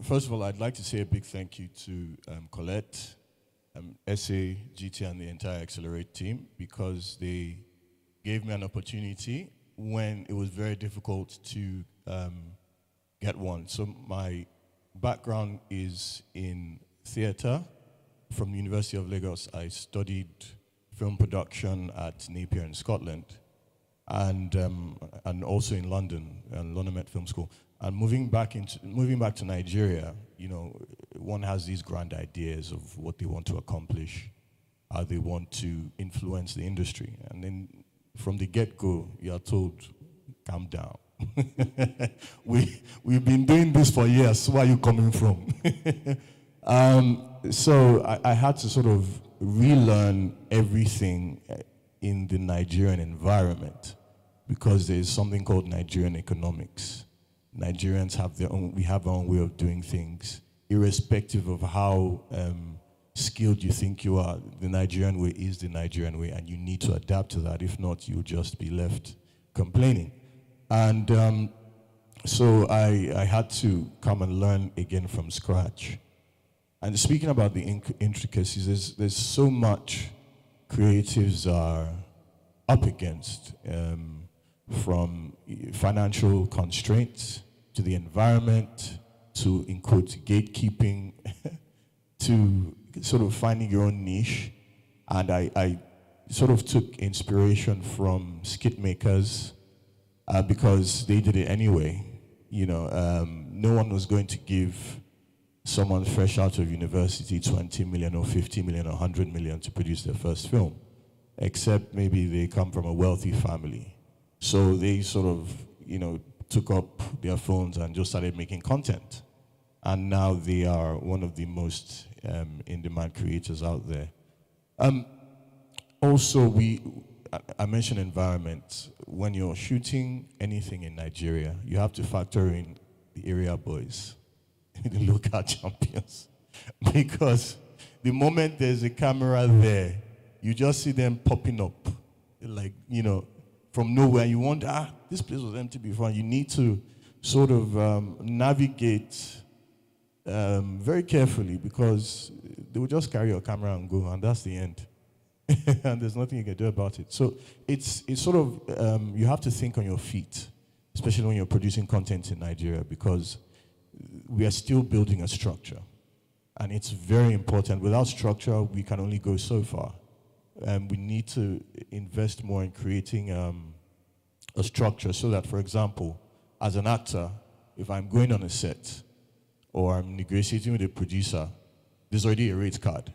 First of all, I'd like to say a big thank you to Colette, SA, GT, and the entire Accelerate team because they gave me an opportunity when it was very difficult to get one. So my background is in theater. From the University of Lagos, I studied film production at Napier in Scotland. and also in London, and London Met Film School. And moving back to Nigeria, you know, one has these grand ideas of what they want to accomplish, how they want to influence the industry. And then from the get-go, you are told, calm down. We've been doing this for years, where are you coming from? So I had to sort of relearn everything in the Nigerian environment, because there's something called Nigerian economics. Nigerians have we have our own way of doing things, irrespective of how skilled you think you are. The Nigerian way is the Nigerian way, and you need to adapt to that. If not, you'll just be left complaining. And so I had to come and learn again from scratch. And speaking about the intricacies, there's so much creatives are up against, from financial constraints to the environment to, in quotes, gatekeeping to sort of finding your own niche. And I sort of took inspiration from skit makers because they did it anyway. You know, no one was going to give someone fresh out of university 20 million or 50 million or 100 million to produce their first film, except maybe they come from a wealthy family. So they sort of, you know, took up their phones and just started making content. And now they are one of the most in-demand creators out there. Also, I mentioned environment. When you're shooting anything in Nigeria, you have to factor in the area boys, the local champions. Because the moment there's a camera there, you just see them popping up, like, you know, from nowhere. You wonder, this place was empty before. You need to sort of navigate very carefully, because they will just carry your camera and go, and that's the end. And there's nothing you can do about it. So it's sort of, you have to think on your feet, especially when you're producing content in Nigeria, because we are still building a structure. And it's very important. Without structure, we can only go so far. We need to invest more in creating a structure so that, for example, as an actor, if I'm going on a set or I'm negotiating with a producer, there's already a rate card.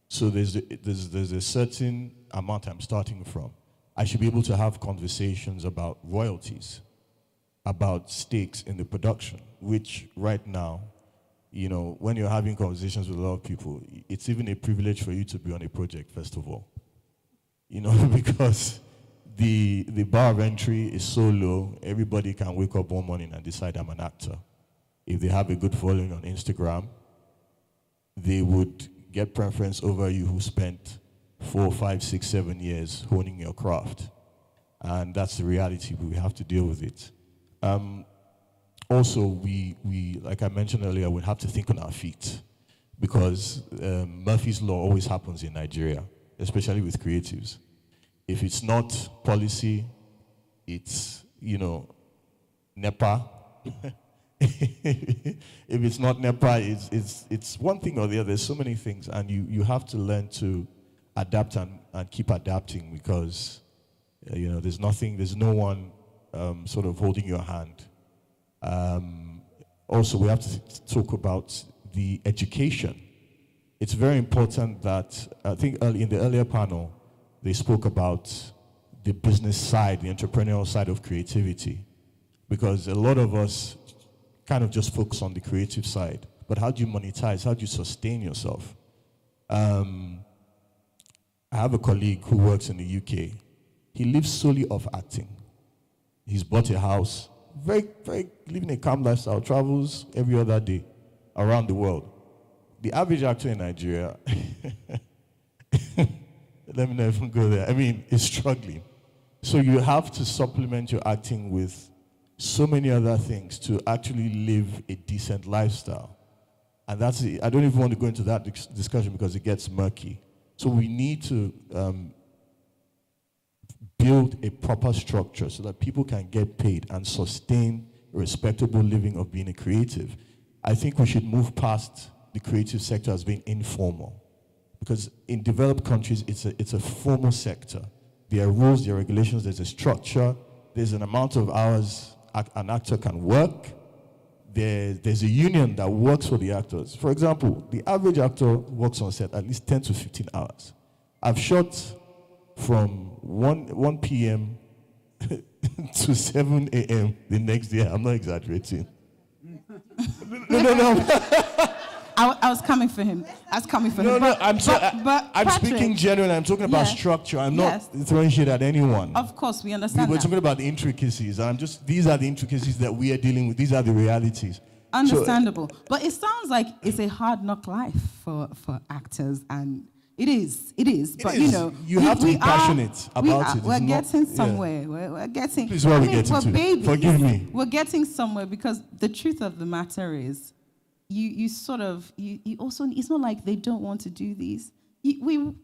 So there's a certain amount I'm starting from. I should be able to have conversations about royalties, about stakes in the production, which right now, you know, when you're having conversations with a lot of people, it's even a privilege for you to be on a project, first of all. You know, because the bar of entry is so low, everybody can wake up one morning and decide I'm an actor. If they have a good following on Instagram, they would get preference over you who spent 4, 5, 6, 7 years honing your craft. And that's the reality, we have to deal with it. Also, we, like I mentioned earlier, we have to think on our feet, because Murphy's Law always happens in Nigeria, especially with creatives. If it's not policy, it's, you know, NEPA. If it's not NEPA, it's one thing or the other. There's so many things, and you have to learn to adapt and keep adapting, because you know, there's no one sort of holding your hand. Also, we have to talk about the education. It's very important that, I think in the earlier panel, they spoke about the business side, the entrepreneurial side of creativity, because a lot of us kind of just focus on the creative side. But how do you monetize? How do you sustain yourself? I have a colleague who works in the UK. He lives solely off acting. He's bought a house, living a calm lifestyle, travels every other day around the world. The average actor in Nigeria, let me not even go there, I mean, is struggling. So you have to supplement your acting with so many other things to actually live a decent lifestyle. And that's it. I don't even want to go into that discussion because it gets murky. So we need to build a proper structure so that people can get paid and sustain a respectable living of being a creative. I think we should move past the creative sector as being informal, because in developed countries it's a formal sector. There are rules, there are regulations, there's a structure, there's an amount of hours an actor can work. There's a union that works for the actors. For example, the average actor works on set at least 10 to 15 hours. I've shot from 1 p.m. to 7 a.m. the next day. I'm not exaggerating. No. I was coming for him. I'm speaking genuinely. I'm talking about structure. I'm not throwing shit at anyone. Of course, we understand We're talking about the intricacies. These are the intricacies that we are dealing with. These are the realities. Understandable. But it sounds like it's a hard knock life for actors, and it is. But you know, you have to be passionate about it. We're getting somewhere. We're getting. Please, what are we getting to? Babies. Forgive me. We're getting somewhere, because the truth of the matter is, you also, it's not like they don't want to do these. I mean,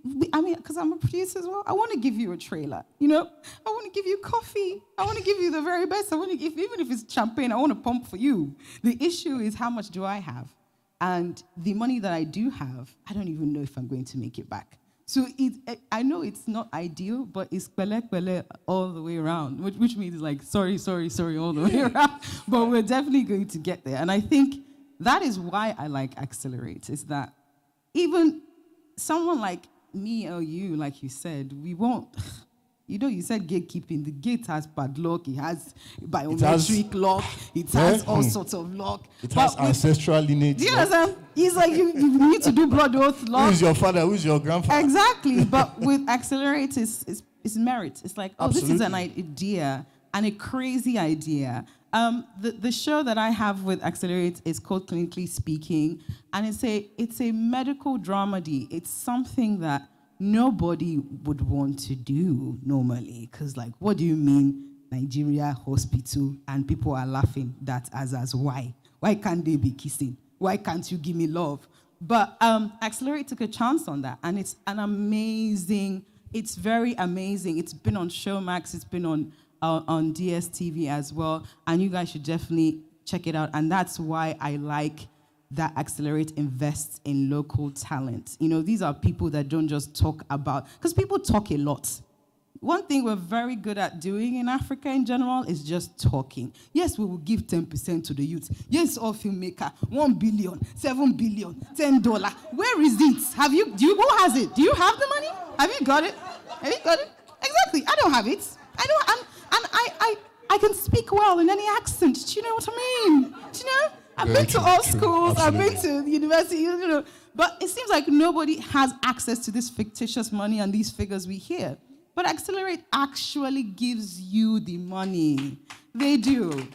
because I'm a producer as well, I want to give you a trailer, you know? I want to give you coffee. I want to give you the very best. Even if it's champagne, I want to pump for you. The issue is, how much do I have? And the money that I do have, I don't even know if I'm going to make it back. So I know it's not ideal, but it's pele all the way around, which means like sorry all the way around. But we're definitely going to get there. And I think that is why I like Accelerate, is that even someone like me or you, like you said, we won't. You know, you said gatekeeping. The gate has padlock. It has biometric lock. It has all sorts of lock. It has ancestral lineage. Do you understand? It's like you need to do blood oath lock. Who is your father? Who is your grandfather? Exactly. But with Accelerate, it's merit. It's like, Absolutely. This is an idea, and a crazy idea. The show that I have with Accelerate is called Clinically Speaking, and it's a medical dramedy. It's something that nobody would want to do normally, because like, what do you mean Nigeria hospital, and people are laughing that as why can't they be kissing? Why can't you give me love? But Accelerate took a chance on that, and it's very amazing. It's been on Showmax, it's been on DSTV as well, and you guys should definitely check it out. And that's why I like that Accelerate invests in local talent. You know, these are people that don't just talk about, because people talk a lot. One thing we're very good at doing in Africa in general is just talking. Yes, we will give 10% to the youth. Yes, all filmmaker, 1 billion, 7 billion, $10. Where is it? Who has it? Do you have the money? Have you got it? Exactly. I don't have it. I can speak well in any accent. Do you know what I mean? Do you know? I've been to all schools. I've been to the university, you know. But it seems like nobody has access to this fictitious money and these figures we hear. But Accelerate actually gives you the money. They do.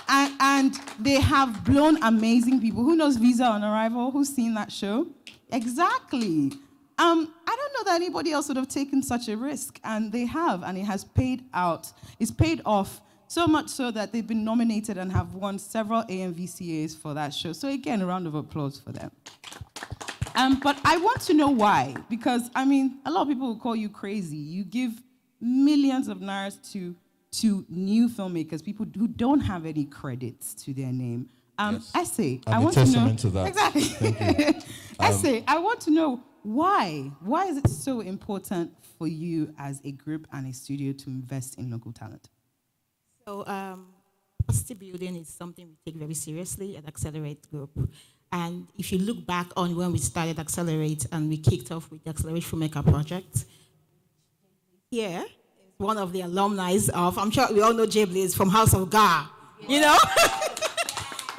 And they have blown amazing people. Who knows Visa on Arrival? Who's seen that show? Exactly. I don't know that anybody else would have taken such a risk, and they have, and it has paid out. It's paid off, so much so that they've been nominated and have won several AMVCAs for that show. So again, a round of applause for them. But I want to know why, because I mean, a lot of people will call you crazy. You give millions of naira to new filmmakers, people who don't have any credits to their name. Essay, I want to know. To that. Exactly. Thank you. Essay, I want to know why. Why is it so important for you as a group and a studio to invest in local talent? So, capacity building is something we take very seriously at Accelerate Group. And if you look back on when we started Accelerate and we kicked off with the Accelerate Filmmaker Project, here is one of the alumni of, I'm sure we all know Jay Blaze from House of Gar, you know?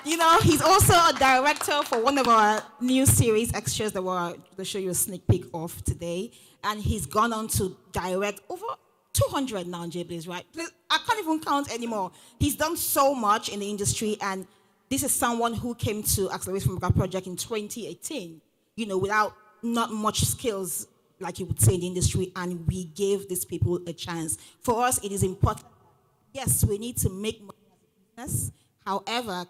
You know, he's also a director for one of our new series extras that we'll show you a sneak peek of today. And he's gone on to direct over 200 now, Jay Blaze, right? I can't even count anymore. He's done so much in the industry, and this is someone who came to Accelerate Filmmaker Project in 2018, you know, without not much skills, like you would say in the industry, and we gave these people a chance. For us, it is important. Yes, we need to make money as a business. However,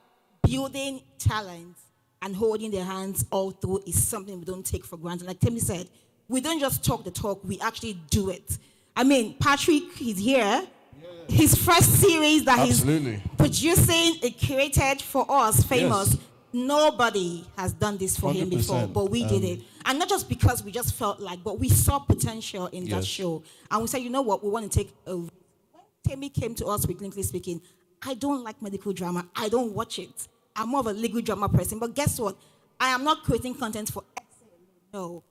building talent and holding their hands all through is something we don't take for granted. Like Timmy said, we don't just talk the talk, we actually do it. I mean, Patrick, he's here. His first series that he's producing, it created for us, famous. Yes. nobody has done this for him before, 100%, but we did it. And not just because we just felt like, but we saw potential in that show. And we said, you know what, we want to take a... When Temi came to us with Clinically Speaking, I don't like medical drama. I don't watch it. I'm more of a legal drama person. But guess what? I am not creating content for... No.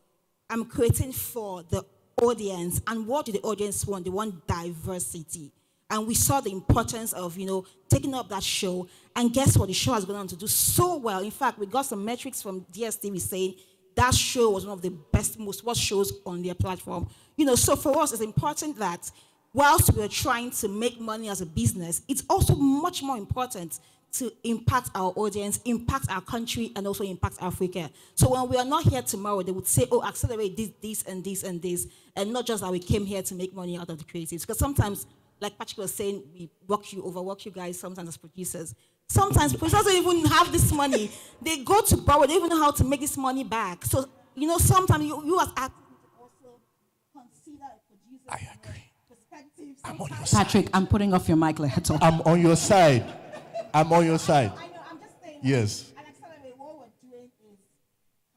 I'm creating for the audience. And what do the audience want? They want diversity. And we saw the importance of, taking up that show. And guess what? The show has gone on to do so well. In fact, we got some metrics from DSTV saying that show was one of the best, most watched shows on their platform. So for us, it's important that whilst we're trying to make money as a business, it's also much more important to impact our audience, impact our country, and also impact Africa. So when we are not here tomorrow, they would say, oh, accelerate this, and this, and this, and not just that we came here to make money out of the creatives. Because sometimes, like Patrick was saying, we overwork you guys sometimes as producers. Sometimes producers don't even have this money. They go to borrow, they don't even know how to make this money back. So, sometimes you as actors also consider a producer. I agree. I'm on your Patrick, I'm putting off your mic. I'm on your side. I'm on your side. I know, I'm just saying. Yes. And Accelerate, what we're doing is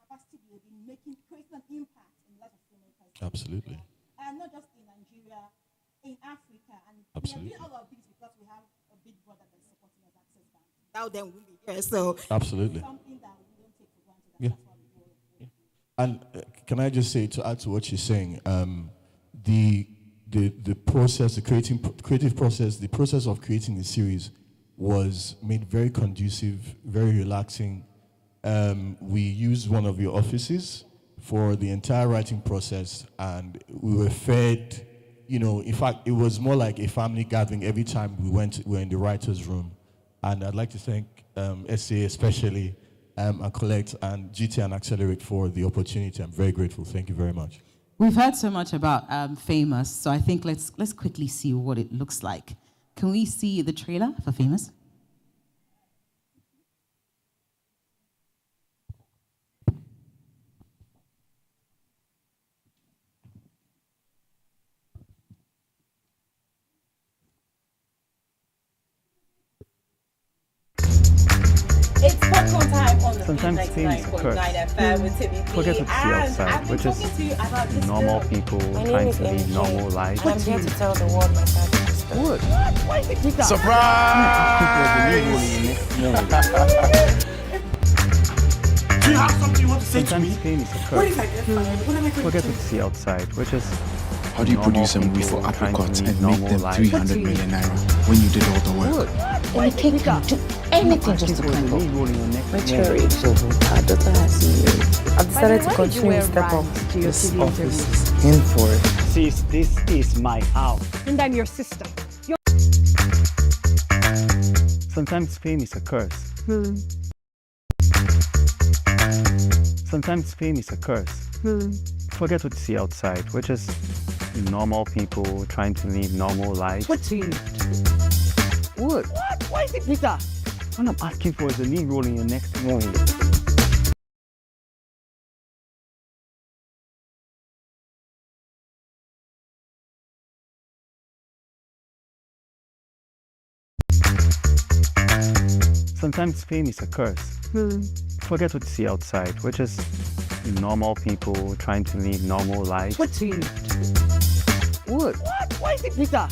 capacity building, creating an impact in the life of filmmakers. Absolutely. And not just in Nigeria, in Africa. And absolutely. We are doing all of this because we have a big brother that is supporting us, Access Bank. Without them, we'll be here. So absolutely. Something that we don't take for granted. Yeah. That's why we do it. And can I just say, to add to what she's saying, the process, the creative process, the process of creating the series was made very conducive, very relaxing. We used one of your offices for the entire writing process, and we were fed, in fact, it was more like a family gathering every time we were in the writer's room. And I'd like to thank SA especially, and Collect and GT and Accelerate for the opportunity. I'm very grateful. Thank you very much. We've heard so much about Famous, so I think let's quickly see what it looks like. Can we see the trailer for Famous? It's popcorn time on the Sometimes famous occurs. FM with Timmy B. Forget what you see outside, which is normal people trying to lead normal lives. I'm here to tell the world my family story. What? Why is it Peter? Surprise! Do you have something you want to say to me? Sometimes famous occurs. What if I get fired? What am I going to Forget do? what you see outside, which is how do you produce a movie for apricots and make them 300 million naira when you did all the work? And the king can do anything just to climb up. My cherry. Our daughter has you. I've decided to continue to step up. This office is in for it. Sis, this is my house. And I'm your sister. sometimes fame is a curse. Sometimes fame is a curse. Forget what you see outside. We're just normal people trying to live normal lives. What's in it? What? What? Why is it bitter? All I'm asking for is a lead role in your next movie. Sometimes fame is a curse. Forget what you see outside. We're just normal people trying to live normal lives. What's in it? What? What? Why is it bitter?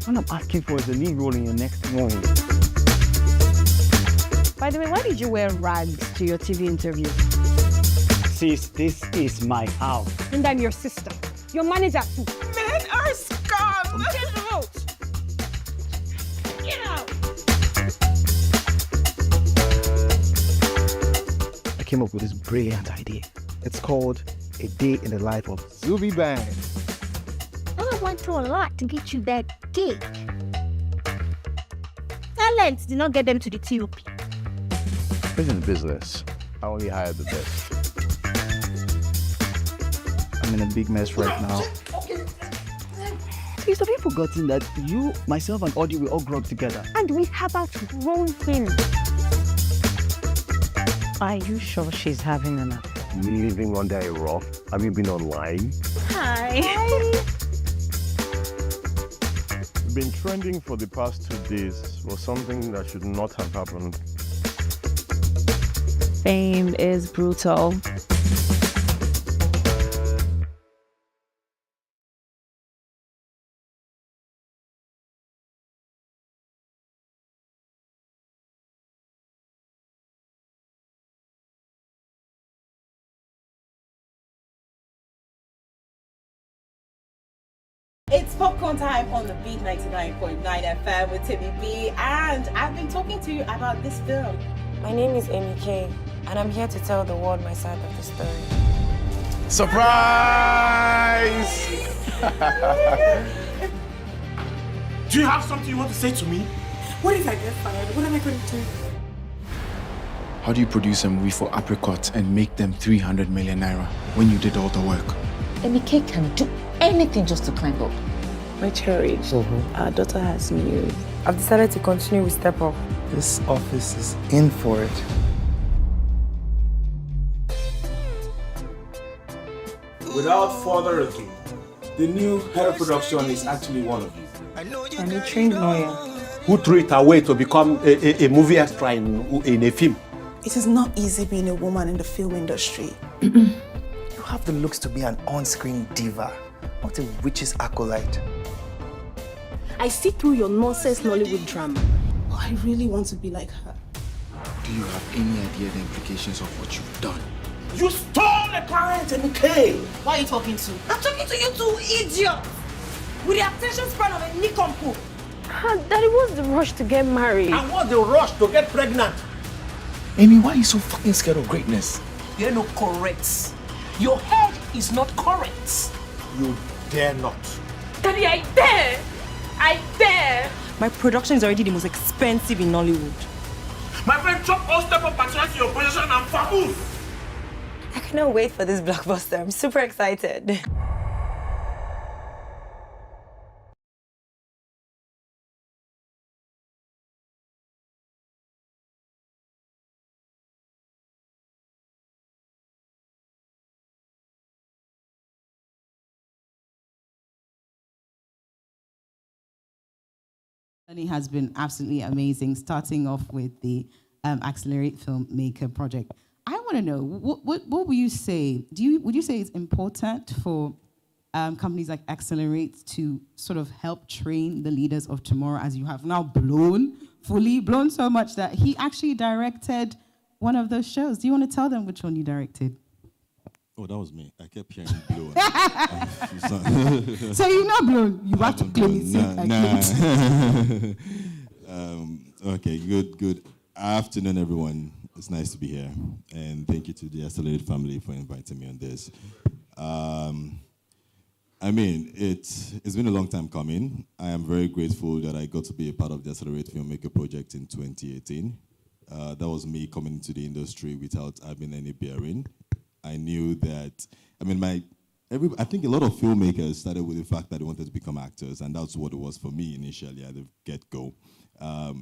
All I'm asking for is a lead role in your next movie. By the way, why did you wear rags to your TV interview? Sis, this is my house. And I'm your sister. Your manager too. Men are scum! Get out! Get out! I came up with this brilliant idea. It's called A Day in the Life of Zuby Bang. I went through a lot to get you that gig. Talent did not get them to the TOP. It's in business. I only hire the best. I'm in a big mess right now. Please, have you forgotten that you, myself, and Audie will all grow up together? And we have outgrown him. Are you sure she's having an affair? Living under a rock? Have you been online? Hi. Been trending for the past 2 days was something that should not have happened. Fame is brutal. It's popcorn time on the Beat 99.9 FM with Timmy B, and I've been talking to you about this film. My name is Amy K, and I'm here to tell the world my side of the story. Surprise! Do you have something you want to say to me? What if I get fired? What am I going to do? How do you produce a movie for apricots and make them 300 million naira when you did all the work? MK can do anything just to climb up. My cherry, our daughter has news. I've decided to continue with Step Up. This office is in for it. Without further ado, the new head of production is actually one of you. I'm a trained lawyer. Who threw it away to become a movie extra in a film? It is not easy being a woman in the film industry. You have the looks to be an on-screen diva, not a witch's acolyte. I see through your nonsense Nollywood drama. Oh, I really want to be like her. Do you have any idea the implications of what you've done? You stole a client, MK! Why are you talking to? I'm talking to you two idiots! With the attention span of a nincompoop. Daddy, what's the rush to get married? And what's the rush to get pregnant? Amy, why are you so fucking scared of greatness? You're not correct. Your head is not correct. You dare not. Daddy, I dare! I dare! My production is already the most expensive in Nollywood. My friend, chop all Step Up and your position and famous. I cannot wait for this blockbuster. I'm super excited. It has been absolutely amazing, starting off with the Accelerate Filmmaker project. I want to know, what would you say? Would you say it's important for companies like Accelerate to sort of help train the leaders of tomorrow, as you have now fully blown so much that he actually directed one of those shows? Do you want to tell them which one you directed? Oh, that was me. I kept hearing blown. So you're not blown. You have to claim it. Okay, good afternoon, everyone. It's nice to be here. And thank you to the Accelerate family for inviting me on this. I mean, it's been a long time coming. I am very grateful that I got to be a part of the Accelerate Filmmaker project in 2018. That was me coming into the industry without having any bearing. I knew that, I think a lot of filmmakers started with the fact that they wanted to become actors, and that's what it was for me initially at the get-go.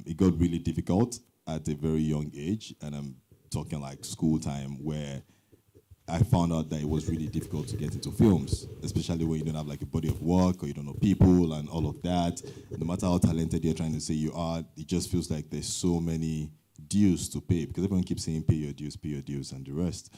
It got really difficult at a very young age, and I'm talking like school time, where I found out that it was really difficult to get into films, especially when you don't have like a body of work, or you don't know people and all of that. No matter how talented you're trying to say you are, it just feels like there's so many dues to pay, because everyone keeps saying pay your dues, and the rest.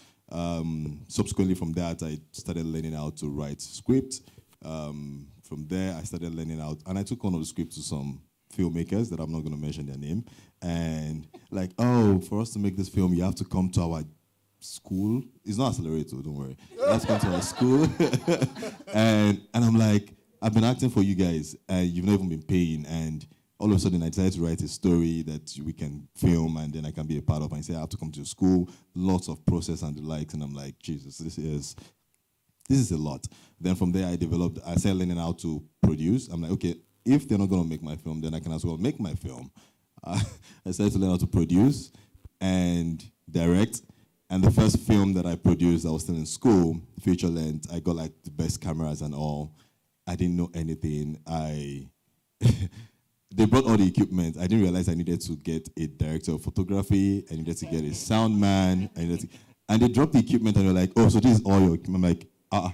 Subsequently from that, I started learning how to write script. From there, I started learning how, and I took one of the scripts to some filmmakers that I'm not going to mention their name, and like, oh, for us to make this film, you have to come to our school. It's not Accelerator, don't worry. You have to come to our school. and I'm like, I've been acting for you guys, and you've not even been paying, and all of a sudden, I decided to write a story that we can film and then I can be a part of. And say I have to come to school, lots of process and the likes. And I'm like, Jesus, this is a lot. Then from there, I started learning how to produce. I'm like, okay, if they're not going to make my film, then I can as well make my film. I started to learn how to produce and direct. And the first film that I produced, I was still in school, feature length. I got like the best cameras and all. I didn't know anything. They brought all the equipment. I didn't realize I needed to get a director of photography. I needed to get a sound man. And they dropped the equipment and they're like, oh, so this is all your equipment. I'm like,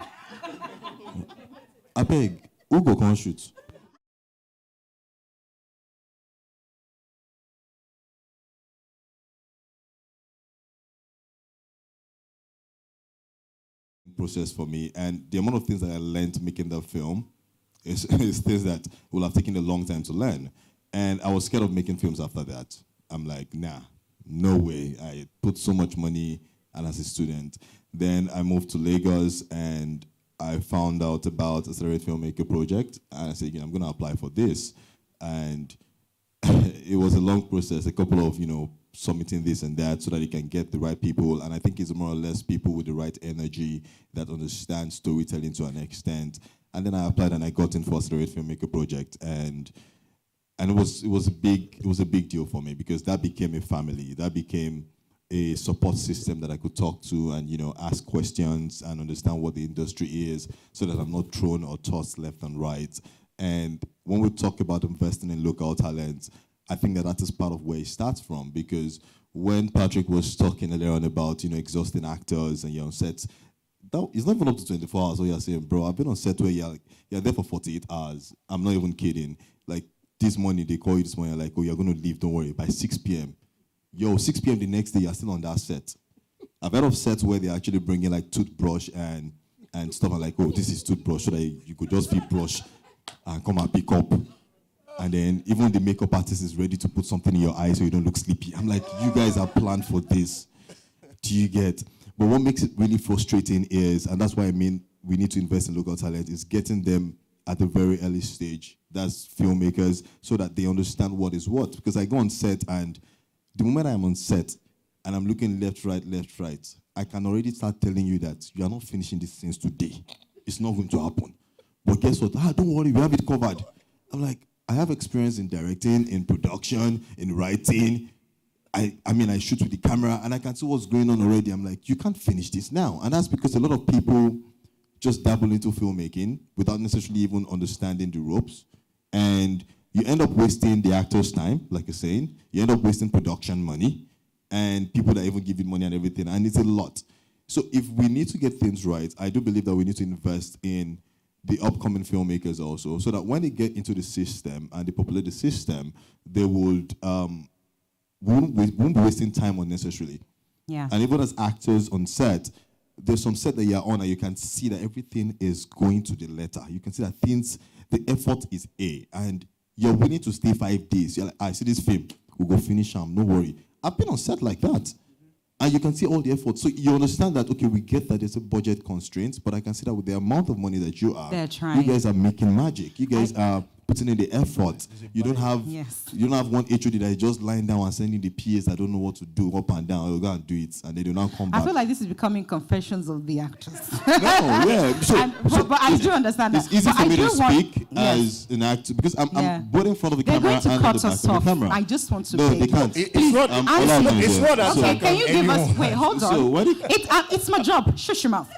I beg, who go come shoot? process for me, and the amount of things that I learned making that film is things that will have taken a long time to learn. And I was scared of making films after that. I'm like, nah, no way. I put so much money, and as a student. Then I moved to Lagos, and I found out about Accelerate Filmmaker Project, and I said, I'm going to apply for this. And it was a long process, a couple of, submitting this and that so that you can get the right people. And I think it's more or less people with the right energy that understand storytelling to an extent. And then I applied and I got in for Accelerate Filmmaker Project. And it was a big deal for me because that became a family. That became a support system that I could talk to and, ask questions and understand what the industry is so that I'm not thrown or tossed left and right. And when we talk about investing in local talent, I think that is part of where it starts from, because when Patrick was talking earlier on about, exhausting actors and you're on sets, it's not even up to 24 hours. So you're saying, bro, I've been on set where you're there for 48 hours. I'm not even kidding. Like this morning, they call you this morning, like, oh, you're going to leave, don't worry, by 6 p.m. 6 p.m. the next day, you're still on that set. I've heard of sets where they actually bring in like toothbrush and stuff, and like, oh, this is toothbrush, so that you could just feed brush and come and pick up. And then even the makeup artist is ready to put something in your eye so you don't look sleepy. I'm like, you guys are planned for this. Do you get? But what makes it really frustrating is, and that's why I mean we need to invest in local talent, is getting them at the very early stage. That's filmmakers, so that they understand what is what. Because I go on set, and the moment I'm on set and I'm looking left, right, I can already start telling you that you are not finishing these things today. It's not going to happen. But guess what? Don't worry, we have it covered. I'm like, I have experience in directing, in production, in writing. I mean, I shoot with the camera, and I can see what's going on already. I'm like, you can't finish this now. And that's because a lot of people just dabble into filmmaking without necessarily even understanding the ropes. And you end up wasting the actor's time, like you're saying. You end up wasting production money and people that even give you money and everything. And it's a lot. So if we need to get things right, I do believe that we need to invest in the upcoming filmmakers also, so that when they get into the system and they populate the system, they won't be wasting time unnecessarily. Yeah. And even as actors on set, there's some set that you're on and you can see that everything is going to the letter. You can see that the effort is A, and you're willing to stay 5 days. You're like, I see this film, we'll go finish them, no worry. I've been on set like that. And you can see all the effort. So you understand that, okay, we get that there's a budget constraint, but I can see that with the amount of money that you guys are making magic. You guys are putting in the effort. You don't have one HOD that is just lying down and sending the PAs that don't know what to do up and down. You'll go and do it, and they do not come back. I feel like this is becoming confessions of the actors. No, yeah. But I do understand that. It's easy for me to speak as an actor because I'm both in front of the camera and at the back of the camera. I just want to No, they can't. It's not okay, can you give us... Wait, hold on. So it's my job. Shush your mouth.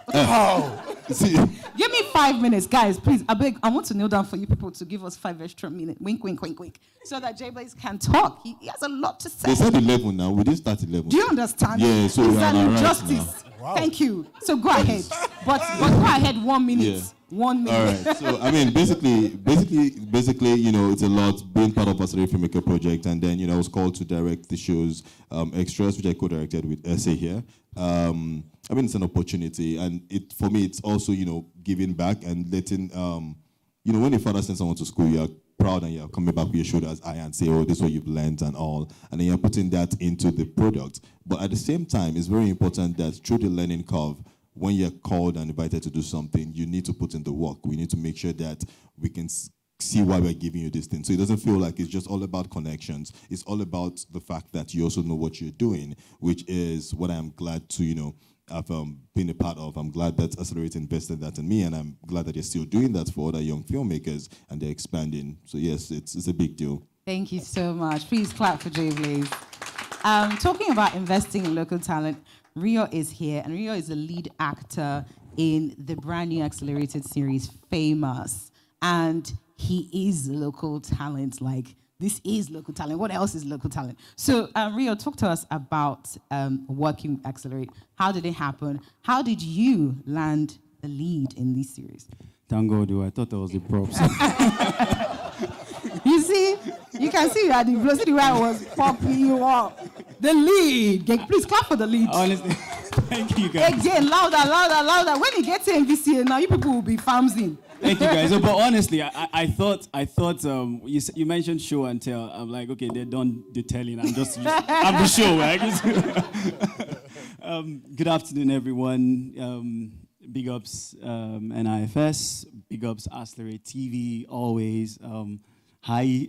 See, give me 5 minutes, guys, please. I beg. I want to kneel down for you people to give us 5 extra minutes. Wink, wink, wink, wink. So that J-Blaze can talk. He has a lot to say. They said 11 now. We didn't start 11. Do you understand? Yeah, so it's we are an right injustice. now. Wow. Thank you. So go ahead. But go ahead 1 minute. Yeah. 1 minute. All right. So I mean, basically, it's a lot being part of Accelerate Filmmaker Project, and then I was called to direct the show's extras, which I co-directed with SA here. I mean, it's an opportunity, and for me, it's also giving back and letting when your father sends someone to school, you're proud and you're coming back with your shoulders high and say, oh, this is what you've learned and all, and then you're putting that into the product. But at the same time, it's very important that through the learning curve, when you're called and invited to do something, you need to put in the work. We need to make sure that we can see why we're giving you this thing. So it doesn't feel like it's just all about connections. It's all about the fact that you also know what you're doing, which is what I'm glad to, I've been a part of. I'm glad that Accelerate invested that in me, and I'm glad that they're still doing that for other young filmmakers, and they're expanding. So yes, it's a big deal. Thank you so much. Please clap for J-Blaze. Talking about investing in local talent, Rio is here, and Rio is the lead actor in the brand new Accelerated series, Famous. And he is local talent. Like, this is local talent. What else is local talent? So, Rio, talk to us about working with Accelerate. How did it happen? How did you land the lead in this series? Thank God, I thought that was the props. You see? You can see that the velocity where I was popping you up. The lead. Please clap for the lead. Honestly, Thank you, guys. Again, louder, louder, louder. When you get to NVCA, now you people will be farming. Thank you, guys. But honestly, I thought you mentioned show and tell. I'm like, okay, they're done the telling. I'm the show, right? Good afternoon, everyone. Big ups NIFS. Big ups Accelerate TV. Always. Hi.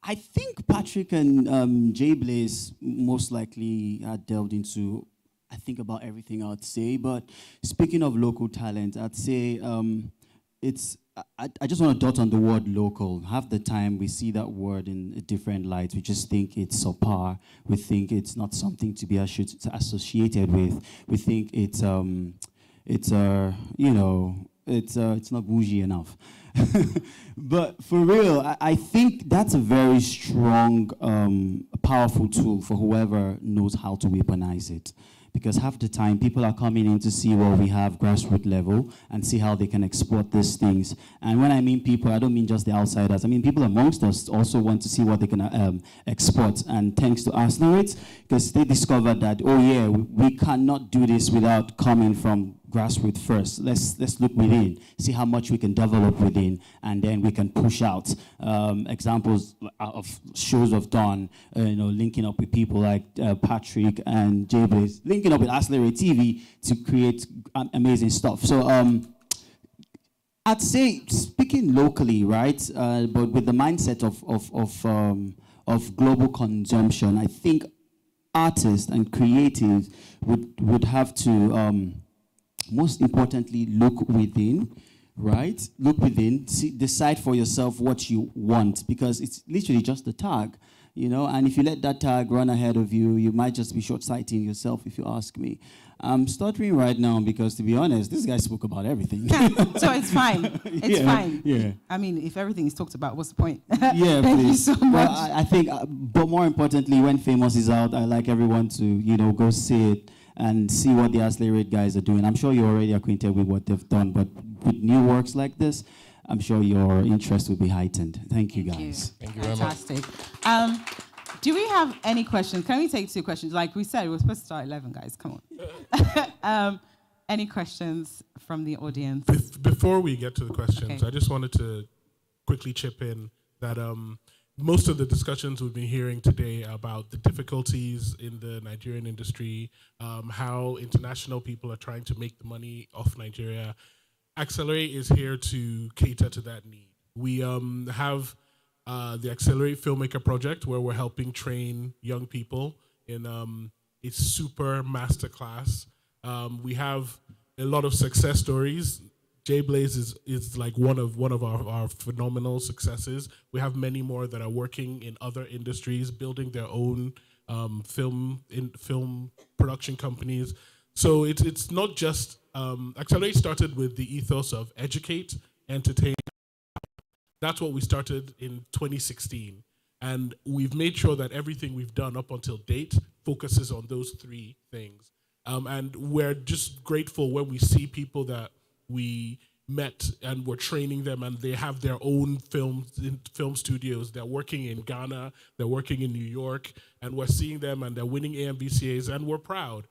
I think Patrick and Jay Blaze most likely had delved into, I think, about everything I'd say. But speaking of local talent, I'd say I just want to dot on the word local. Half the time we see that word in a different light. We just think it's subpar. We think it's not something to be associated with. We think it's not bougie enough. But for real, I think that's a very strong, powerful tool for whoever knows how to weaponize it. Because half the time, people are coming in to see what we have grassroots level and see how they can export these things. And when I mean people, I don't mean just the outsiders. I mean people amongst us also want to see what they can export. And thanks to Accelerate, because they discovered that, oh yeah, we cannot do this without coming from grassroots first. Let's look within, see how much we can develop within, and then we can push out. Examples of shows I've done, linking up with people like Patrick and Jay Blaze, linking up with Accelerate TV to create amazing stuff. So I'd say speaking locally, right, but with the mindset of global consumption, I think artists and creatives would have to most importantly, look within, right? Look within, decide for yourself what you want, because it's literally just a tag, and if you let that tag run ahead of you, you might just be short-sighting yourself, if you ask me. I'm stuttering right now because, to be honest, this guy spoke about everything. So it's fine. It's fine. Yeah. I mean, if everything is talked about, what's the point? Yeah, Thank please. you so much. Well, I think, but more importantly, when Famous is out, I like everyone to, go see it and see what the Accelerate guys are doing. I'm sure you're already acquainted with what they've done, but with new works like this, I'm sure your interest will be heightened. Thank you, guys. Thank you very much. Fantastic. Do we have any questions? Can we take 2 questions? Like we said, we're supposed to start at 11, guys. Come on. Any questions from the audience? Before we get to the questions, Okay. I just wanted to quickly chip in that most of the discussions we've been hearing today about the difficulties in the Nigerian industry, how international people are trying to make the money off Nigeria, Accelerate is here to cater to that need. We have the Accelerate Filmmaker Project, where we're helping train young people in a super masterclass. We have a lot of success stories. Jay Blaze is like one of our phenomenal successes. We have many more that are working in other industries, building their own film production companies. So it's not just Accelerate started with the ethos of educate, entertain. That's what we started in 2016, and we've made sure that everything we've done up until date focuses on those 3 things. And we're just grateful when we see people that we met and we're training them, and they have their own film studios. They're working in Ghana, they're working in New York, and we're seeing them and they're winning AMVCAs, and we're proud.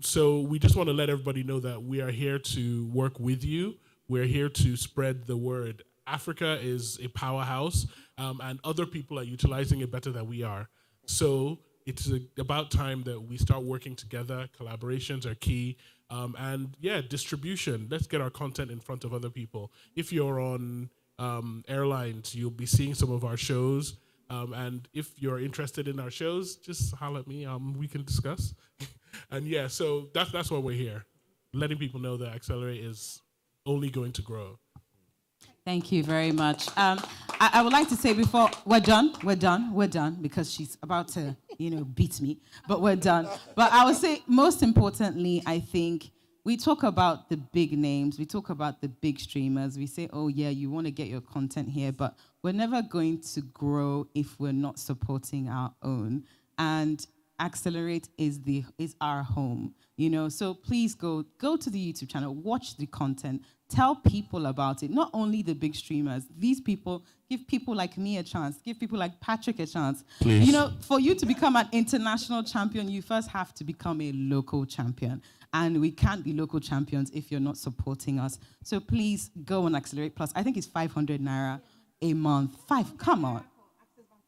So we just want to let everybody know that we are here to work with you. We're here to spread the word. Africa is a powerhouse, and other people are utilizing it better than we are. So it's about time that we start working together. Collaborations are key. And yeah, distribution. Let's get our content in front of other people. If you're on airlines, you'll be seeing some of our shows. And if you're interested in our shows, just holler at me. We can discuss. And yeah, so that's why we're here. Letting people know that Accelerate is only going to grow. Thank you very much. I would like to say before we're done, because she's about to, beat me, but we're done. But I would say most importantly, I think we talk about the big names, we talk about the big streamers, we say, oh yeah, you want to get your content here, but we're never going to grow if we're not supporting our own. And Accelerate is our home, so please go to the YouTube channel, watch the content, Tell people about it. Not only the big streamers. These people, give people like me a chance. Give people like Patrick a chance. Please. You know, for you to become an international champion, you first have to become a local champion. And we can't be local champions if you're not supporting us. So please go on Accelerate Plus. I think it's 500 Naira a month. Come on.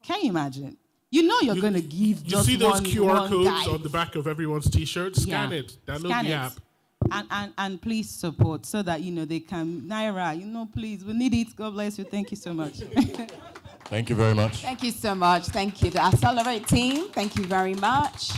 Can you imagine? You know you're going to give just You see those one QR codes guy. on the back of everyone's T-shirt? Scan Yeah. it. Download Scan the it. app. And please support so that, you know, they can, Naira, you know, please, we need it. God bless you. Thank you so much. Thank you very much. Thank you so much. Thank you. The Accelerate team, thank you very much.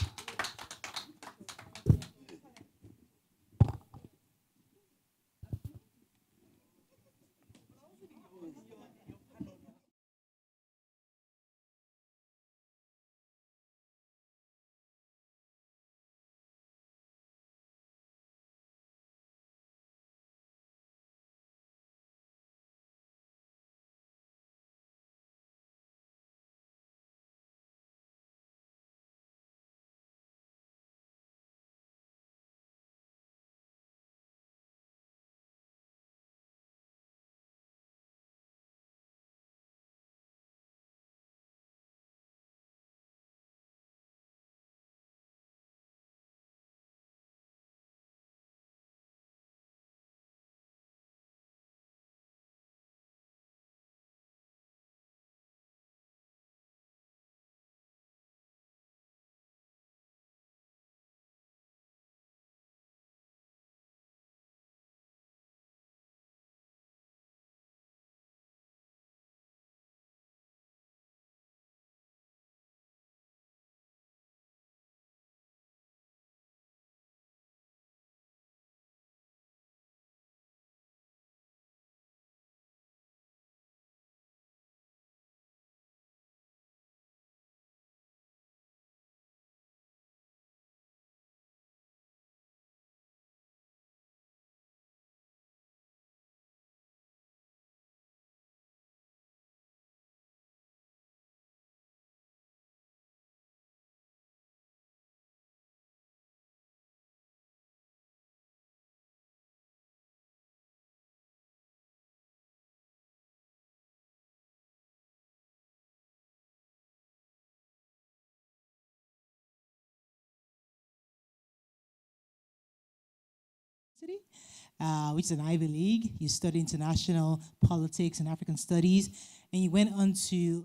Which is an Ivy League. You studied international politics and African studies, and you went on to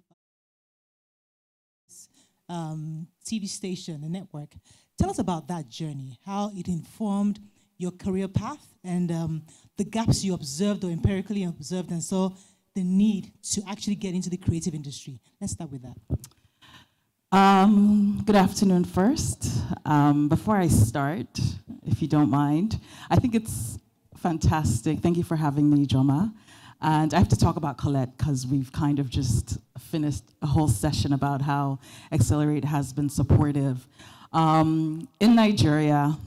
TV station and network. Tell us about that journey, how it informed your career path, and the gaps you observed or empirically observed and saw the need to actually get into the creative industry. Let's start with that. Good afternoon first. Before I start, if you don't mind, I think it's fantastic. Thank you for having me, Joma. And I have to talk about Colette because we've kind of just finished a whole session about how Accelerate has been supportive. In Nigeria,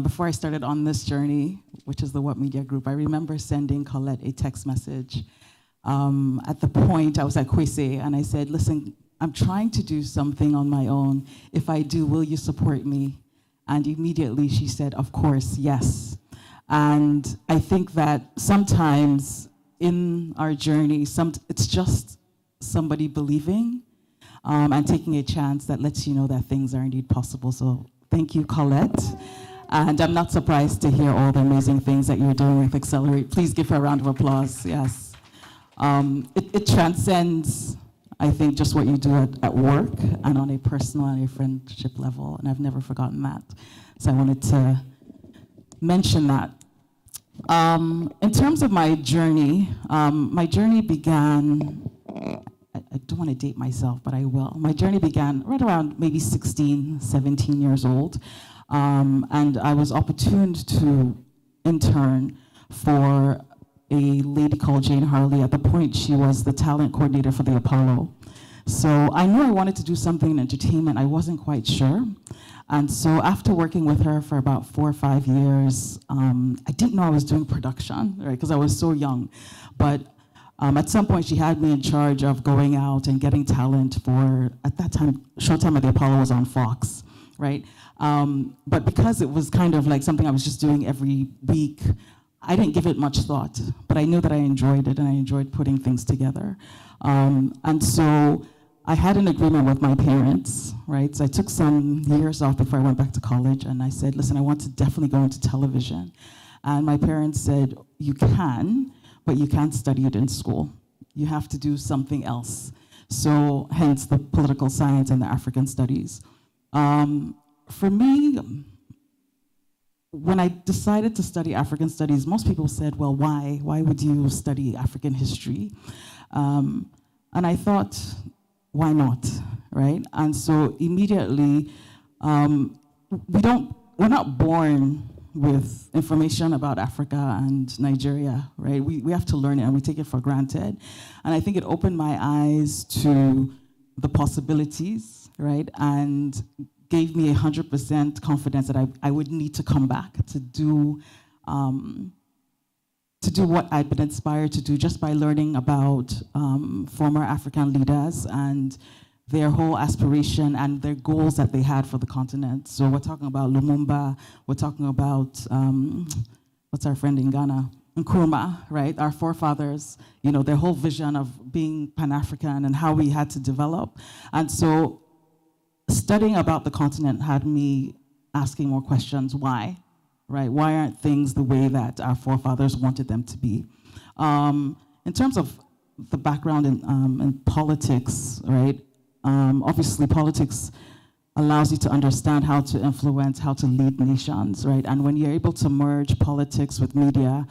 before I started on this journey, which is the What Media Group, I remember sending Colette a text message. At the point, I was at Kwesi, and I said, listen, I'm trying to do something on my own. If I do, will you support me? And immediately she said, of course, yes. And I think that sometimes in our journey, it's just somebody believing and taking a chance that lets you know that things are indeed possible. So thank you, Colette. And I'm not surprised to hear all the amazing things that you're doing with Accelerate. Please give her a round of applause, yes. It transcends, I think, just what you do at work and on a personal and a friendship level, and I've never forgotten that. So I wanted to mention that. In terms of my journey began, I don't want to date myself, but I will. My journey began right around maybe 16, 17 years old, and I was opportuned to intern for a lady called Jane Harley. At the point, she was the talent coordinator for the Apollo. So I knew I wanted to do something in entertainment. I wasn't quite sure. And so after working with her for about 4 or 5 years, I didn't know I was doing production, right? Because I was so young. But at some point, she had me in charge of going out and getting talent for, at that time, Showtime at the Apollo was on Fox, right? But because it was kind of like something I was just doing every week, I didn't give it much thought, but I knew that I enjoyed it and I enjoyed putting things together. And so I had an agreement with my parents, right? So I took some years off before I went back to college, and I said, listen, I want to definitely go into television. And my parents said, you can, but you can't study it in school. You have to do something else. So hence the political science and the African studies. For me, when I decided to study African studies, most people said, well, why? Why would you study African history? And I thought, why not, right? And so immediately, we're not born with information about Africa and Nigeria, right? We have to learn it and we take it for granted. And I think it opened my eyes to the possibilities, right? And gave me 100% confidence that I would need to come back to do what I'd been inspired to do just by learning about former African leaders and their whole aspiration and their goals that they had for the continent. So we're talking about Lumumba, we're talking about, what's our friend in Ghana? Nkrumah, right? Our forefathers, their whole vision of being Pan-African and how we had to develop. And so studying about the continent had me asking more questions. Why, right? Why aren't things the way that our forefathers wanted them to be? In terms of the background in politics, right? Obviously, politics allows you to understand how to influence, how to lead nations, right? And when you're able to merge politics with media,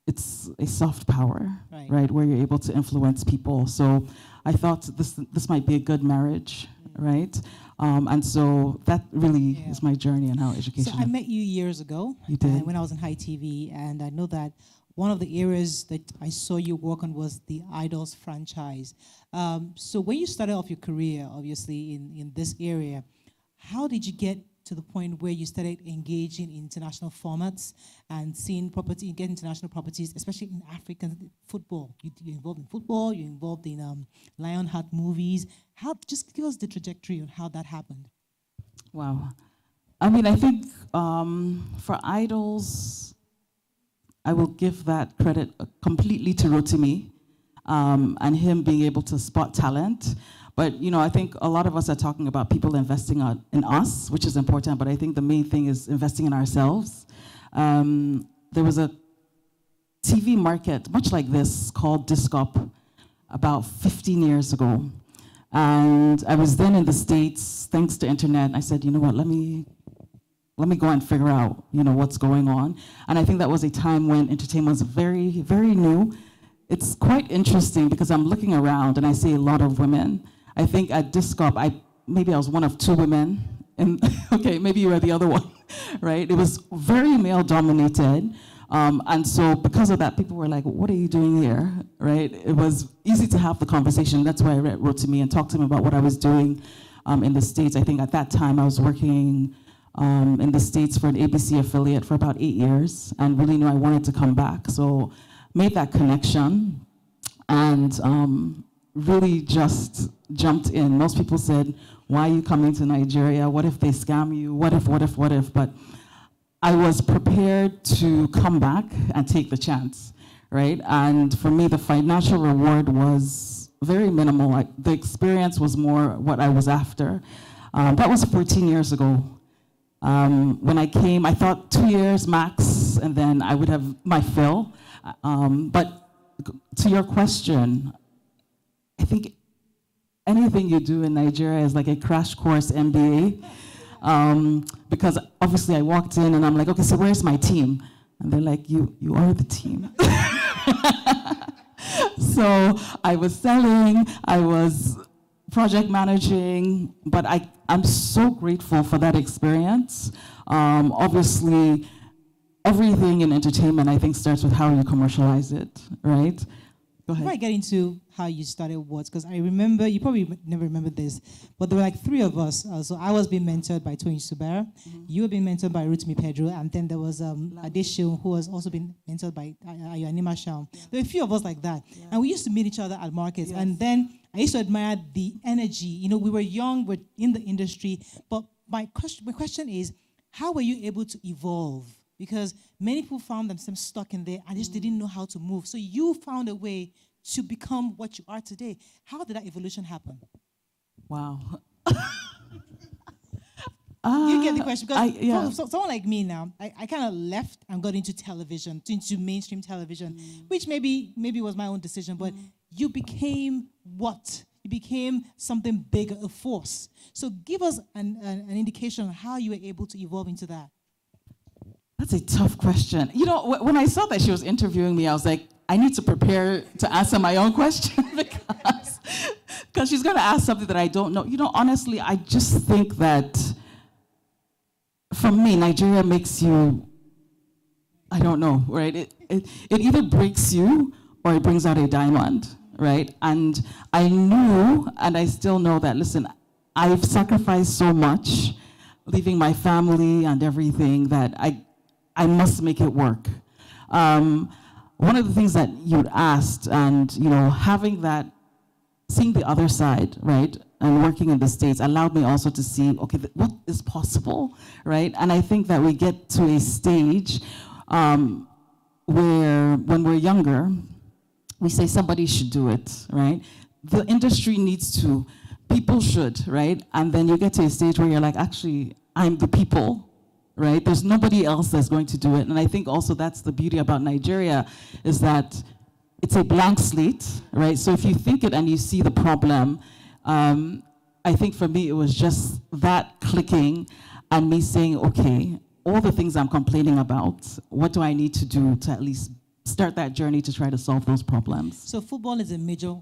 it's a soft power, right? Where you're able to influence people. So I thought this might be a good marriage, right? And so that really is my journey and how education. So I met you years ago. You did? When I was in High TV, and I know that one of the areas that I saw you work on was the Idols franchise. So when you started off your career, obviously in this area, how did you get to the point where you started engaging in international formats and seeing property, get international properties, especially in African football? You're involved in football, you're involved in Lionheart movies. Just give us the trajectory on how that happened. Wow. I mean, I think for Idols, I will give that credit completely to Rotimi and him being able to spot talent. But I think a lot of us are talking about people investing in us, which is important, but I think the main thing is investing in ourselves. There was a TV market, much like this, called Discop about 15 years ago. And I was then in the States, thanks to internet. I said, you know what, let me go and figure out, what's going on. And I think that was a time when entertainment was very, very new. It's quite interesting because I'm looking around and I see a lot of women. I think at Discop, maybe I was one of two women. And okay, maybe you were the other one, right? It was very male dominated. And so because of that, people were like, what are you doing here, right? It was easy to have the conversation. That's why I wrote to me and talked to him about what I was doing in the States. I think at that time I was working in the States for an ABC affiliate for about 8 years and really knew I wanted to come back. So made that connection and really just jumped in. Most people said, why are you coming to Nigeria? What if they scam you? What if? But I was prepared to come back and take the chance, right? And for me, the financial reward was very minimal. The experience was more what I was after. That was 14 years ago. When I came, I thought 2 years max, and then I would have my fill. But to your question, I think anything you do in Nigeria is like a crash course MBA. Because obviously I walked in and I'm like, okay, so where's my team? And they're like, you are the team. So I was selling, I was project managing, but I'm so grateful for that experience. Obviously, everything in entertainment, I think, starts with how you commercialize it, right? Go ahead. Before I get into how you started Watts, because I remember, you probably never remember this, but there were like 3 of us. So I was being mentored by Tony Subera, you were being mentored by Rotimi Pedro, and then there was Adeshu, who was also being mentored by Ayoanima Shao. There were a few of us like that. And we used to meet each other at markets. And then I used to admire the energy. We were young, we're in the industry, but my question is, how were you able to evolve because many people found themselves stuck in there and just didn't know how to move. So you found a way to become what you are today. How did that evolution happen? Wow. You get the question, because yeah. someone like me now, I kind of left and got into television, into mainstream television, which maybe was my own decision, but you became what? You became something bigger, a force. So give us an indication of how you were able to evolve into that. That's a tough question. You know, when I saw that she was interviewing me, I was like, I need to prepare to answer my own question because she's going to ask something that I don't know. You know, honestly, I just think that for me, Nigeria makes you, I don't know, right? It either breaks you or it brings out a diamond, right? And I knew, and I still know that, listen, I've sacrificed so much, leaving my family and everything, that I must make it work. One of the things that you'd asked, and you know, having that, seeing the other side, right, and working in the States allowed me also to see, okay, what is possible, right? And I think that we get to a stage where, when we're younger, we say somebody should do it, right? The industry needs to, people should, right? And then you get to a stage where you're like, actually, I'm the people, right? There's nobody else that's going to do it. And I think also that's the beauty about Nigeria, is that it's a blank slate, right? So if you think it and you see the problem, I think for me it was just that clicking and me saying, okay, all the things I'm complaining about, what do I need to do to at least start that journey to try to solve those problems? So football is a major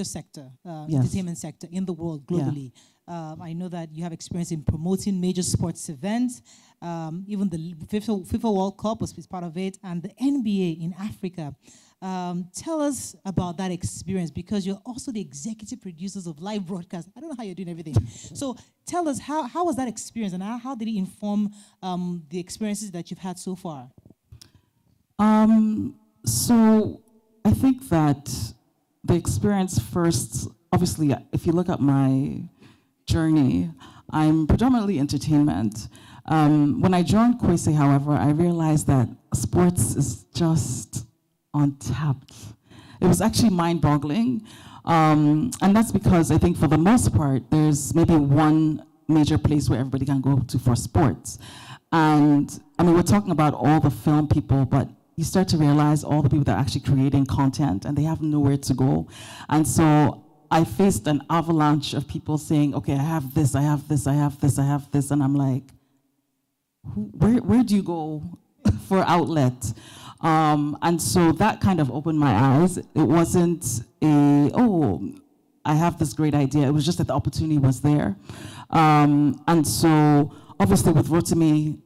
sector, Yes. entertainment sector in the world globally. I know that you have experience in promoting major sports events. Even the FIFA World Cup was part of it, and the NBA in Africa. Tell us about that experience, because you're also the executive producers of live broadcast. I don't know how you're doing everything. So tell us, how was that experience, and how did it inform the experiences that you've had so far? So I think that the experience first, obviously, if you look at my journey, I'm predominantly entertainment. When I joined Kwesi, however, I realized that sports is just untapped. It was actually mind-boggling. And that's because I think for the most part, there's maybe one major place where everybody can go to for sports. And I mean, we're talking about all the film people, but you start to realize all the people that are actually creating content and they have nowhere to go. And so I faced an avalanche of people saying, okay, I have this, I have this, I have this, I have this. And I'm like, where do you go for outlet? And so that kind of opened my eyes. It wasn't I have this great idea. It was just that the opportunity was there. And so obviously with Rotimi,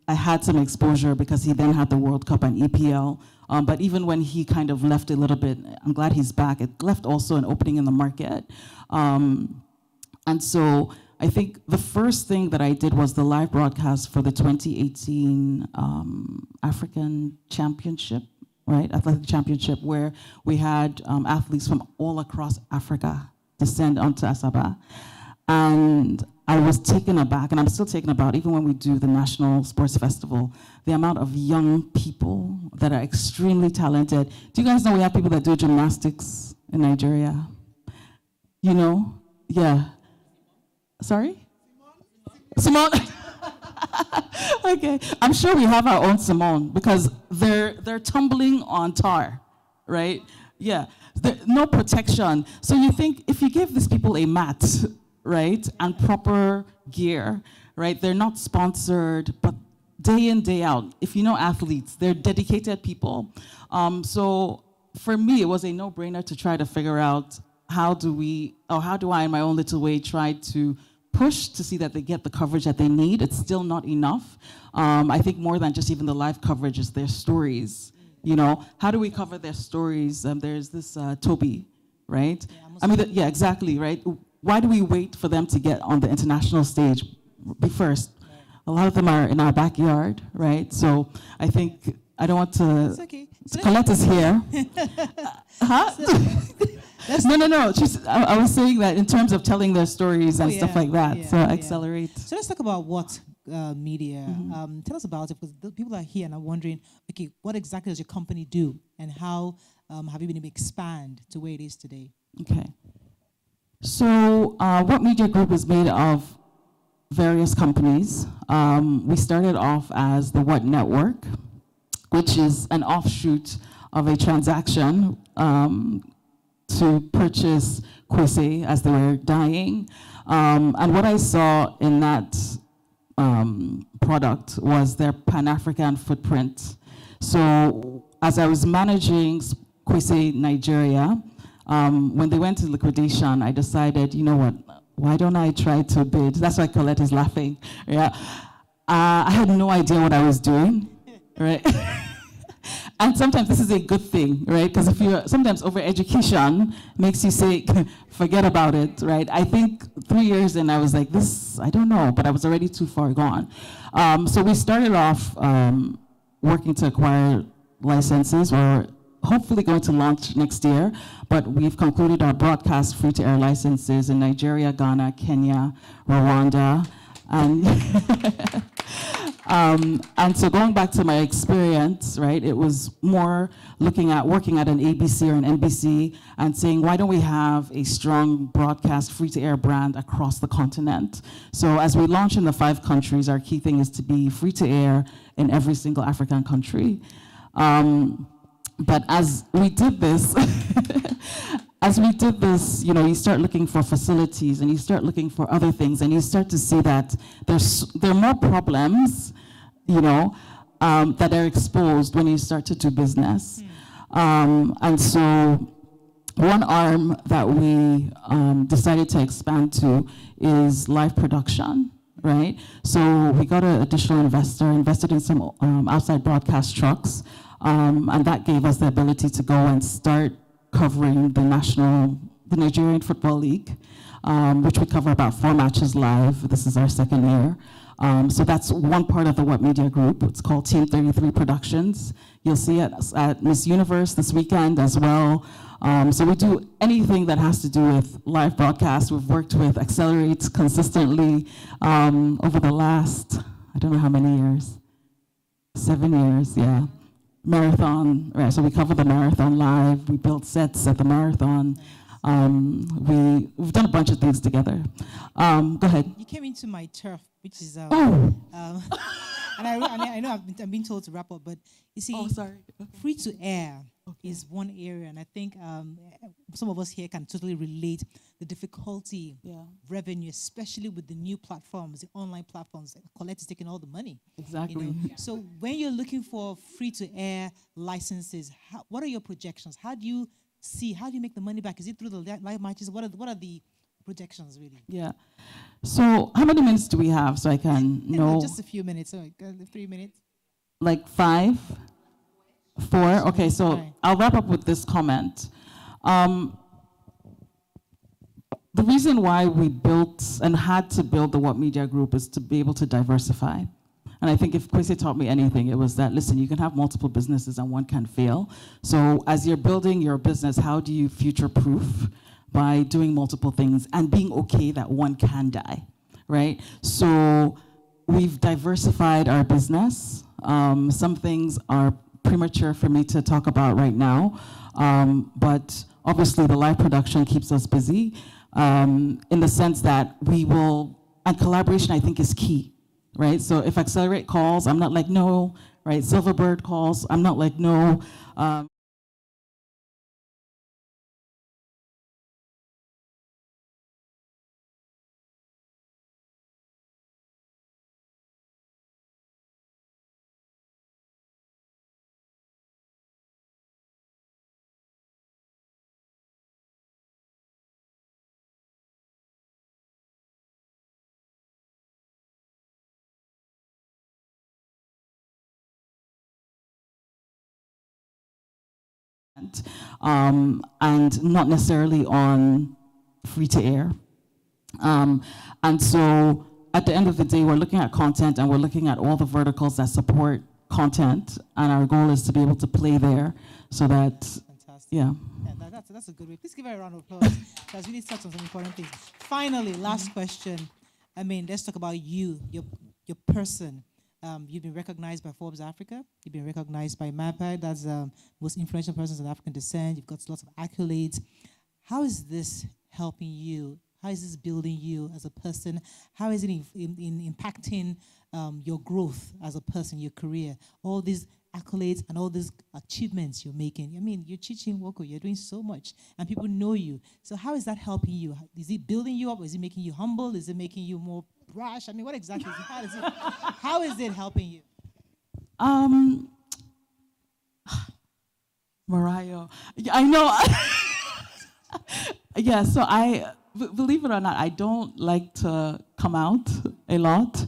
I had some exposure because he then had the World Cup and EPL. But even when he kind of left a little bit, I'm glad he's back. It left also an opening in the market. And so I think the first thing that I did was the live broadcast for the 2018 African Championship, right? Athletic Championship, where we had athletes from all across Africa descend onto Asaba. And I was taken aback, and I'm still taken aback, even when we do the National Sports Festival, the amount of young people that are extremely talented. Do you guys know we have people that do gymnastics in Nigeria? You know? Yeah. Sorry? Simone? Okay. I'm sure we have our own Simone, because they're tumbling on tar, right? Yeah. No protection. So you think if you give these people a mat, right, and proper gear, right, they're not sponsored, but day in, day out, if you know athletes, they're dedicated people. So for me, it was a no-brainer to try to figure out how do I, in my own little way, try to push to see that they get the coverage that they need. It's still not enough. I think more than just even the live coverage is their stories. You know, how do we cover their stories? There's this Toby, right? Yeah, exactly, right? Why do we wait for them to get on the international stage? Be first. A lot of them are in our backyard, right? So I think I don't want to. It's okay. Colette is here. No. I was saying that in terms of telling their stories and stuff like that. So accelerate. So let's talk about what Media. Tell us about it, because the people are here and are wondering, okay, what exactly does your company do, and how have you been able to expand to where it is today? Okay. So What Media Group is made of various companies. We started off as the What Network, which is an offshoot of a transaction to purchase Kwesi as they were dying. And what I saw in that product was their Pan-African footprint. So as I was managing Kwesi Nigeria, when they went to liquidation, I decided, you know what, why don't I try to bid? That's why Colette is laughing. Yeah, I had no idea what I was doing, right? And sometimes this is a good thing, right? Because if you're sometimes over-education makes you say, forget about it, right? I think 3 years in, I was like, this, I don't know, but I was already too far gone. So we started off working to acquire licenses. We're hopefully going to launch next year, but we've concluded our broadcast free-to-air licenses in Nigeria, Ghana, Kenya, Rwanda, and so going back to my experience, right, it was more looking at working at an ABC or an NBC and saying, why don't we have a strong broadcast free-to-air brand across the continent? So as we launch in the 5 countries, our key thing is to be free-to-air in every single African country. But as we did this, you know, you start looking for facilities and you start looking for other things, and you start to see that there are more problems, you know, that are exposed when you start to do business. And so one arm that we decided to expand to is live production, right? So we got an additional investor, invested in some outside broadcast trucks, and that gave us the ability to go and start covering the Nigerian Football League, which we cover about 4 matches live. This is our 2nd year. So that's one part of the What Media Group. It's called Team 33 Productions. You'll see it at Miss Universe this weekend as well. So we do anything that has to do with live broadcast. We've worked with Accelerate consistently over the last, I don't know how many years, 7 years, yeah. Marathon, right, so we cover the marathon live. We built sets at the marathon. We've done a bunch of things together. Go ahead. You came into my turf, which is and I know I've been told to wrap up, but you see, free to air is one area, and I think some of us here can totally relate the difficulty revenue, especially with the new platforms, the online platforms. Colette is taking all the money. Exactly. You know? So when you're looking for free to air licenses, what are your projections? How do you make the money back? Is it through the live matches? What are the projections really? Yeah. So how many minutes do we have so I can know? Just a few minutes. So 3 minutes. Like 5? 4? Okay, so I'll wrap up with this comment. The reason why we built and had to build the What Media Group is to be able to diversify. And I think if Kwesi taught me anything, it was that, listen, you can have multiple businesses and one can fail. So as you're building your business, how do you future-proof? By doing multiple things and being okay that one can die, right? So we've diversified our business. Some things are premature for me to talk about right now, but obviously the live production keeps us busy in the sense that and collaboration I think is key, right? So if Accelerate calls, I'm not like, no, right? Silverbird calls, I'm not like, no. And not necessarily on free-to-air. And so at the end of the day, we're looking at content and we're looking at all the verticals that support content, and our goal is to be able to play there so that, fantastic. Yeah. That's a good way. Please give her a round of applause because we need to touch on some important things. Finally, last question. I mean, let's talk about you, your your person. You've been recognized by Forbes Africa. You've been recognized by MAPA. That's most influential persons of African descent. You've got lots of accolades. How is this helping you? How is this building you as a person? How is it impacting your growth as a person, your career? All these accolades and all these achievements you're making. I mean, you're teaching Woko, you're doing so much, and people know you. So how is that helping you? Is it building you up? Or is it making you humble? Is it making you more brash? I mean, what exactly is it? How is it helping you? Mariah, I know. Yeah, so believe it or not, I don't like to come out a lot,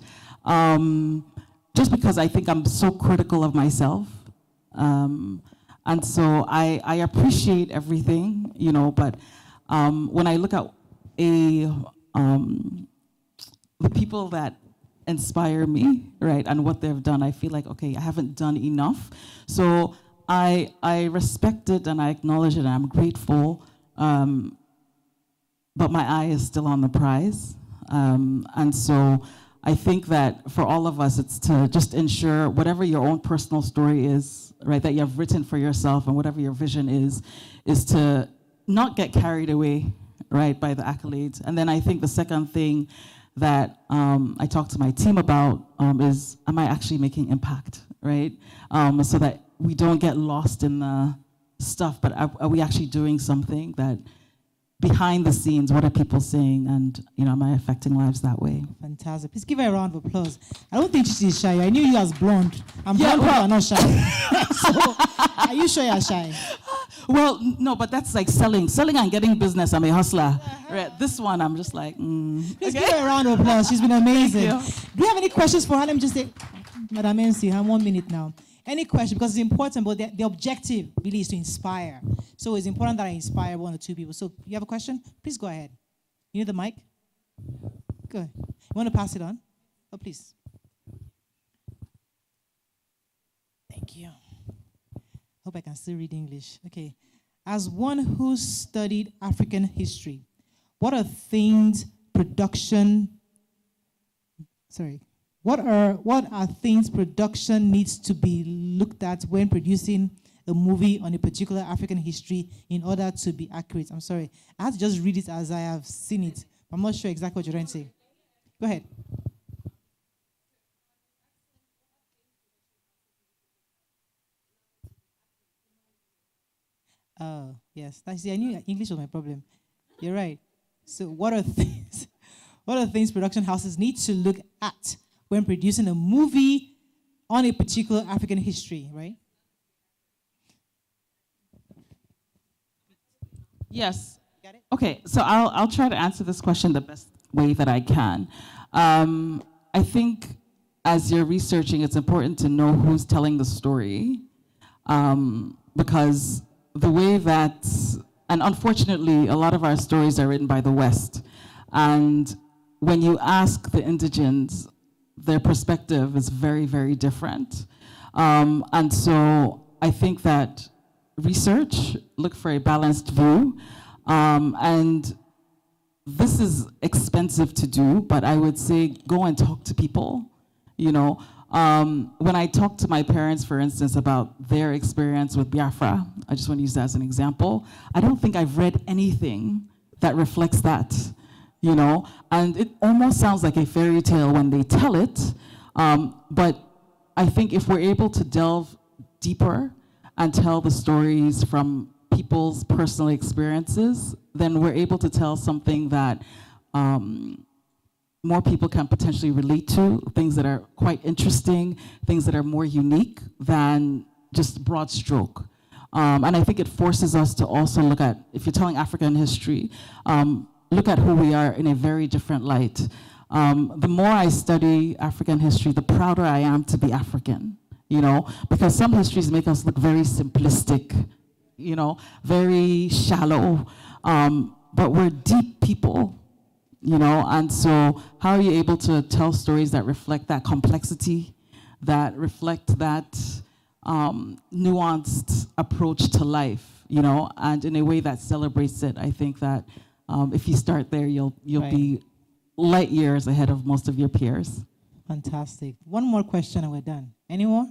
just because I think I'm so critical of myself. And so I appreciate everything, you know, but when I look at the people that inspire me, right, and what they've done, I feel like, okay, I haven't done enough. So I respect it and I acknowledge it and I'm grateful, but my eye is still on the prize. And so I think that for all of us, it's to just ensure whatever your own personal story is, right, that you have written for yourself and whatever your vision is to not get carried away, right, by the accolades. And then I think the second thing that I talk to my team about is, am I actually making impact, right? So that we don't get lost in the stuff, but are we actually doing something that behind the scenes, what are people saying, and am I affecting lives that way? Fantastic. Please give her a round of applause. I don't think she's shy. I knew you as blonde. Blonde people are not shy. So, are you sure you're shy? Well, no, but that's like selling and getting business. I'm a hustler. Right. This one, I'm just like, Please give her a round of applause. She's been amazing. Do you have any questions for her? Let me just say, Madam NC, I have 1 minute now. Any question? Because it's important, but the objective really is to inspire. So it's important that I inspire one or two people. So you have a question? Please go ahead. You need the mic? Good. You want to pass it on? Oh, please. Thank you. Hope I can still read English. Okay. As one who studied African history, what are things production needs to be looked at when producing a movie on a particular African history in order to be accurate? I'm sorry. I have to just read it as I have seen it. I'm not sure exactly what you're trying to say. Go ahead. Oh, yes. I knew English was my problem. You're right. So what are things production houses need to look at when producing a movie on a particular African history, right? Yes. Got it? Okay, so I'll try to answer this question the best way that I can. I think as you're researching, it's important to know who's telling the story, because the way that, and unfortunately, a lot of our stories are written by the West, and when you ask the indigents, their perspective is very, very different. And so I think that research, look for a balanced view. And this is expensive to do, but I would say go and talk to people. When I talk to my parents, for instance, about their experience with Biafra, I just want to use that as an example, I don't think I've read anything that reflects that. And it almost sounds like a fairy tale when they tell it, but I think if we're able to delve deeper and tell the stories from people's personal experiences, then we're able to tell something that more people can potentially relate to, things that are quite interesting, things that are more unique than just broad stroke. And I think it forces us to also look at, if you're telling African history, look at who we are in a very different light. The more I study African history, the prouder I am to be African, because some histories make us look very simplistic, very shallow, but we're deep people, and so how are you able to tell stories that reflect that complexity, that reflect that nuanced approach to life, and in a way that celebrates it? I think that if you start there, you'll Right. be light years ahead of most of your peers. Fantastic. One more question and we're done. Any more?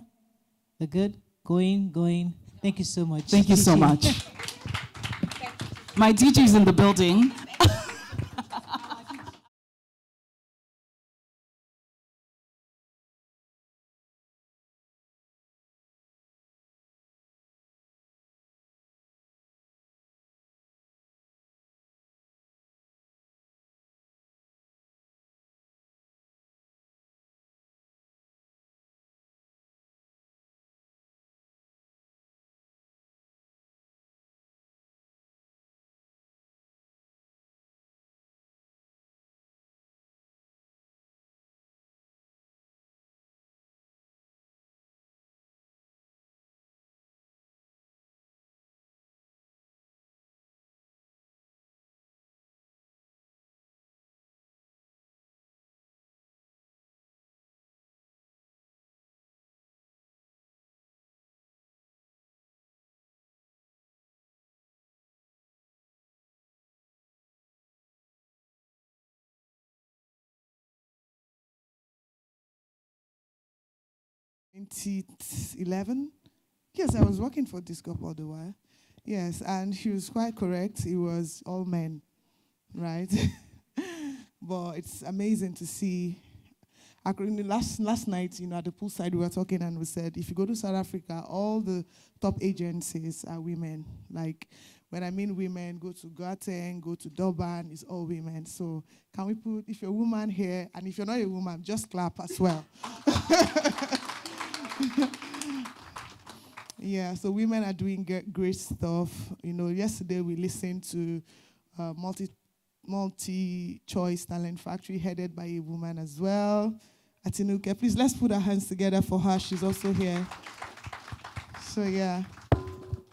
We're good? Going. Thank you so much. Thank you so much. My DJ is in the building. In 2011. Yes, I was working for Discop all the while. Yes, and she was quite correct. It was all men, right? But it's amazing to see. Last night, at the poolside, we were talking and we said, if you go to South Africa, all the top agencies are women. Like, when I mean women, go to Gauteng, go to Durban, it's all women. So can we put, if you're a woman here, and if you're not a woman, just clap as well. Yeah, so women are doing great stuff. Yesterday we listened to multi-choice talent factory headed by a woman as well. Atinuke, please let's put our hands together for her. She's also here. So yeah.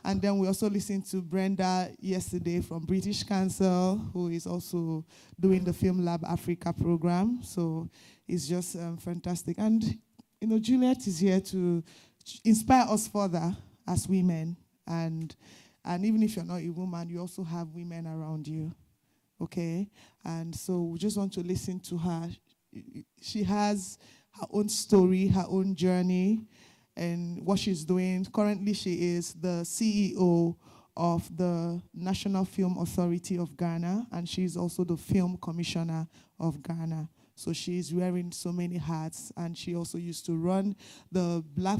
And then we also listened to Brenda yesterday from British Council, who is also doing the Film Lab Africa program. So it's just fantastic. And Juliet is here to inspire us further as women. And even if you're not a woman, you also have women around you. Okay? And so we just want to listen to her. She has her own story, her own journey, and what she's doing. Currently, she is the CEO of the National Film Authority of Ghana, and she's also the Film Commissioner of Ghana. So she's wearing so many hats, and she also used to run the Black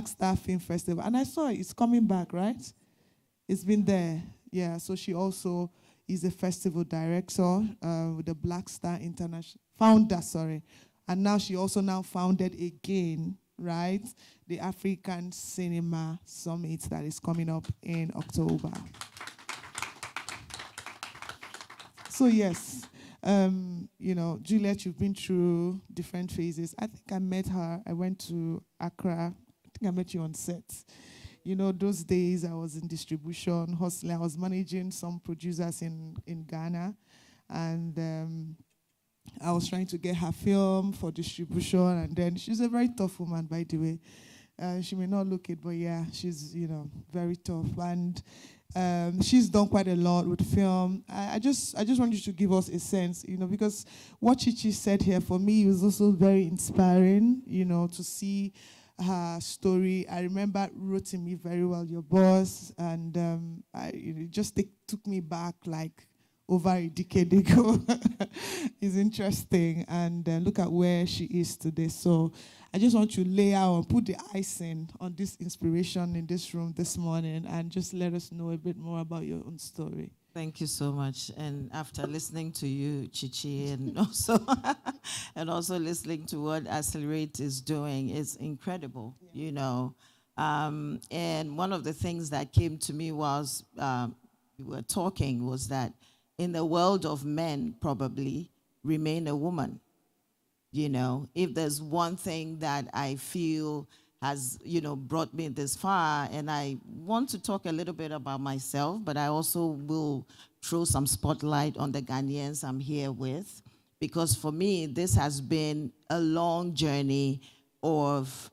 Star Film Festival. And I saw it's coming back, right? It's been there. Yeah, so she also is a festival director with the Black Star International, founder, sorry. And now she also founded again, right? The African Cinema Summit that is coming up in October. So yes, Juliet, you've been through different phases. I think I met her. I went to Accra. I think I met you on set. Those days I was in distribution, hustling. I was managing some producers in Ghana. And I was trying to get her film for distribution. And then she's a very tough woman, by the way. She may not look it, but yeah, she's, very tough. And she's done quite a lot with film. I just want you to give us a sense, because what Chichi said here for me was also very inspiring, to see her story. I remember Rotimi very well, your boss, and it just took me back like over a decade ago. It's interesting, and look at where she is today. So I just want you to lay out and put the icing on this inspiration in this room this morning, and just let us know a bit more about your own story. Thank you so much. And after listening to you, Chichi, and also listening to what Accelerate is doing, it's incredible, And one of the things that came to me was we were talking was that in the world of men, probably remain a woman. If there's one thing that I feel has, brought me this far, and I want to talk a little bit about myself, but I also will throw some spotlight on the Ghanaians I'm here with, because for me, this has been a long journey of,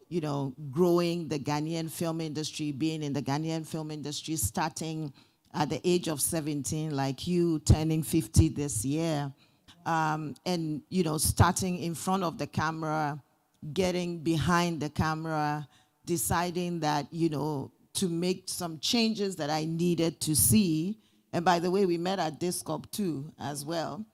growing the Ghanaian film industry, being in the Ghanaian film industry, starting at the age of 17, like you, turning 50 this year. and, starting in front of the camera, getting behind the camera, deciding that, to make some changes that I needed to see. And by the way, we met at Discop too, as well.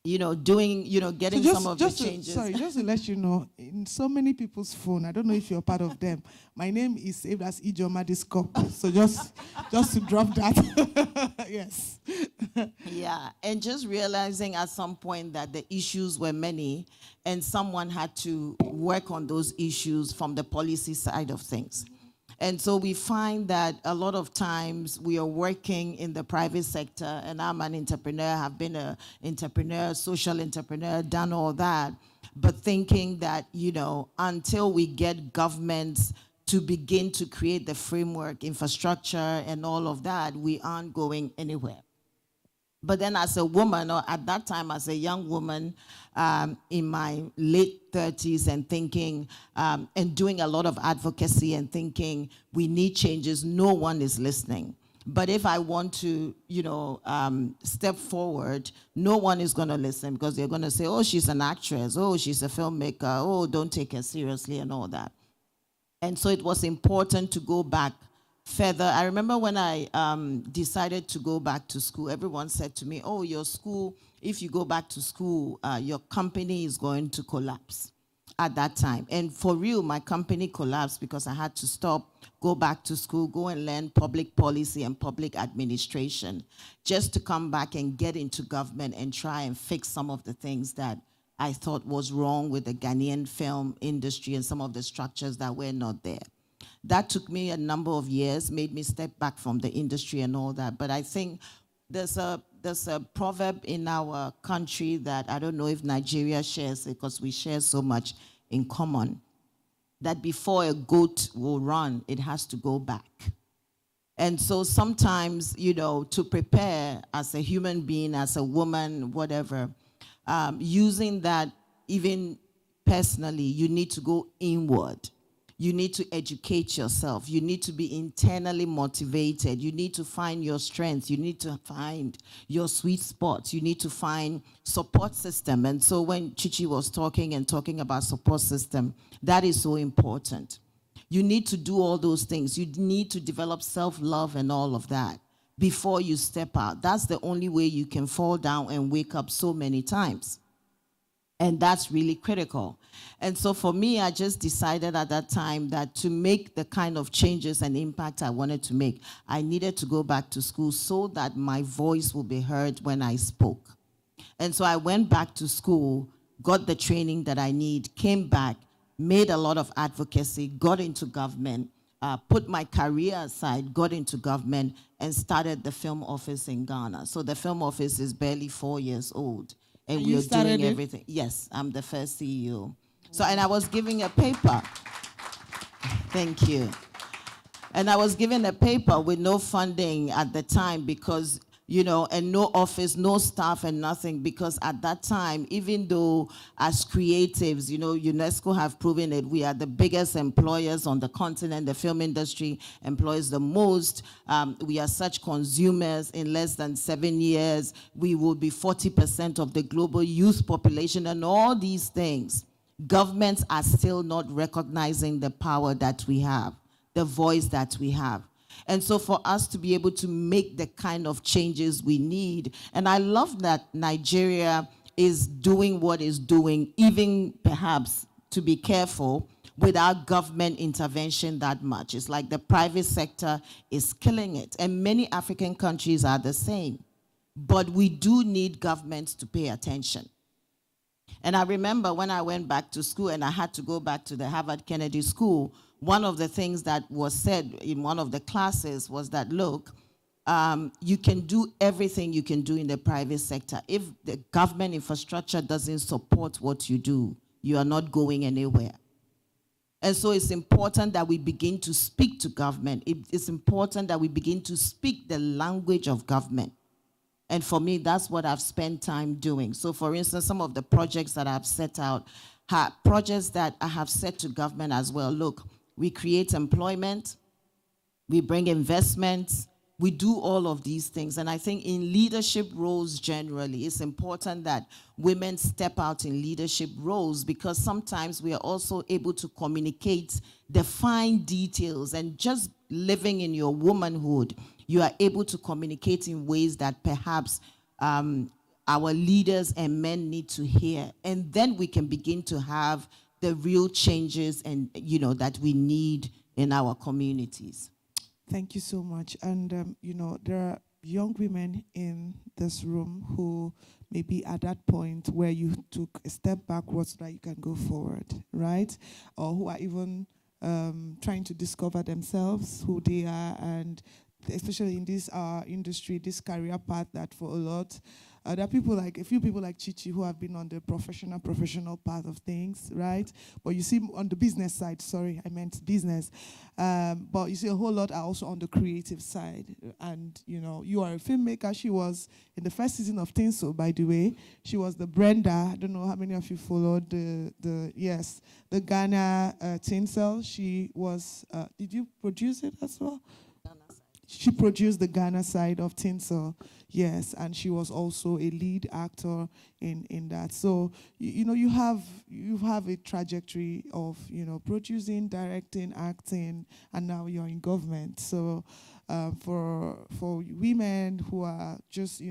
Getting some of the changes. Just to let you know, in so many people's phone, I don't know if you're part of them, my name is saved as Ijoma Discop. So just to drop that. Yes. Yeah, and just realizing at some point that the issues were many and someone had to work on those issues from the policy side of things. And so we find that a lot of times we are working in the private sector, and I'm an entrepreneur, have been an entrepreneur, social entrepreneur, done all that, but thinking that, until we get governments to begin to create the framework, infrastructure, and all of that, we aren't going anywhere. But then as a woman, or at that time as a young woman, in my late 30s and thinking, and doing a lot of advocacy and thinking, we need changes, no one is listening. But if I want to, step forward, no one is going to listen because they're going to say, oh, she's an actress, oh, she's a filmmaker, oh, don't take her seriously and all that. And so it was important to go back further. I remember when I decided to go back to school, everyone said to me, oh, your school, if you go back to school, your company is going to collapse at that time. And for real, my company collapsed because I had to stop, go back to school, go and learn public policy and public administration, just to come back and get into government and try and fix some of the things that I thought was wrong with the Ghanaian film industry and some of the structures that were not there. That took me a number of years, made me step back from the industry and all that. But I think there's a proverb in our country that I don't know if Nigeria shares it because we share so much in common, that before a goat will run, it has to go back. And so sometimes, to prepare as a human being, as a woman, whatever, using that even personally, you need to go inward. You need to educate yourself. You need to be internally motivated. You need to find your strengths. You need to find your sweet spots. You need to find support system. And so when Chichi was talking about support system, that is so important. You need to do all those things. You need to develop self-love and all of that before you step out. That's the only way you can fall down and wake up so many times. And that's really critical. And so for me, I just decided at that time that to make the kind of changes and impact I wanted to make, I needed to go back to school so that my voice will be heard when I spoke. And so I went back to school, got the training that I need, came back, made a lot of advocacy, got into government, put my career aside, got into government, and started the film office in Ghana. So the film office is barely 4 years old. And we are doing everything. Yes, I'm the first CEO. So, and I was giving a paper. Thank you. And I was given a paper with no funding at the time because, and no office, no staff and nothing, because at that time, even though as creatives, UNESCO have proven it, we are the biggest employers on the continent. The film industry employs the most. We are such consumers. In less than 7 years, we will be 40% of the global youth population and all these things. Governments are still not recognizing the power that we have, the voice that we have. And so for us to be able to make the kind of changes we need, and I love that Nigeria is doing what it's doing, even perhaps, to be careful, without government intervention that much. It's like the private sector is killing it. And many African countries are the same. But we do need governments to pay attention. And I remember when I went back to school and I had to go back to the Harvard Kennedy School, one of the things that was said in one of the classes was that, look, you can do everything you can do in the private sector. If the government infrastructure doesn't support what you do, you are not going anywhere. And so it's important that we begin to speak to government. It's important that we begin to speak the language of government. And for me, that's what I've spent time doing. So for instance, some of the projects that I've set out, projects that I have set to government as well. Look, we create employment, we bring investments, We do all of these things. And I think in leadership roles generally, it's important that women step out in leadership roles, because sometimes we are also able to communicate the fine details. And just living in your womanhood, you are able to communicate in ways that perhaps our leaders and men need to hear. And then we can begin to have the real changes and that we need in our communities. Thank you so much. And, there are young women in this room who may be at that point where you took a step backwards so that you can go forward, right? Or who are even trying to discover themselves, who they are, and especially in this industry, this career path that for a lot, there are a few people like Chichi who have been on the professional path of things, right? But you see on the business side, sorry, I meant business. But you see a whole lot are also on the creative side. And, you are a filmmaker. She was in the first season of Tinsel, by the way. She was the Brenda. I don't know how many of you followed the Ghana Tinsel. She was, did you produce it as well? She produced the Ghana side of Tinsel, yes, and she was also a lead actor in that. So you have a trajectory of producing, directing, acting, and now you're in government. So for women who are just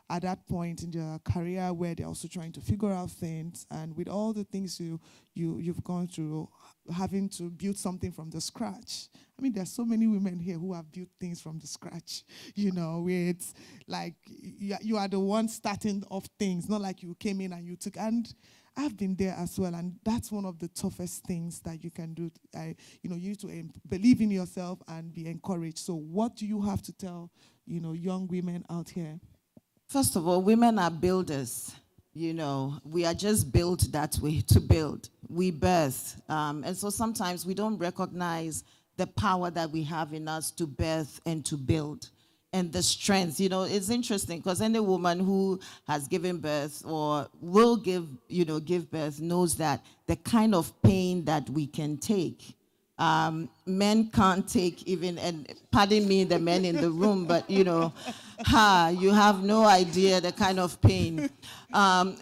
at that point in their career where they're also trying to figure out things, and with all the things you've gone through, having to build something from the scratch. I mean, there's so many women here who have built things from the scratch, where it's like you are the one starting off things, not like you came in and you took. And I've been there as well, and that's one of the toughest things that you can do. You need to believe in yourself and be encouraged. So what do you have to tell, young women out here? First of all, women are builders. We are just built that way, to build. We birth. And so sometimes we don't recognize the power that we have in us to birth and to build. And the strength, it's interesting because any woman who has given birth or will give birth knows that the kind of pain that we can take. Men can't take even, and pardon me, the men in the room, but you have no idea the kind of pain.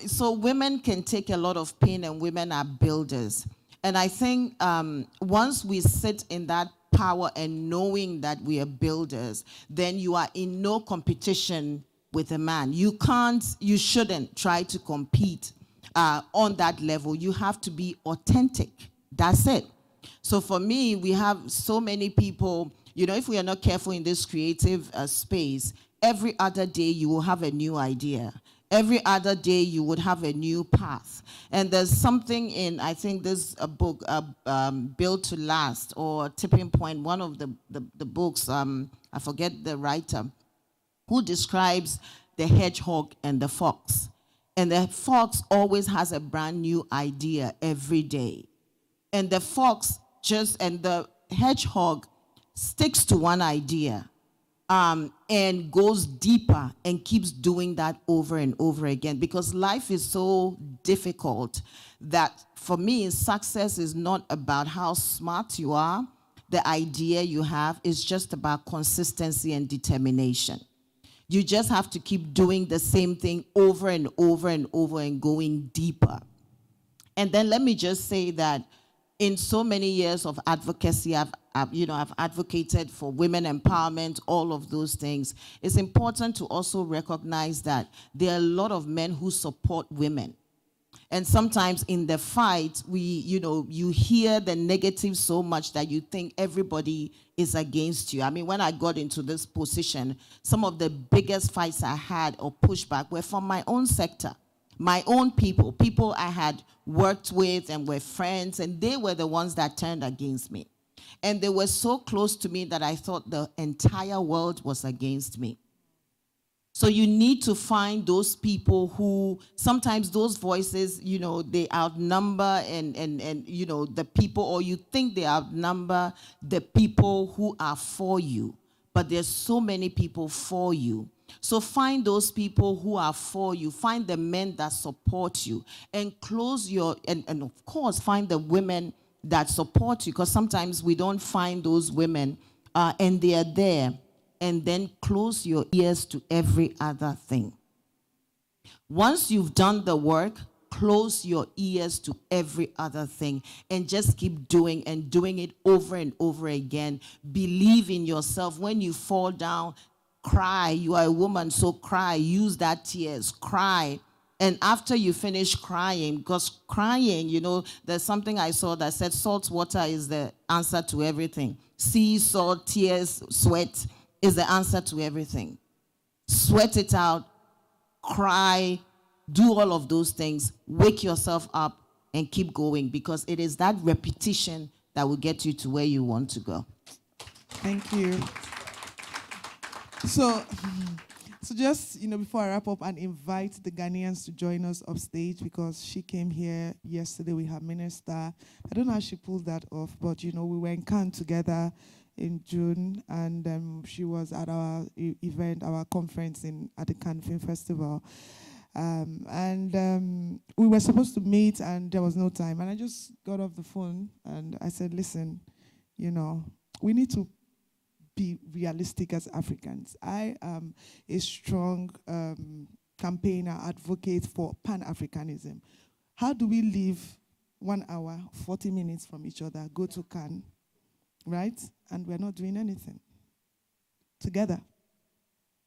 So women can take a lot of pain, and women are builders. And I think once we sit in that power and knowing that we are builders, then you are in no competition with a man. You shouldn't try to compete on that level. You have to be authentic. That's it. So for me, we have so many people, if we are not careful in this creative space, every other day you will have a new idea. Every other day you would have a new path. And there's something in, I think this book, Built to Last, or Tipping Point, one of the books, I forget the writer, who describes the hedgehog and the fox. And the fox always has a brand new idea every day. And the fox and the hedgehog sticks to one idea. And goes deeper and keeps doing that over and over again, because life is so difficult that for me, success is not about how smart you are, the idea you have, is just about consistency and determination. You just have to keep doing the same thing over and over and over and going deeper. And then let me just say that in so many years of advocacy, I've advocated for women empowerment, all of those things. It's important to also recognize that there are a lot of men who support women. And sometimes in the fight, you hear the negative so much that you think everybody is against you. I mean, when I got into this position, some of the biggest fights I had or pushback were from my own sector. My own people I had worked with and were friends, and they were the ones that turned against me. And they were so close to me that I thought the entire world was against me. So you need to find those people who, sometimes those voices, they outnumber and the people, or you think they outnumber the people who are for you. But there's so many people for you. So find those people who are for you. Find the men that support you. And and of course, find the women that support you. Because sometimes we don't find those women and they are there. and then close your ears to every other thing. Once you've done the work, close your ears to every other thing and just keep doing and doing it over and over again. Believe in yourself. When you fall down, cry. You are a woman, so cry. Use that tears. Cry. And after you finish crying, because crying, you know, there's something I saw that said salt water is the answer to everything. Sea, salt, tears, sweat is the answer to everything. Sweat it out, cry, do all of those things, wake yourself up and keep going, because it is that repetition that will get you to where you want to go. Thank you. So just, you know, before I wrap up and invite the Ghanaians to join us upstage, because she came here yesterday with her minister. I don't know how she pulled that off, but, you know, we were in Cannes together in June, and she was at our event, our conference at the Cannes Film Festival. We were supposed to meet, and there was no time. And I just got off the phone, and I said, listen, you know, we need to be realistic as Africans. I am a strong campaigner, advocate for Pan-Africanism. How do we live 1 hour, 40 minutes from each other, go to Cannes, right? And we're not doing anything together,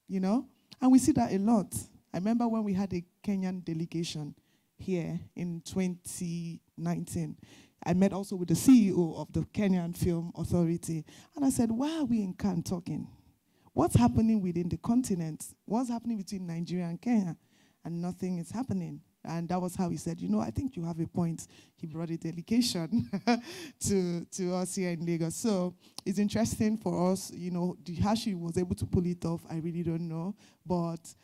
you know? And we see that a lot. I remember when we had a Kenyan delegation here in 2019. I met also with the CEO of the Kenyan Film Authority. And I said, why are we in Cannes talking? What's happening within the continent? What's happening between Nigeria and Kenya? And nothing is happening. And that was how he said, you know, I think you have a point. He brought a delegation to us here in Lagos. So it's interesting for us, you know, how she was able to pull it off, I really don't know. But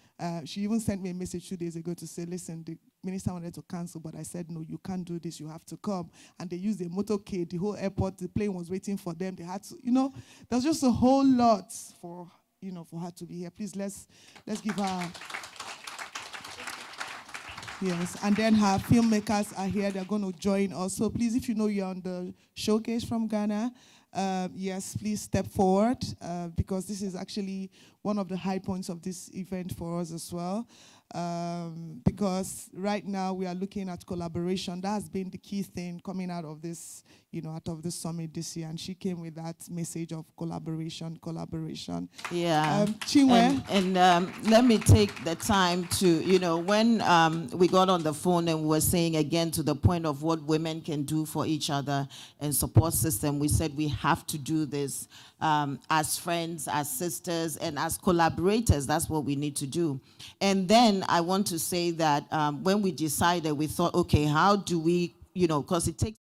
she even sent me a message 2 days ago to say, listen, the minister wanted to cancel, but I said, no, you can't do this, you have to come. And they used a motorcade, the whole airport, the plane was waiting for them. They had to, you know, there's just a whole lot for, you know, for her to be here. Please, let's give her. Yes, and then her filmmakers are here. They're going to join us. So please, if you know you're on the showcase from Ghana, yes, please step forward, because this is actually one of the high points of this event for us as well. Because right now we are looking at collaboration. That has been the key thing coming out of this, you know, out of the summit this year. And she came with that message of collaboration. Yeah. Chinwe. And let me take the time to, you know, when we got on the phone and we were saying again to the point of what women can do for each other and support system, we said we have to do this as friends, as sisters, and as collaborators. That's what we need to do. And then I want to say that when we decided, we thought, okay, how do we, you know, because it takes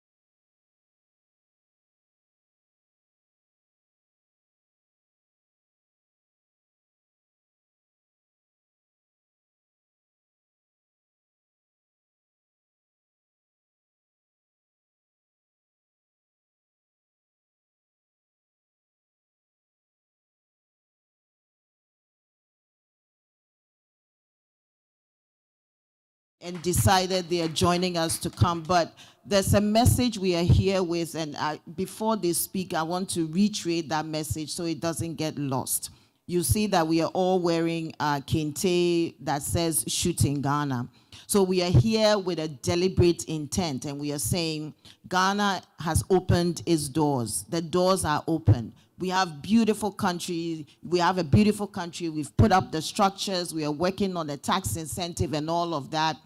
and decided they are joining us to come. But there's a message we are here with, and before they speak, I want to reiterate that message so it doesn't get lost. You see that we are all wearing kente that says "Shoot in Ghana." So we are here with a deliberate intent, and we are saying Ghana has opened its doors. The doors are open. We have beautiful country. We have a beautiful country. We've put up the structures. We are working on the tax incentive and all of that.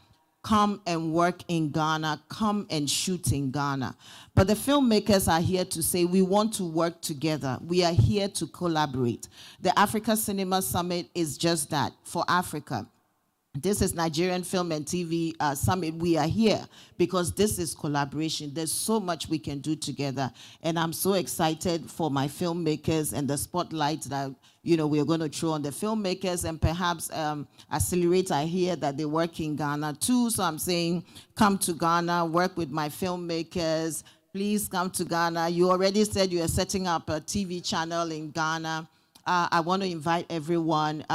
Come and work in Ghana. Come and shoot in Ghana. But the filmmakers are here to say we want to work together. We are here to collaborate. The Africa Cinema Summit is just that, for Africa. This is Nigerian Film and TV Summit. We are here because this is collaboration. There's so much we can do together. And I'm so excited for my filmmakers and the spotlight that, you know, we're going to throw on the filmmakers, and perhaps Accelerate. I hear that they work in Ghana too. So I'm saying, come to Ghana, work with my filmmakers. Please come to Ghana. You already said you are setting up a TV channel in Ghana. I want to invite everyone.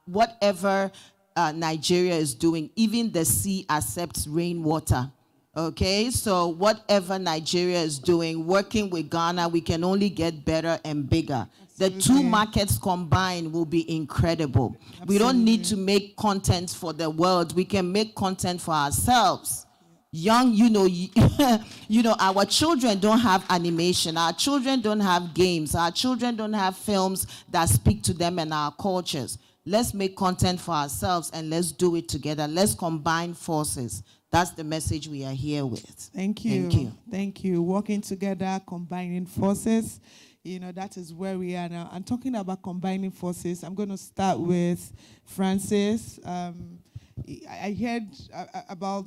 Whatever Nigeria is doing, even the sea accepts rainwater. Okay, so whatever Nigeria is doing, working with Ghana, we can only get better and bigger. The two markets combined will be incredible. We don't need to make content for the world. We can make content for ourselves. Young, you know, our children don't have animation. Our children don't have games. Our children don't have films that speak to them and our cultures. Let's make content for ourselves and let's do it together. Let's combine forces. That's the message we are here with. Thank you. Thank you. Thank you. Working together, combining forces. You know, that is where we are now. And talking about combining forces, I'm going to start with Francis. I heard about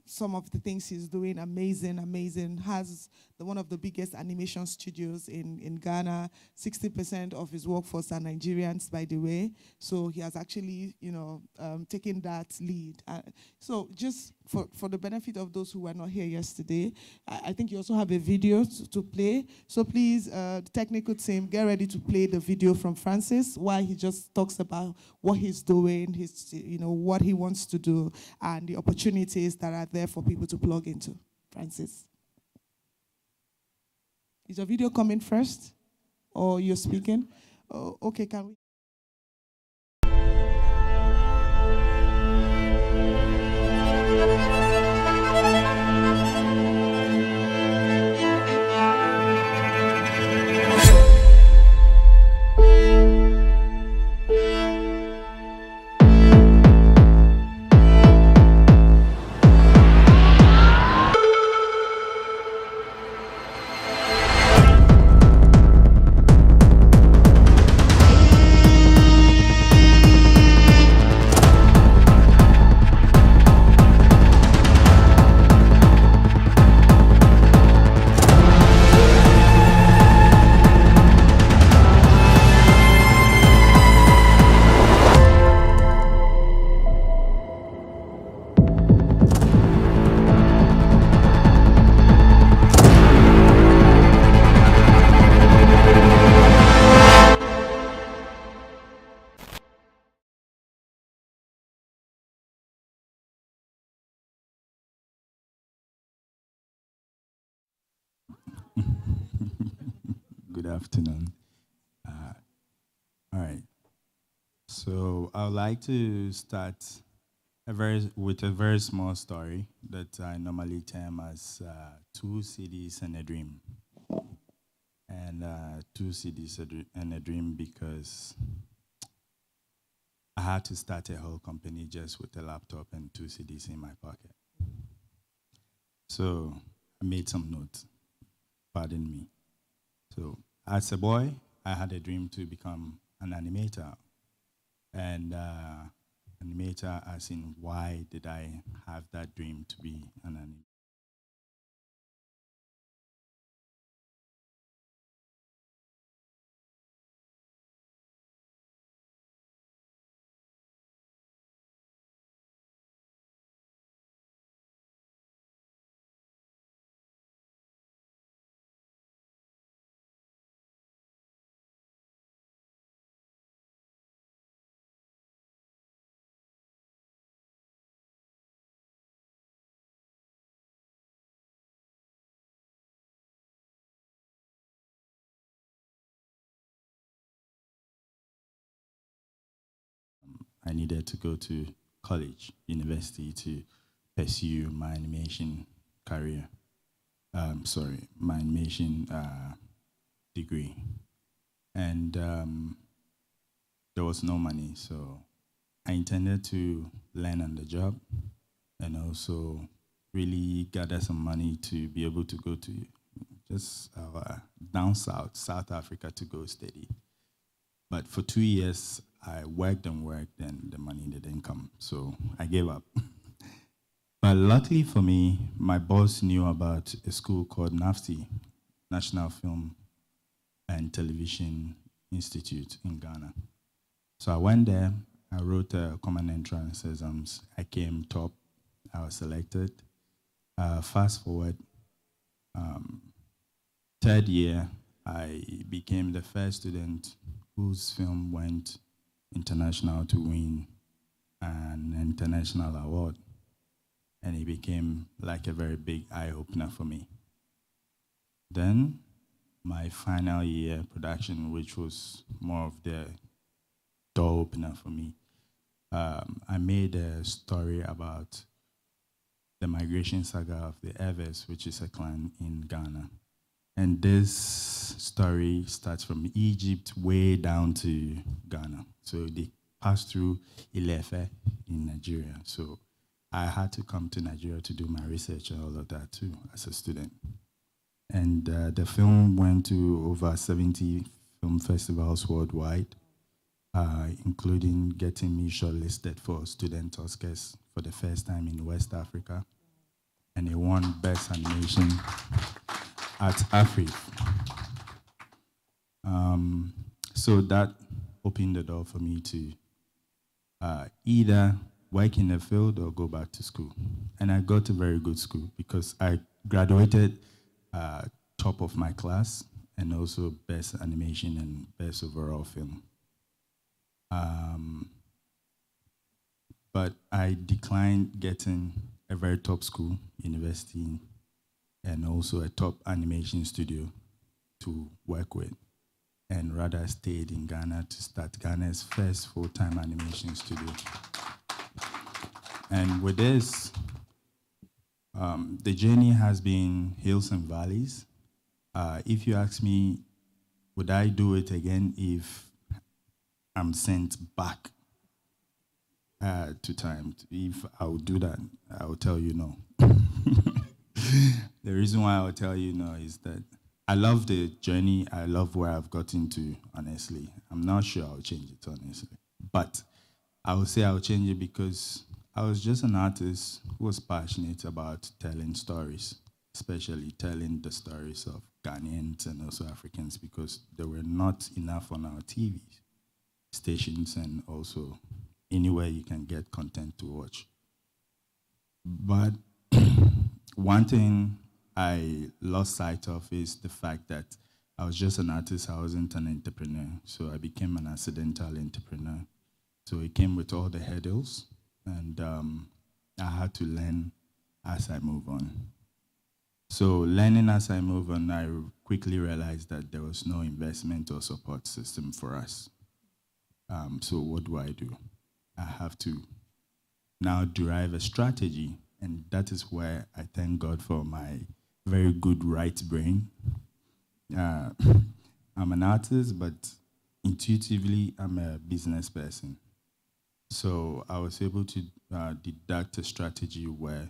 some of the things he's doing. Amazing, amazing. Has one of the biggest animation studios in Ghana. 60% of his workforce are Nigerians, by the way. So he has actually, taken that lead. So just for the benefit of those who were not here yesterday, I think you also have a video to play. So please, the technical team, get ready to play the video from Francis while he just talks about what he's doing, what he wants to do, and the opportunities that are there for people to plug into. Francis. Is your video coming first? Or you're speaking? Oh, okay, can we? Good afternoon. All right. So I would like to start with a very small story that I normally term as 2 cities and a dream. And 2 cities and a dream because I had to start a whole company just with a laptop and 2 CDs in my pocket. So I made some notes. Pardon me. So as a boy, I had a dream to become an animator. And animator as in why did I have that dream to be an animator? I needed to go to college, university to pursue my animation career. My animation degree. And there was no money, so I intended to learn on the job and also really gather some money to be able to go to just down south, South Africa to go study. But for 2 years, I worked and the money didn't come, so I gave up. But luckily for me, my boss knew about a school called NiFSTV, National Film and Television Institute in Ghana. So I went there, I wrote a common entrance exams, I came top, I was selected. Fast forward, 3rd year, I became the first student whose film went international to win an international award. And it became like a very big eye-opener for me. Then my final year production, which was more of the door opener for me. I made a story about the migration saga of the Evers, which is a clan in Ghana. And this story starts from Egypt way down to Ghana. So they passed through Ilefe in Nigeria. So I had to come to Nigeria to do my research and all of that too as a student. And the film went to over 70 film festivals worldwide, including getting me shortlisted for student Oscars for the first time in West Africa. And it won Best Animation at AFRIC. So that opened the door for me to either work in the field or go back to school. And I got to very good school because I graduated top of my class and also Best Animation and Best Overall Film. But I declined getting a very top school, university, and also a top animation studio to work with, and rather stayed in Ghana to start Ghana's first full-time animation studio. And with this, the journey has been hills and valleys. If you ask me, would I do it again if I'm sent back to time? If I would do that, I will tell you no. The reason why I will tell you no is that I love the journey. I love where I've gotten to, honestly. I'm not sure I'll change it, honestly. But I would say I'll change it because I was just an artist who was passionate about telling stories, especially telling the stories of Ghanaians and also Africans, because there were not enough on our TV stations and also anywhere you can get content to watch. But one thing I lost sight of is the fact that I was just an artist, I wasn't an entrepreneur. So I became an accidental entrepreneur. So it came with all the hurdles, and I had to learn as I move on. So learning as I move on, I quickly realized that there was no investment or support system for us. So what do? I have to now derive a strategy, and that is where I thank God for my very good right brain. I'm an artist, but intuitively, I'm a business person. So I was able to deduct a strategy where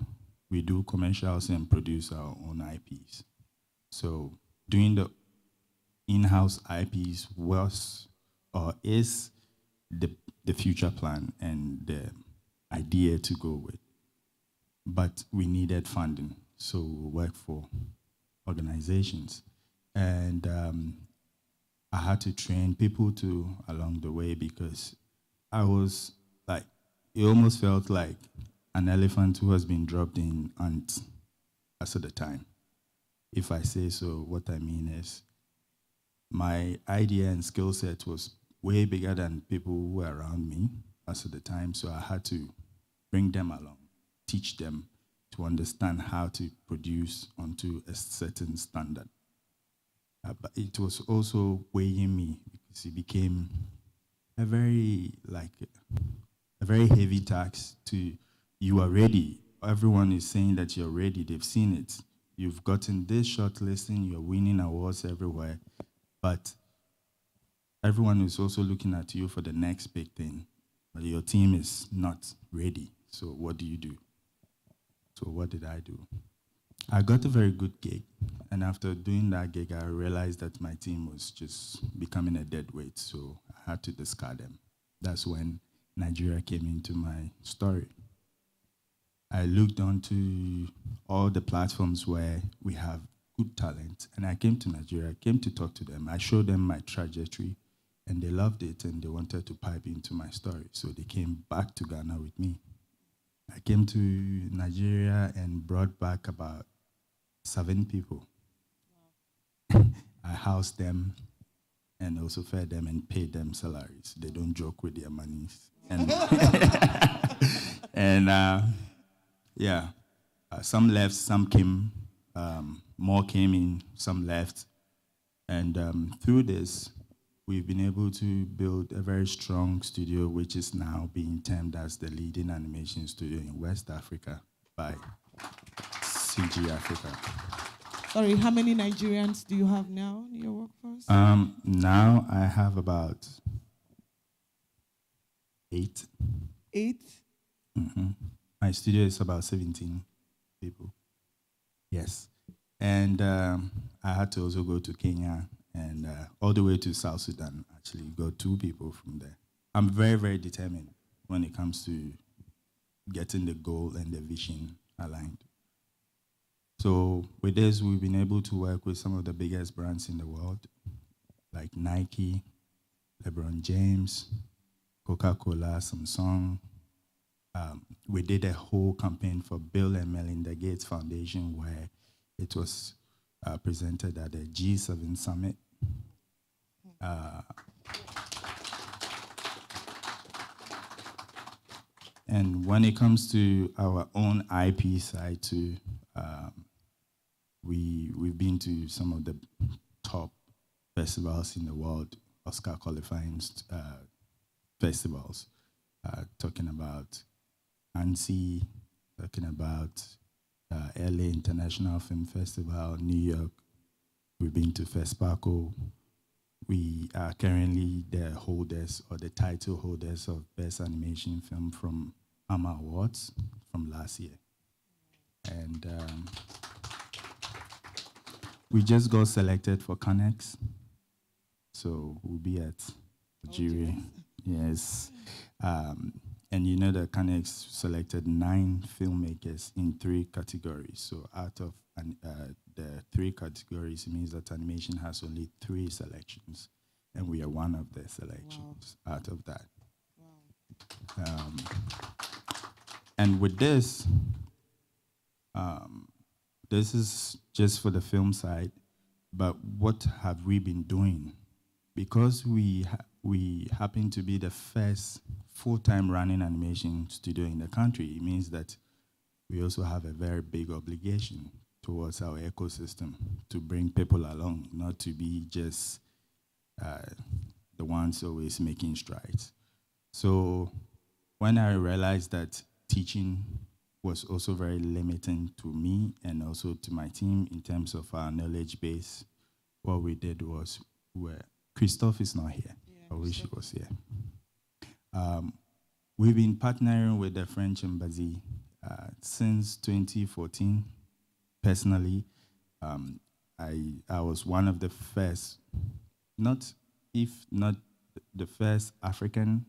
we do commercials and produce our own IPs. So doing the in-house IPs was or is the future plan and the idea to go with. But we needed funding, so we worked for organizations. And I had to train people along the way because I was like, it almost felt like an elephant who has been dropped in ants as at the time. If I say so, what I mean is my idea and skill set was way bigger than people who were around me as at the time, so I had to bring them along, teach them to understand how to produce onto a certain standard. But it was also weighing me because it became a very heavy tax to, you are ready. Everyone is saying that you're ready. They've seen it. You've gotten this shortlisting. You're winning awards everywhere. But everyone is also looking at you for the next big thing. But your team is not ready. So what do you do? So what did I do? I got a very good gig. And after doing that gig, I realized that my team was just becoming a dead weight. So I had to discard them. That's when Nigeria came into my story. I looked onto all the platforms where we have good talent, and I came to Nigeria, came to talk to them. I showed them my trajectory, and they loved it, and they wanted to pipe into my story. So they came back to Ghana with me. I came to Nigeria and brought back about 7 people. Wow. I housed them and also fed them and paid them salaries. They don't joke with their monies. And, some left, some came, more came in, some left. And through this, we've been able to build a very strong studio, which is now being termed as the leading animation studio in West Africa by CG Africa. Sorry, how many Nigerians do you have now in your workforce? Now I have about 8. 8? Mm-hmm. My studio is about 17 people. Yes. And I had to also go to Kenya and all the way to South Sudan, actually, got 2 people from there. I'm very, very determined when it comes to getting the goal and the vision aligned. So with this, we've been able to work with some of the biggest brands in the world, like Nike, LeBron James, Coca-Cola, Samsung. We did a whole campaign for Bill and Melinda Gates Foundation where it was presented at the G7 Summit. And when it comes to our own IP side too, we've been to some of the top festivals in the world, Oscar qualifying festivals, talking about ANSI, talking about LA International Film Festival, New York. We've been to FESPACO. We are currently the holders or the title holders of Best Animation Film from AMA Awards from last year. And we just got selected for Connex. So we'll be at jury. Yes. And you know that Connex selected 9 filmmakers in 3 categories. So out of the 3 categories, it means that animation has only 3 selections. And we are one of the selections out of that. Wow. And with this, this is just for the film side, but what have we been doing? Because we happen to be the first full-time running animation studio in the country, it means that we also have a very big obligation towards our ecosystem to bring people along, not to be just the ones always making strides. So when I realized that teaching was also very limiting to me and also to my team in terms of our knowledge base, what we did was, Christophe is not here. I wish he was here. We've been partnering with the French Embassy since 2014. Personally, I was one of the first, if not the first African,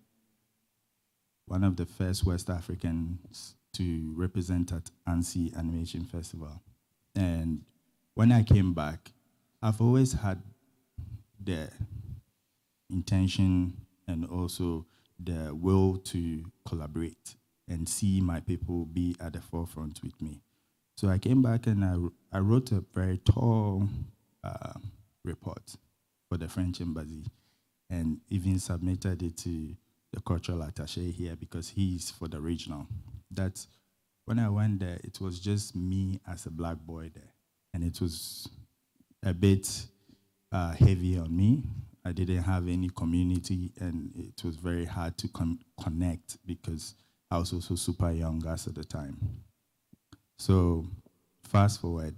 one of the first West Africans to represent at ANSI Animation Festival. And when I came back, I've always had the intention and also the will to collaborate and see my people be at the forefront with me. So I came back and I wrote a very tall report for the French Embassy and even submitted it to the cultural attaché here because he's for the regional. That's when I went there, it was just me as a black boy there. And it was a bit heavy on me. I didn't have any community and it was very hard to connect because I was also super young as at the time. So fast forward,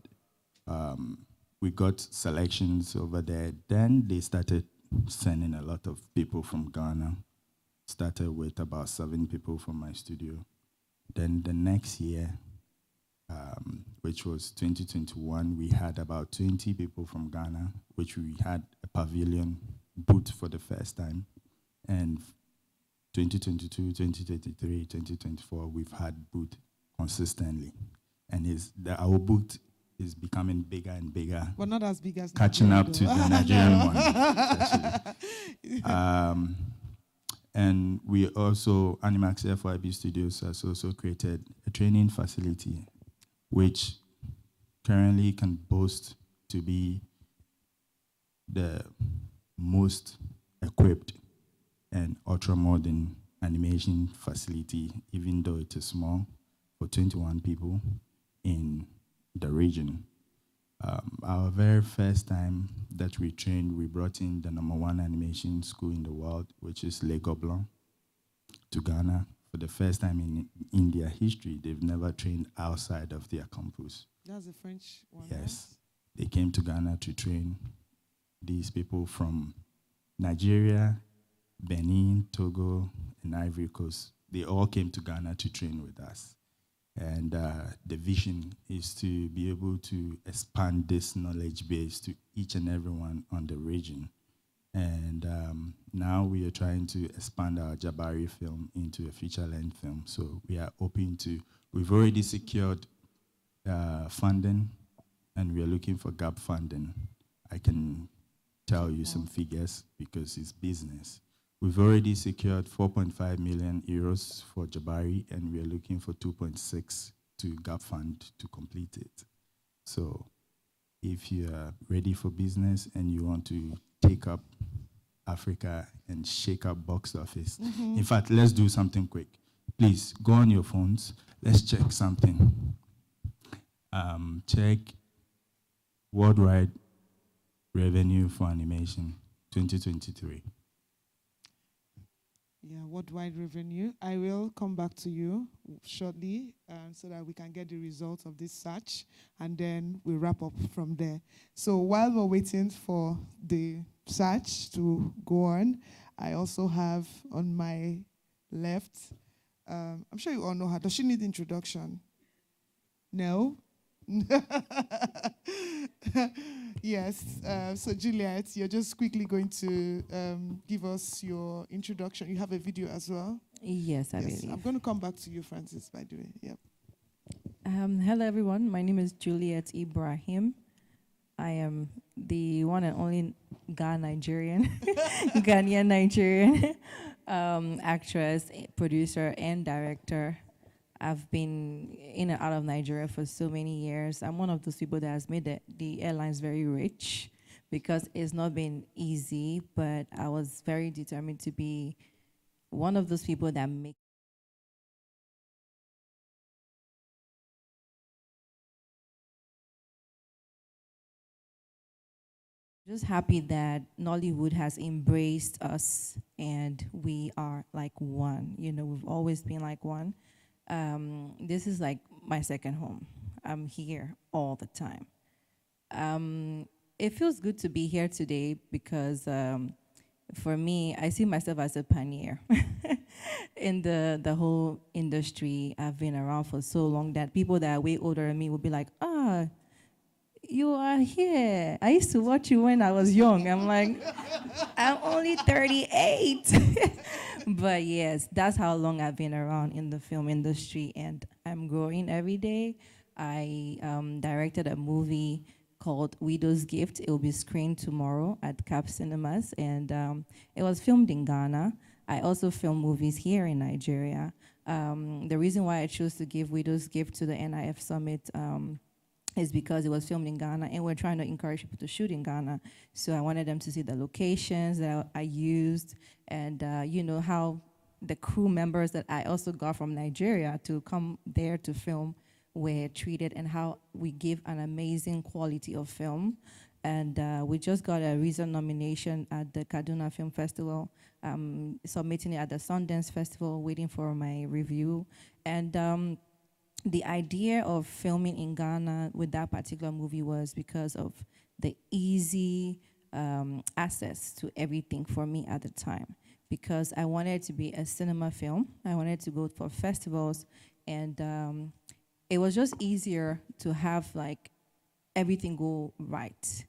we got selections over there. Then they started sending a lot of people from Ghana. Started with about 7 people from my studio. Then the next year, which was 2021, we had about 20 people from Ghana, which we had a pavilion booth for the first time. And 2022, 2023, 2024, we've had booth consistently. And our booth is becoming bigger and bigger. But not as big as catching Nigeria, up to the Nigerian one, and we also, Animax FYB Studios has also created a training facility, which currently can boast to be the most equipped and ultra-modern animation facility, even though it is small, for 21 people in the region. Our very first time that we trained, we brought in the #1 animation school in the world, which is Le Gobelin, to Ghana. For the first time in their history, they've never trained outside of their campus. That's the French one. Yes. They came to Ghana to train these people from Nigeria, Benin, Togo, and Ivory Coast. They all came to Ghana to train with us. And the vision is to be able to expand this knowledge base to each and everyone on the region. And now we are trying to expand our Jabari film into a feature-length film. So we are open to, we've already secured funding, and we are looking for gap funding. I can tell you some figures because it's business. We've already secured 4.5 million euros for Jabari, and we are looking for 2.6 to gap fund to complete it. So if you are ready for business and you want to take up Africa and shake up box office, in fact, let's do something quick. Please go on your phones. Let's check something. Check worldwide revenue for animation 2023. Yeah, worldwide revenue. I will come back to you shortly so that we can get the results of this search, and then we'll wrap up from there. So while we're waiting for the search to go on, I also have on my left, I'm sure you all know her. Does she need introduction? No? Yes. So Juliet, you're just quickly going to give us your introduction. You have a video as well. Yes, I believe. I'm going to come back to you, Francis, by the way. Yep. Hello, everyone. My name is Juliet Ibrahim. I am the one and only Nigerian, Ghanaian Nigerian actress, producer, and director. I've been in and out of Nigeria for so many years. I'm one of those people that has made the airlines very rich because it's not been easy, but I was very determined to be one of those people that make just happy that Nollywood has embraced us and we are like one. You know, we've always been like one. This is like my second home. I'm here all the time. It feels good to be here today because for me, I see myself as a pioneer in the whole industry. I've been around for so long that people that are way older than me will be like, you are here. I used to watch you when I was young. I'm like, I'm only 38. But yes, that's how long I've been around in the film industry, and I'm growing every day. I directed a movie called Widow's Gift. It will be screened tomorrow at Cap Cinemas, and it was filmed in Ghana. I also film movies here in Nigeria. The reason why I chose to give Widow's Gift to the NIFSummit is because it was filmed in Ghana, and we're trying to encourage people to shoot in Ghana. So I wanted them to see the locations that I used, and you know, how the crew members that I also got from Nigeria to come there to film were treated, and how we give an amazing quality of film. And we just got a recent nomination at the Kaduna Film Festival, submitting it at the Sundance Festival, waiting for my review. And the idea of filming in Ghana with that particular movie was because of the easy access to everything for me at the time. Because I wanted it to be a cinema film. I wanted to go for festivals, and it was just easier to have like everything go right.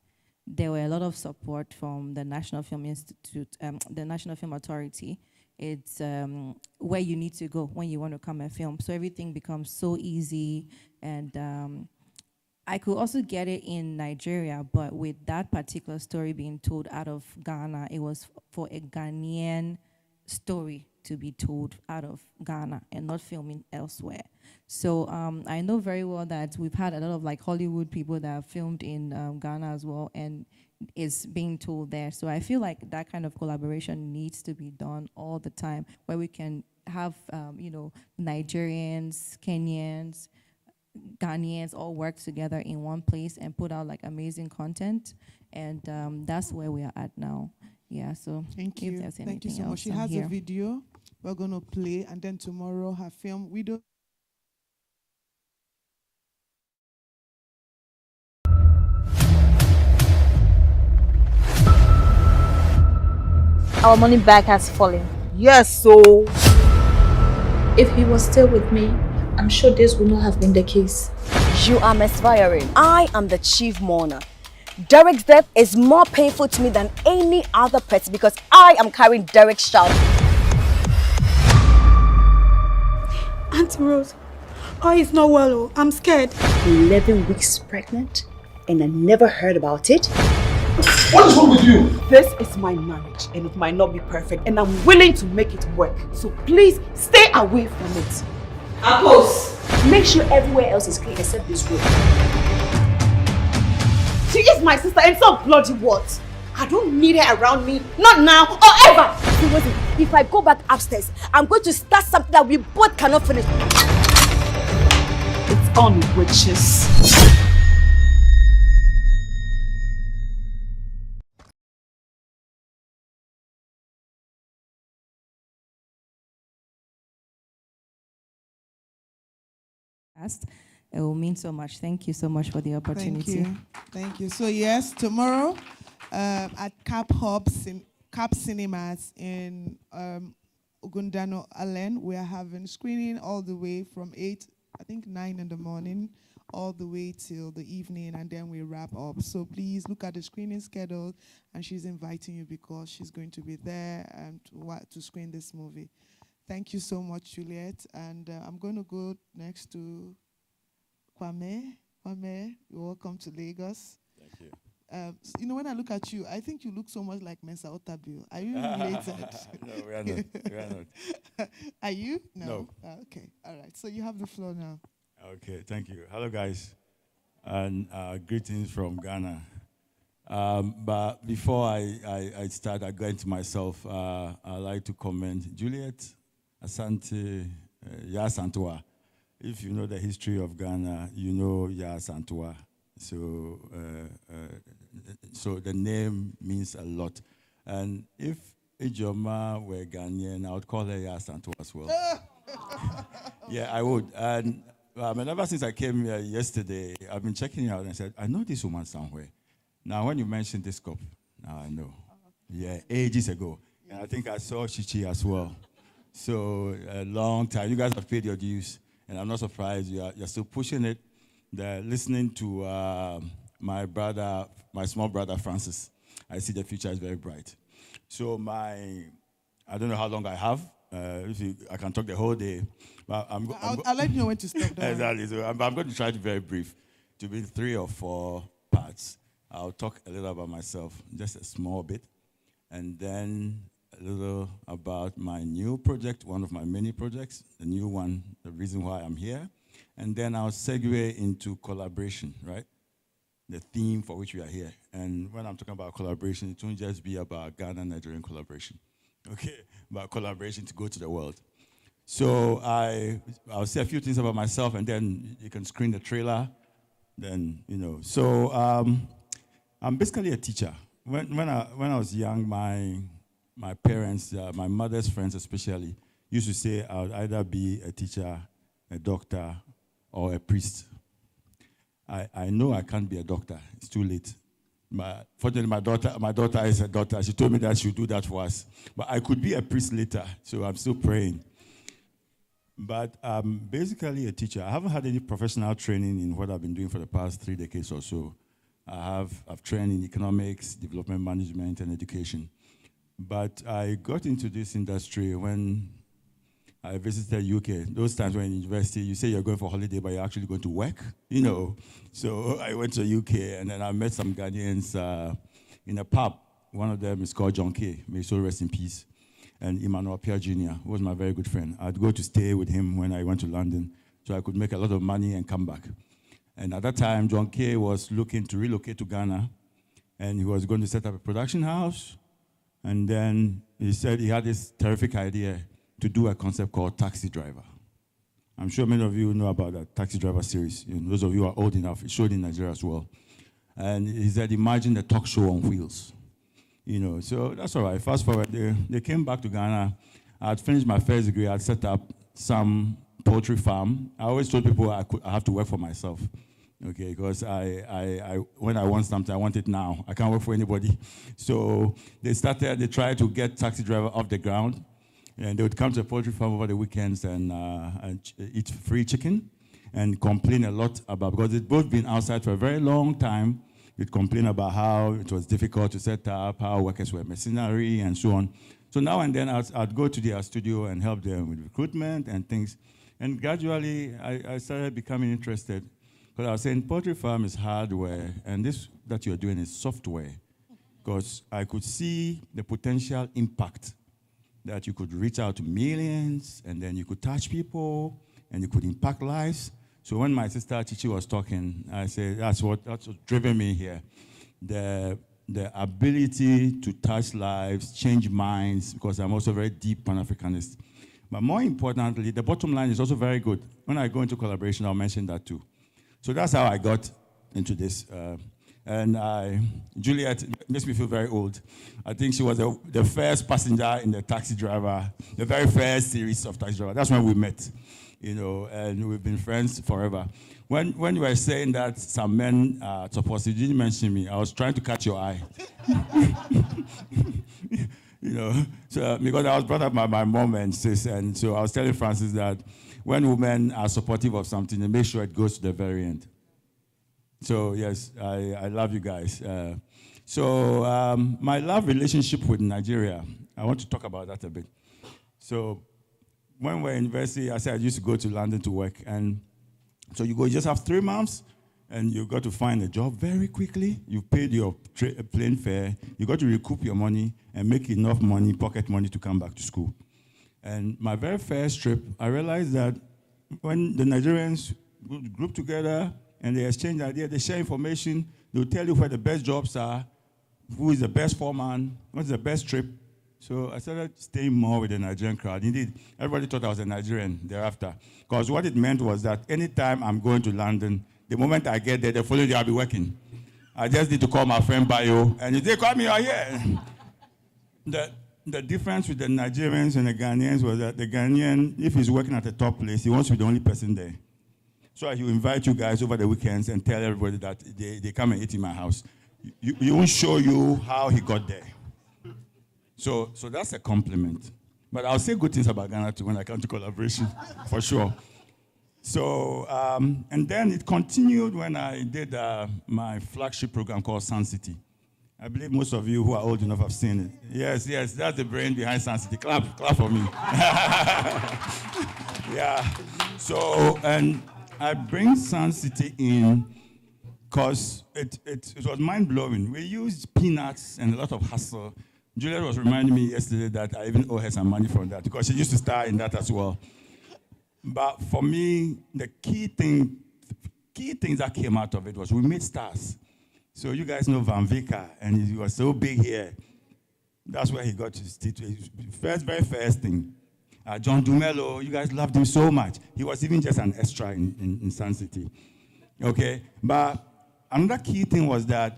There were a lot of support from the National Film Institute, the National Film Authority. It's where you need to go when you want to come and film. So everything becomes so easy. And I could also get it in Nigeria, but with that particular story being told out of Ghana, it was for a Ghanaian story to be told out of Ghana and not filming elsewhere. So I know very well that we've had a lot of like Hollywood people that have filmed in Ghana as well, and it's being told there. So I feel like that kind of collaboration needs to be done all the time, where we can have, you know, Nigerians, Kenyans, Ghanaians all work together in one place and put out like amazing content. And that's where we are at now. Yeah, so Thank if you. there's Thank you anything so much. else, She I'm has here. a video we're going to play, and then tomorrow her film, Widow. Our money bag has fallen. Yes, so If he was still with me, I'm sure this would not have been the case. You are misfiring. I am the chief mourner. Derek's death is more painful to me than any other person because I am carrying Derek's child. Auntie Rose, is not well. Oh. I'm scared. 11 weeks pregnant, and I never heard about it. What is wrong with you? This is my marriage, and it might not be perfect, and I'm willing to make it work. So please stay away from it. Apples, make sure everywhere else is clean except this room. She is my sister, and so bloody what? I don't need her around me, not now or ever. Seriously, if I go back upstairs, I'm going to start something that we both cannot finish. It's on, witches. It will mean so much. Thank you so much for the opportunity. Thank you. Thank you. So yes, tomorrow at Cap Cinemas in Ugundano, Allen, we are having screening all the way from 9 in the morning, all the way till the evening, and then we wrap up. So please look at the screening schedule, and she's inviting you because she's going to be there and to screen this movie. Thank you so much, Juliet. And I'm going to go next to Kwame. Kwame, you're welcome to Lagos. Thank you. When I look at you, I think you look so much like Mensa Otabil. Are you related? No, we are not. We are not. Are you? No. Okay. All right. So you have the floor now. Okay. Thank you. Hello, guys. And greetings from Ghana. But before I start, I go into myself. I'd like to commend Juliet, Asante, Ya Santua. If you know the history of Ghana, you know Ya Santua. So, so the name means a lot. And if Ijoma were Ghanaian, I would call her Ya Santua as well. Yeah, I would. And ever since I came here yesterday, I've been checking out and I said, I know this woman somewhere. Now, when you mentioned this cup, now I know. Yeah, ages ago. And I think I saw Chichi as well. So, a long time. You guys have paid your dues. And I'm not surprised you're still pushing it. They're listening to my small brother, Francis. I see the future is very bright. So I don't know how long I have. I can talk the whole day. But I'll let you know when to stop. Exactly. So I'm going to try to be very brief, to be 3 or 4 parts. I'll talk a little about myself, just a small bit, and then a little about my new project, one of my many projects, the new one, the reason why I'm here. And then I'll segue into collaboration, right? The theme for which we are here. And when I'm talking about collaboration, it won't just be about Ghana-Nigerian collaboration, okay? About collaboration to go to the world. So I'll say a few things about myself, and then you can screen the trailer. Then, So I'm basically a teacher. When I was young, my parents, my mother's friends especially, used to say I would either be a teacher, a doctor, or a priest. I know I can't be a doctor. It's too late. But fortunately, my daughter is a doctor. She told me that she would do that for us. But I could be a priest later, so I'm still praying. But I'm basically a teacher. I haven't had any professional training in what I've been doing for the past 3 decades or so. I've trained in economics, development management, and education. But I got into this industry when I visited UK. Those times when in university, you say you're going for holiday, but you're actually going to work, So I went to UK, and then I met some Ghanaians in a pub. One of them is called John K. May so rest in peace. And Emmanuel Pierre Jr., who was my very good friend. I'd go to stay with him when I went to London, so I could make a lot of money and come back. And at that time, John K. was looking to relocate to Ghana, and he was going to set up a production house. And then he said he had this terrific idea to do a concept called Taxi Driver. I'm sure many of you know about that Taxi Driver series. Those of you who are old enough, it showed in Nigeria as well. And he said, imagine the talk show on wheels. So that's all right. Fast forward, they came back to Ghana. I had finished my first degree. I had set up some poultry farm. I always told people I have to work for myself, okay? Because when I want something, I want it now. I can't work for anybody. So they tried to get Taxi Driver off the ground. And they would come to the poultry farm over the weekends and eat free chicken and complain a lot about, because they'd both been outside for a very long time. They'd complain about how it was difficult to set up, how workers were mercenary and so on. So now and then I'd go to their studio and help them with recruitment and things. And gradually I started becoming interested, because I was saying poultry farm is hardware and this that you're doing is software. Because I could see the potential impact that you could reach out to millions, and then you could touch people, and you could impact lives. So when my sister Chichi was talking, I said, that's what's driven me here. The ability to touch lives, change minds, because I'm also very deep Pan-Africanist. But more importantly, the bottom line is also very good. When I go into collaboration, I'll mention that too. So that's how I got into this. Juliet makes me feel very old. I think she was the first passenger in the Taxi Driver, the very first series of Taxi Driver. That's when we met, and we've been friends forever. When you were saying that some men are supposed to, you didn't mention me. I was trying to catch your eye. So because I was brought up by my mom and sis, and so I was telling Francis that when women are supportive of something, they make sure it goes to the very end. So yes, I love you guys. My love relationship with Nigeria, I want to talk about that a bit. So when we were in university, I said I used to go to London to work. And so you just have 3 months, and you got to find a job very quickly. You paid your plane fare. You got to recoup your money and make enough money, pocket money, to come back to school. And my very first trip, I realized that when the Nigerians group together, and they exchange ideas, they share information, they'll tell you where the best jobs are, who is the best foreman, what's the best trip. So I started staying more with the Nigerian crowd. Indeed, everybody thought I was a Nigerian thereafter. Because what it meant was that anytime I'm going to London, the moment I get there, the following day I'll be working. I just need to call my friend Bayo, and if they call me, oh yeah. The difference with the Nigerians and the Ghanaians was that the Ghanaian, if he's working at a top place, he wants to be the only person there. So he will invite you guys over the weekends and tell everybody that they come and eat in my house. He won't show you how he got there. So that's a compliment. But I'll say good things about Ghana too when I come to collaboration, for sure. So, and then it continued when I did my flagship program called Sun City. I believe most of you who are old enough have seen it. Yes, that's the brain behind Sun City. Clap for me. Yeah. So, and I bring Sun City in because it was mind-blowing. We used peanuts and a lot of hustle. Juliet was reminding me yesterday that I even owe her some money from that because she used to star in that as well. But for me, the key things that came out of it was we made stars. So you guys know Van Vika, and he was so big here. That's where he got his very first thing. John Dumelo, you guys loved him so much. He was even just an extra in Sun City. Okay? But another key thing was that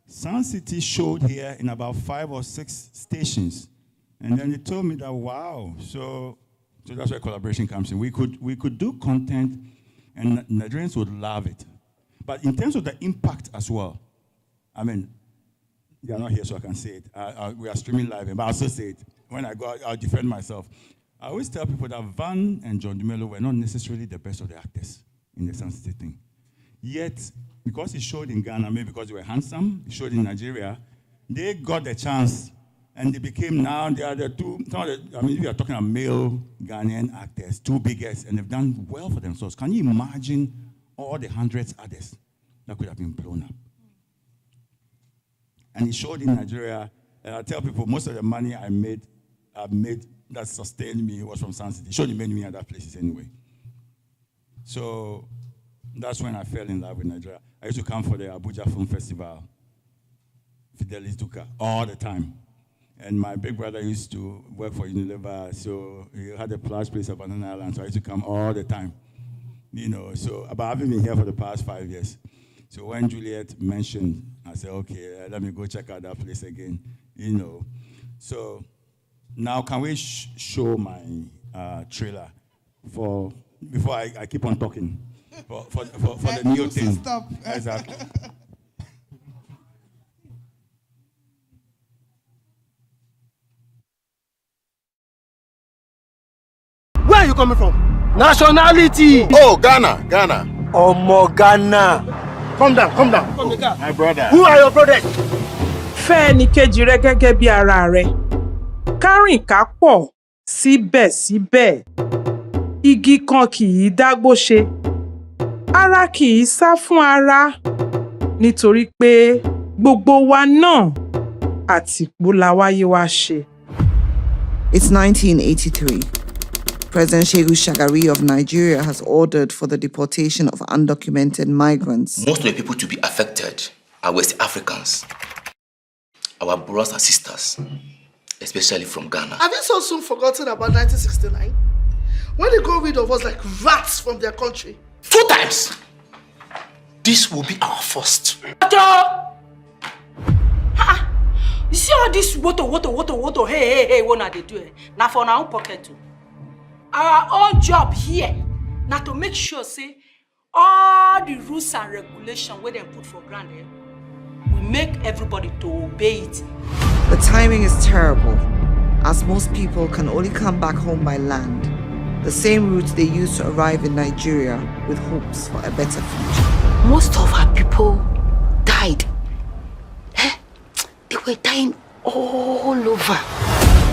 Sun City showed here in about 5 or 6 stations. And then they told me that, wow, so that's where collaboration comes in. We could do content, and Nigerians would love it. But in terms of the impact as well, I mean, they are not here so I can say it. We are streaming live, but I'll still say it. When I go out, I'll defend myself. I always tell people that Van and John Dumelo were not necessarily the best of the actors in the Sun City thing. Yet, because he showed in Ghana, maybe because they were handsome, he showed in Nigeria, they got the chance, and they became now, they are the two, if you are talking about male Ghanaian actors, 2 biggest, and they've done well for themselves. Can you imagine all the hundreds others that could have been blown up? And he showed in Nigeria, and I tell people most of the money I've made that sustained me was from Sun City. He showed he made me at that places anyway. So that's when I fell in love with Nigeria. I used to come for the Abuja Film Festival, Fidelis Duka, all the time. And my big brother used to work for Unilever, so he had a plush place at Banana Island, so I used to come all the time. So but I haven't been here for the past 5 years. So when Juliet mentioned, I said, okay, let me go check out that place again. So now can we show my trailer before I keep on talking for the new thing? Stop. Exactly. Where are you coming from? Nationality! Oh, Ghana. Omo Ghana. Come down. My brother. Who are your brothers? Fẹ́ ẹni kejì rẹ gẹ́gẹ́ bí ara rẹ. Kárìn ká pọ̀ síbẹ̀síbẹ̀. Igi kan kì í dágbó ṣe. Ara kì í sá fún ara. Nítorí pé gbogbo wa náà àtìpó la wáyé wá ṣe. It's 1983. President Shehu Shagari of Nigeria has ordered for the deportation of undocumented migrants. Most of the people to be affected are West Africans, our brothers and sisters, especially from Ghana. Have you so soon forgotten about 1969? When they got rid of us like rats from their country? 2 times! This will be our first. You see all this woto, hey, what are they doing? Now for our own pocket too. Our own job here, now to make sure, say, all the rules and regulations where they put for granted, we make everybody to obey it. The timing is terrible, as most people can only come back home by land, the same route they used to arrive in Nigeria with hopes for a better future. Most of our people died. They were dying all over.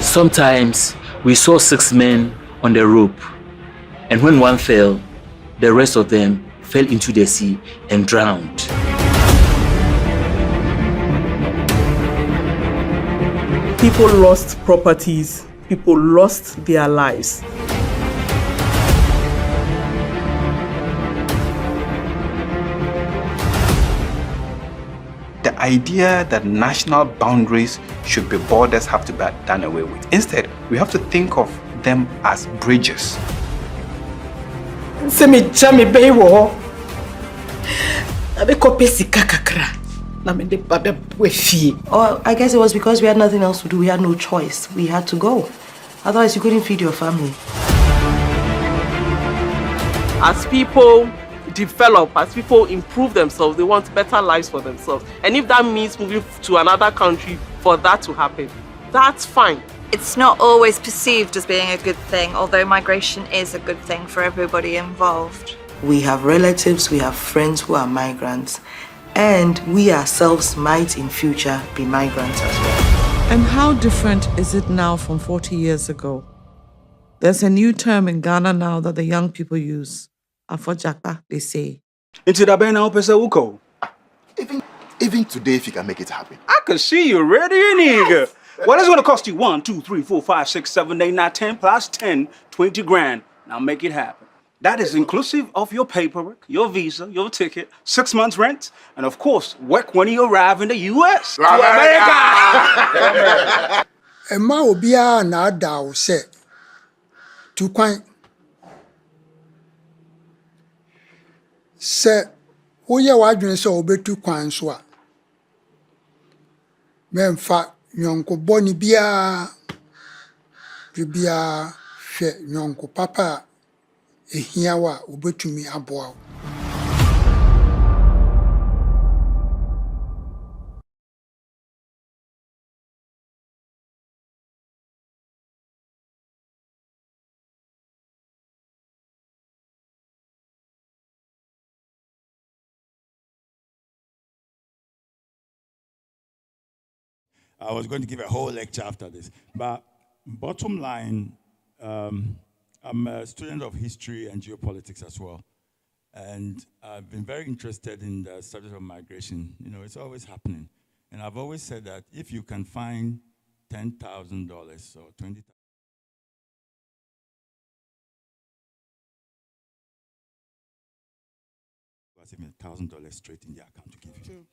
Sometimes we saw 6 men on the rope, and when one fell, the rest of them fell into the sea and drowned. People lost properties, people lost their lives. The idea that national boundaries should be borders have to be done away with. Instead, we have to think of them as bridges. I guess it was because we had nothing else to do. We had no choice. We had to go. Otherwise, you couldn't feed your family. As people develop, as people improve themselves, they want better lives for themselves. And if that means moving to another country for that to happen, that's fine. It's not always perceived as being a good thing, although migration is a good thing for everybody involved. We have relatives, we have friends who are migrants, and we ourselves might in future be migrants as well. And how different is it now from 40 years ago? There's a new term in Ghana now that the young people use. Afojakpa, they say. Even today, if you can make it happen. I can see you ready and eager. Well, it's going to cost you 1, 2, 3, 4, 5, 6, 7, 8, 9, 10 plus 10, 20 grand. Now make it happen. That is inclusive of your paperwork, your visa, your ticket, 6 months rent, and of course, work when you arrive in the U.S. to America. Emma obia na da say to kwan say woye wadwene say obetu kwan so a memfa nyonko boni bia bibia hwe nyonko papa ehia wa obetumi aboa. I was going to give a whole lecture after this, but bottom line, I'm a student of history and geopolitics as well, and I've been very interested in the subject of migration. You know, it's always happening, and I've always said that if you can find $10,000 or $20,000, $1,000 straight in the account to give you.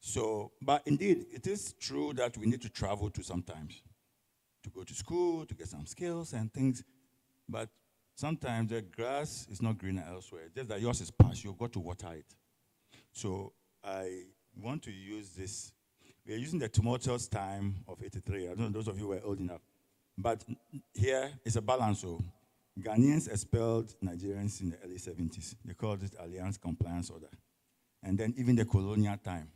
So, but indeed, it is true that we need to travel to sometimes, to go to school, to get some skills and things. But sometimes the grass is not greener elsewhere. Just that yours is past, you've got to water it. So I want to use this. We are using the tumultuous time of 83. I don't know those of you who were old enough. But here is a balance. So Ghanaians expelled Nigerians in the early 70s. They called it Alliance Compliance Order. And then even the colonial time.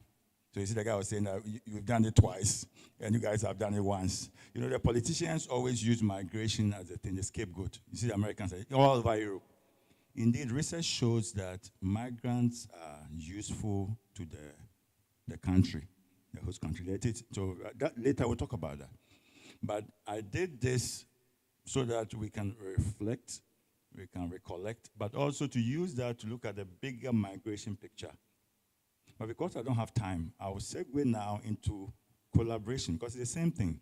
So you see the guy was saying that you've done it twice, and you guys have done it once. You know, the politicians always use migration as a thing, the scapegoat. You see the Americans all over Europe. Indeed, research shows that migrants are useful to the country, the host country. So later we'll talk about that. But I did this so that we can reflect, we can recollect, but also to use that to look at the bigger migration picture. But because I don't have time, I will segue now into collaboration, because it's the same thing.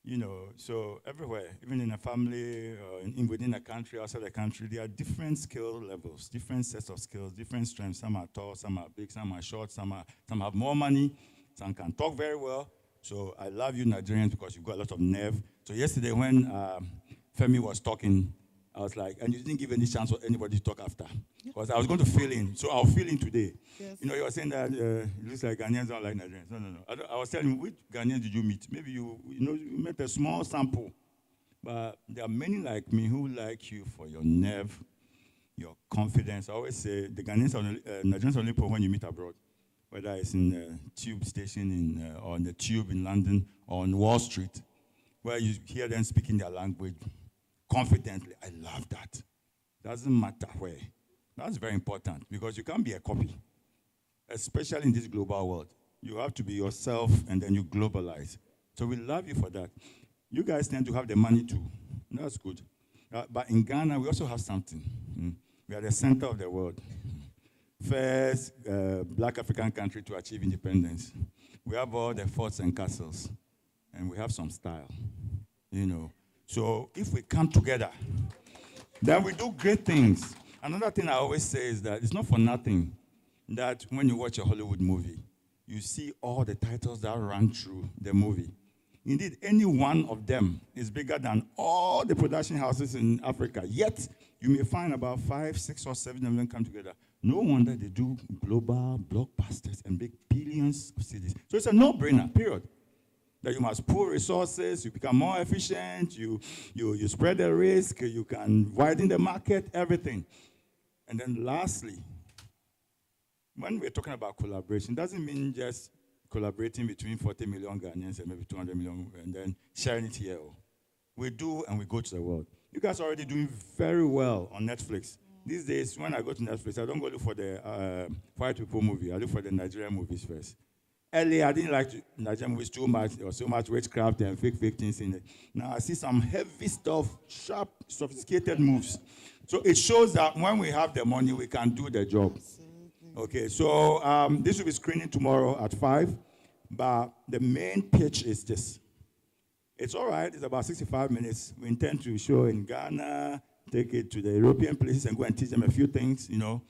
You know, so everywhere, even in a family, or within a country, outside the country, there are different skill levels, different sets of skills, different strengths. Some are tall, some are big, some are short, some have more money, some can talk very well. So I love you Nigerians because you've got a lot of nerve. So yesterday when Femi was talking, I was like, and you didn't give any chance for anybody to talk after. Because I was going to fill in, so I'll fill in today. Yes. You know, you were saying that it looks like Ghanaians don't like Nigerians. No. I was telling you, which Ghanaians did you meet? Maybe you met a small sample. But there are many like me who like you for your nerve, your confidence. I always say the Nigerians only put when you meet abroad, whether it's in a tube station or on the tube in London or on Wall Street, where you hear them speaking their language confidently. I love that. Doesn't matter where. That's very important because you can't be a copy, especially in this global world. You have to be yourself and then you globalize. So we love you for that. You guys tend to have the money too. That's good. But in Ghana, we also have something. We are the center of the world. First Black African country to achieve independence. We have all the forts and castles, and we have some style, you know. So if we come together, then we do great things. Another thing I always say is that it's not for nothing that when you watch a Hollywood movie, you see all the titles that run through the movie. Indeed, any one of them is bigger than all the production houses in Africa. Yet, you may find about 5, 6, or 7 of them come together. No wonder they do global blockbusters and make billions of cities. So it's a no-brainer, period. That you must pool resources, you become more efficient, you spread the risk, you can widen the market, everything. And then lastly, when we're talking about collaboration, it doesn't mean just collaborating between 40 million Ghanaians and maybe 200 million and then sharing it here. We do and we go to the world. You guys are already doing very well on Netflix. These days, when I go to Netflix, I don't go look for the white people movie. I look for the Nigerian movies first. Earlier, I didn't like Nigerian movies too much. There was so much witchcraft and fake things in it. Now I see some heavy stuff, sharp, sophisticated moves. So it shows that when we have the money, we can do the job. Okay, so this will be screening tomorrow at 5. But the main pitch is this. It's all right. It's about 65 minutes. We intend to show in Ghana, take it to the European places and go and teach them a few things, you know.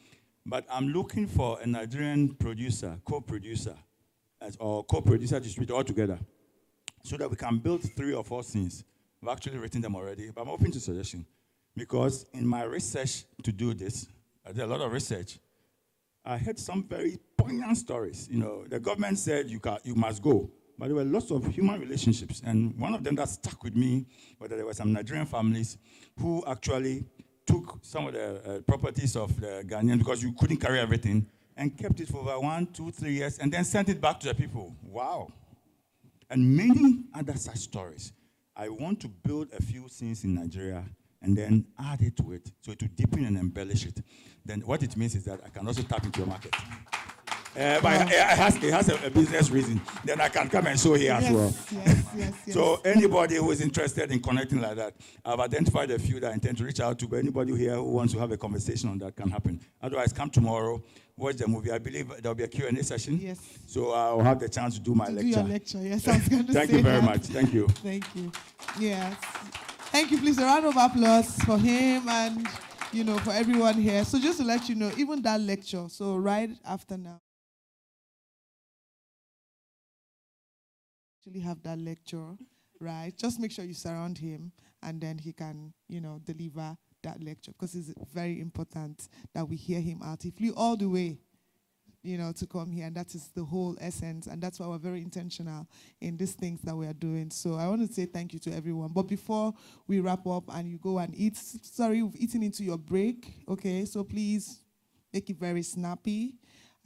But I'm looking for a Nigerian producer, co-producer, or co-producer distributor all together so that we can build 3 or 4 scenes. I've actually written them already, but I'm open to suggestion. Because in my research to do this, I did a lot of research. I heard some very poignant stories. You know, the government said you must go, but there were lots of human relationships. And one of them that stuck with me was that there were some Nigerian families who actually took some of the properties of the Ghanaians because you couldn't carry everything and kept it for over 1, 2, 3 years and then sent it back to the people. Wow. And many other such stories. I want to build a few scenes in Nigeria and then add it to it, so to deepen and embellish it. Then what it means is that I can also tap into your market. But it has a business reason. Then I can come and show here as well. Yes. So anybody who is interested in connecting like that, I've identified a few that I intend to reach out to, but anybody here who wants to have a conversation on that can happen. Otherwise, come tomorrow, watch the movie. I believe there'll be a Q&A session. Yes. So I'll have the chance to do my lecture. Do your lecture, yes. I was going to say Thank you very that. much. Thank you. Thank you. Yes. Thank you. Please, a round of applause for him and, for everyone here. So just to let you know, even that lecture, so right after now. Actually have that lecture, right? Just make sure you surround him, and then he can, deliver that lecture, because it's very important that we hear him out. He flew all the way, to come here, and that is the whole essence, and that's why we're very intentional in these things that we are doing. So I want to say thank you to everyone. But before we wrap up and you go and eat, sorry, we've eaten into your break, okay? So please make it very snappy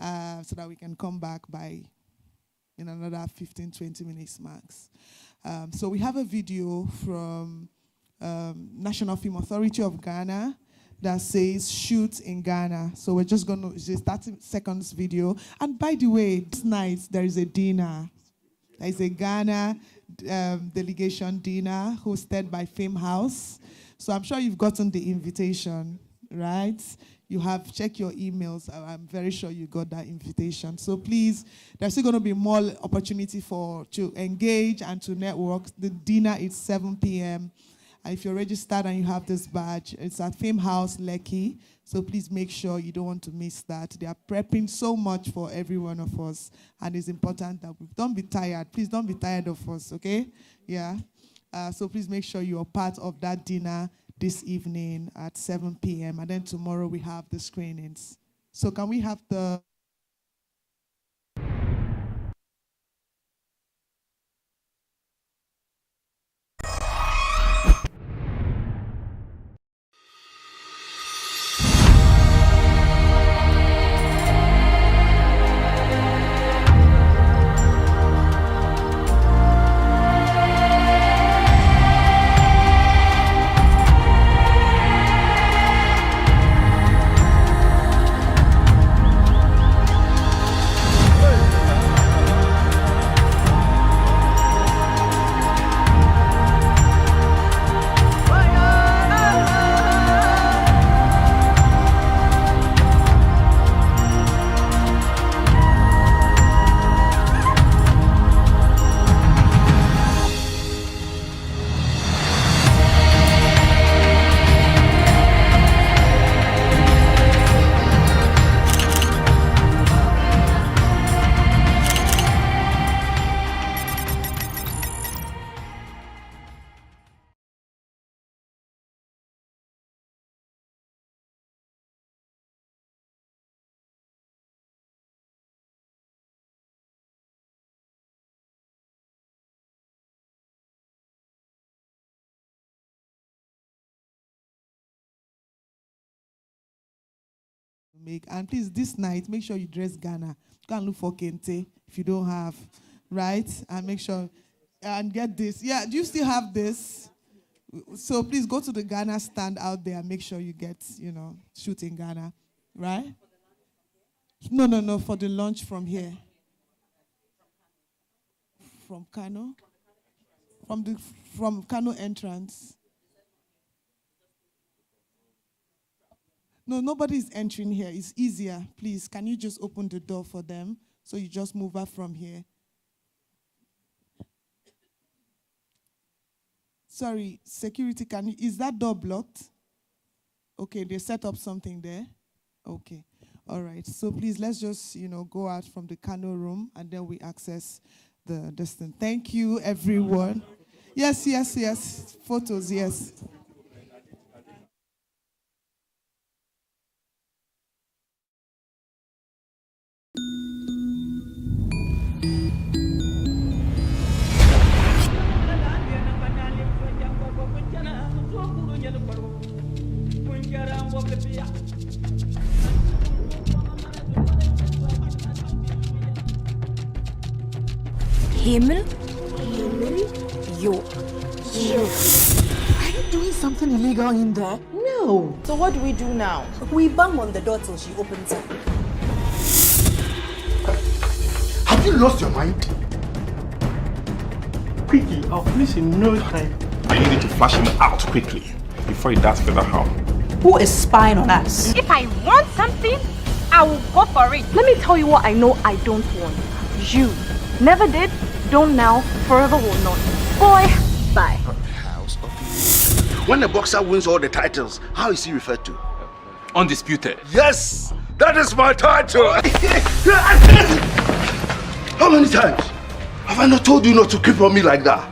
so that we can come back in another 15, 20 minutes max. So we have a video from National Film Authority of Ghana that says shoot in Ghana. So we're just going to, it's a 30 seconds video. And by the way, this night there is a dinner. There is a Ghana delegation dinner hosted by Fame House. So I'm sure you've gotten the invitation, right? You have checked your emails. I'm very sure you got that invitation. So please, there's still going to be more opportunity to engage and to network. The dinner is 7 p.m. And if you're registered and you have this badge, it's at Fame House, Lekki. So please make sure you don't want to miss that. They are prepping so much for every one of us. And it's important that we don't be tired. Please don't be tired of us, okay? Yeah. So please make sure you're part of that dinner this evening at 7 p.m. And then tomorrow we have the screenings. So can we have the... And please, this night, make sure you dress Ghana. Go and look for kente if you don't have, right? And make sure, and get this. Yeah, do you still have this? So please go to the Ghana stand out there and make sure you get, shoot in Ghana, right? No, for the lunch from here. From Kano? From Kano entrance. No, nobody's entering here. It's easier. Please, can you just open the door for them? So you just move up from here. Sorry, security, is that door blocked? Okay, they set up something there. Okay, all right. So please, let's just, go out from the Kano room and then we access the distance. Thank you, everyone. Yes. Photos, yes. Himmel? Yo. Are you doing something illegal in there? No. So what do we do now? We bang on the door till she opens it. Have you lost your mind? Quickly, I'll finish in no time. I need you to flash him out quickly before he does further harm. Who is spying on us? If I want something, I will go for it. Let me tell you what I know I don't want. You never did, don't now, forever will not. Boy, bye. When a boxer wins all the titles, how is he referred to? Undisputed. Have I not told you not to creep on me like that?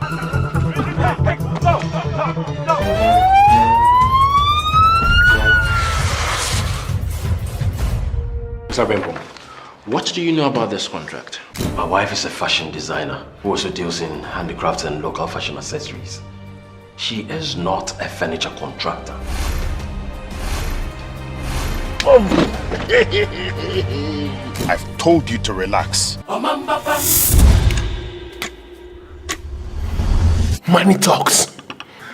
Mr. Bempo, what do you know about this contract? My wife is a fashion designer who also deals in handicrafts and local fashion accessories. She is not a furniture contractor. I've told you to relax. Money talks.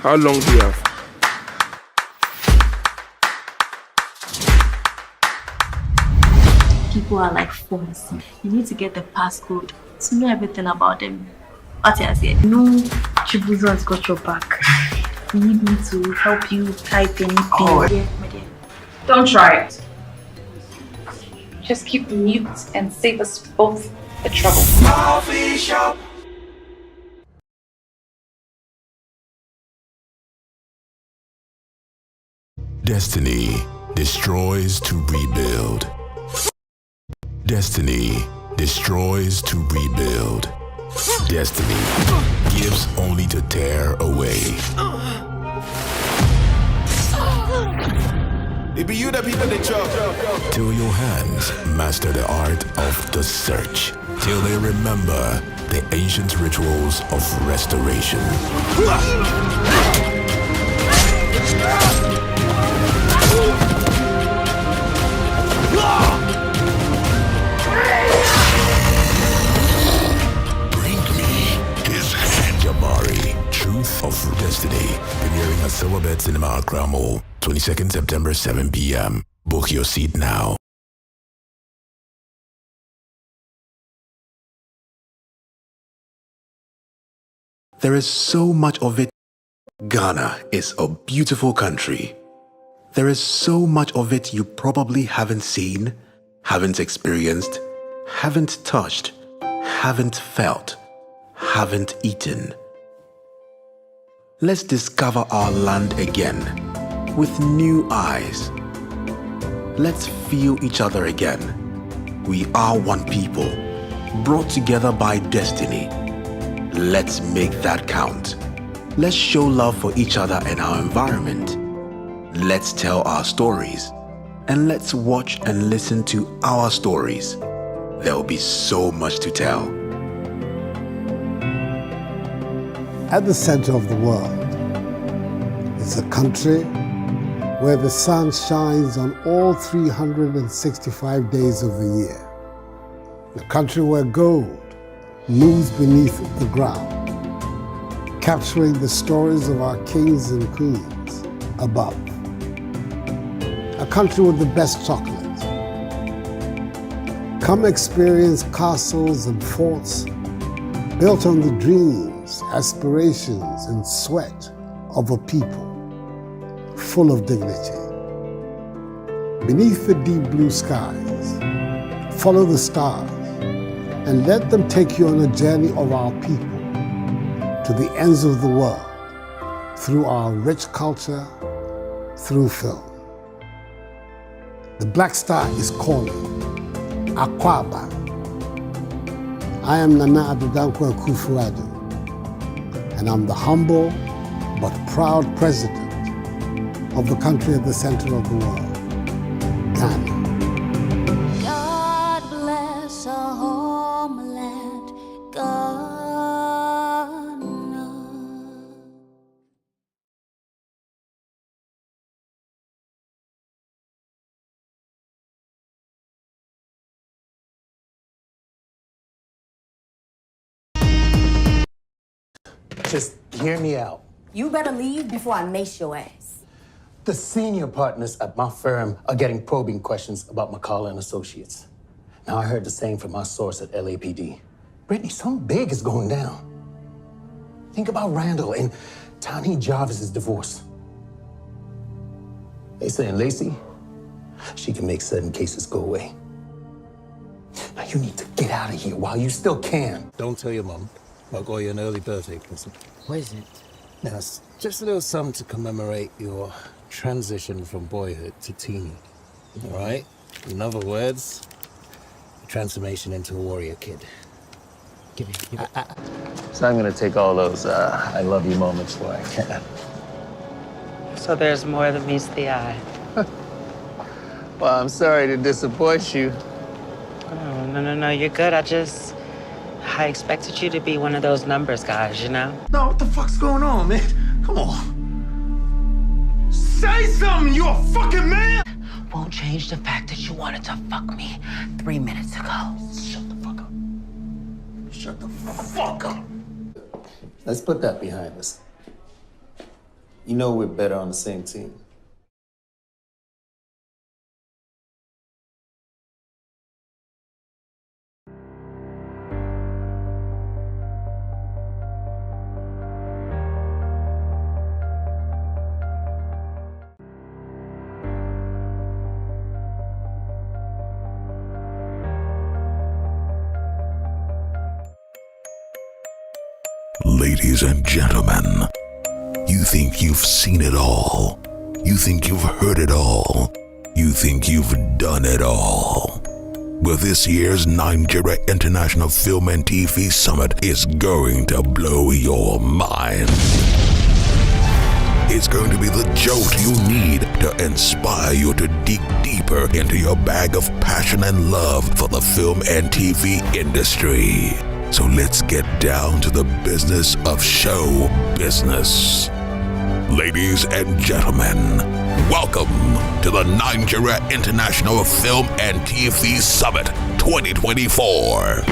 How long do you have? People are like phones. You need to get the passcode to know everything about them. What I said, no Chibuzo has got your back. You need me to help you type anything. Oh. Yeah, my dear. Don't try it. Just keep mute and save us both the trouble. Coffee shop. Destiny destroys to rebuild. Destiny destroys to rebuild. Destiny gives only to tear away. It be you that people they chop. Till your hands master the art of the search. Till they remember the ancient rituals of restoration. Bring me his hand. Jabari, Truth of Destiny. Premiering at Silverbed Cinema, Crown Mall. 22nd September, 7 p.m. Book your seat now. There is so much of it. Ghana is a beautiful country. There is so much of it you probably haven't seen, haven't experienced, haven't touched, haven't felt, haven't eaten. Let's discover our land again with new eyes. Let's feel each other again. We are one people, brought together by destiny. Let's make that count. Let's show love for each other and our environment. Let's tell our stories. And let's watch and listen to our stories. There will be so much to tell. At the center of the world is a country where the sun shines on all 365 days of the year. A country where gold moves beneath the ground, capturing the stories of our kings and queens above. A country with the best chocolate. Come experience castles and forts built on the dreams, aspirations, and sweat of a people full of dignity. Beneath the deep blue skies, follow the stars and let them take you on a journey of our people to the ends of the world through our rich culture, through film. The Black Star is calling, Akwaba. I am Nana Adodankwa Akufo-Addo, and I'm the humble but proud president of the country at the center of the world, Ghana. God bless our homeland, Ghana. Just hear me out. You better leave before I mace your ass. The senior partners at my firm are getting probing questions about McCullough and Associates. Now, I heard the same from my source at LAPD. Brittany, something big is going down. Think about Randall and Tani Jarvis's divorce. They saying Lacey, she can make certain cases go away. Now, you need to get out of here while you still can. Don't tell your mom. I'll go you an early birthday present. What is it? Now, it's just a little something to commemorate your transition from boyhood to teenie. All right? In other words, the transformation into a warrior kid. Give it. So I'm gonna take all those I love you moments where I can. So there's more than meets the eye. Well, I'm sorry to disappoint you. Oh, no, you're good. I expected you to be one of those numbers guys, you know? No, what the fuck's going on, man? Come on. Say something, you a fucking man! Won't change the fact that you wanted to fuck me 3 minutes ago. Shut the fuck up. Shut the fuck up. Let's put that behind us. You know we're better on the same team. Ladies and gentlemen, you think you've seen it all. You think you've heard it all. You think you've done it all. But this year's Nigeria International Film and TV Summit is going to blow your mind. It's going to be the jolt you need to inspire you to dig deeper into your bag of passion and love for the film and TV industry. So let's get down to the business of show business. Ladies and gentlemen, welcome to the Nigeria International Film and TV Summit 2024.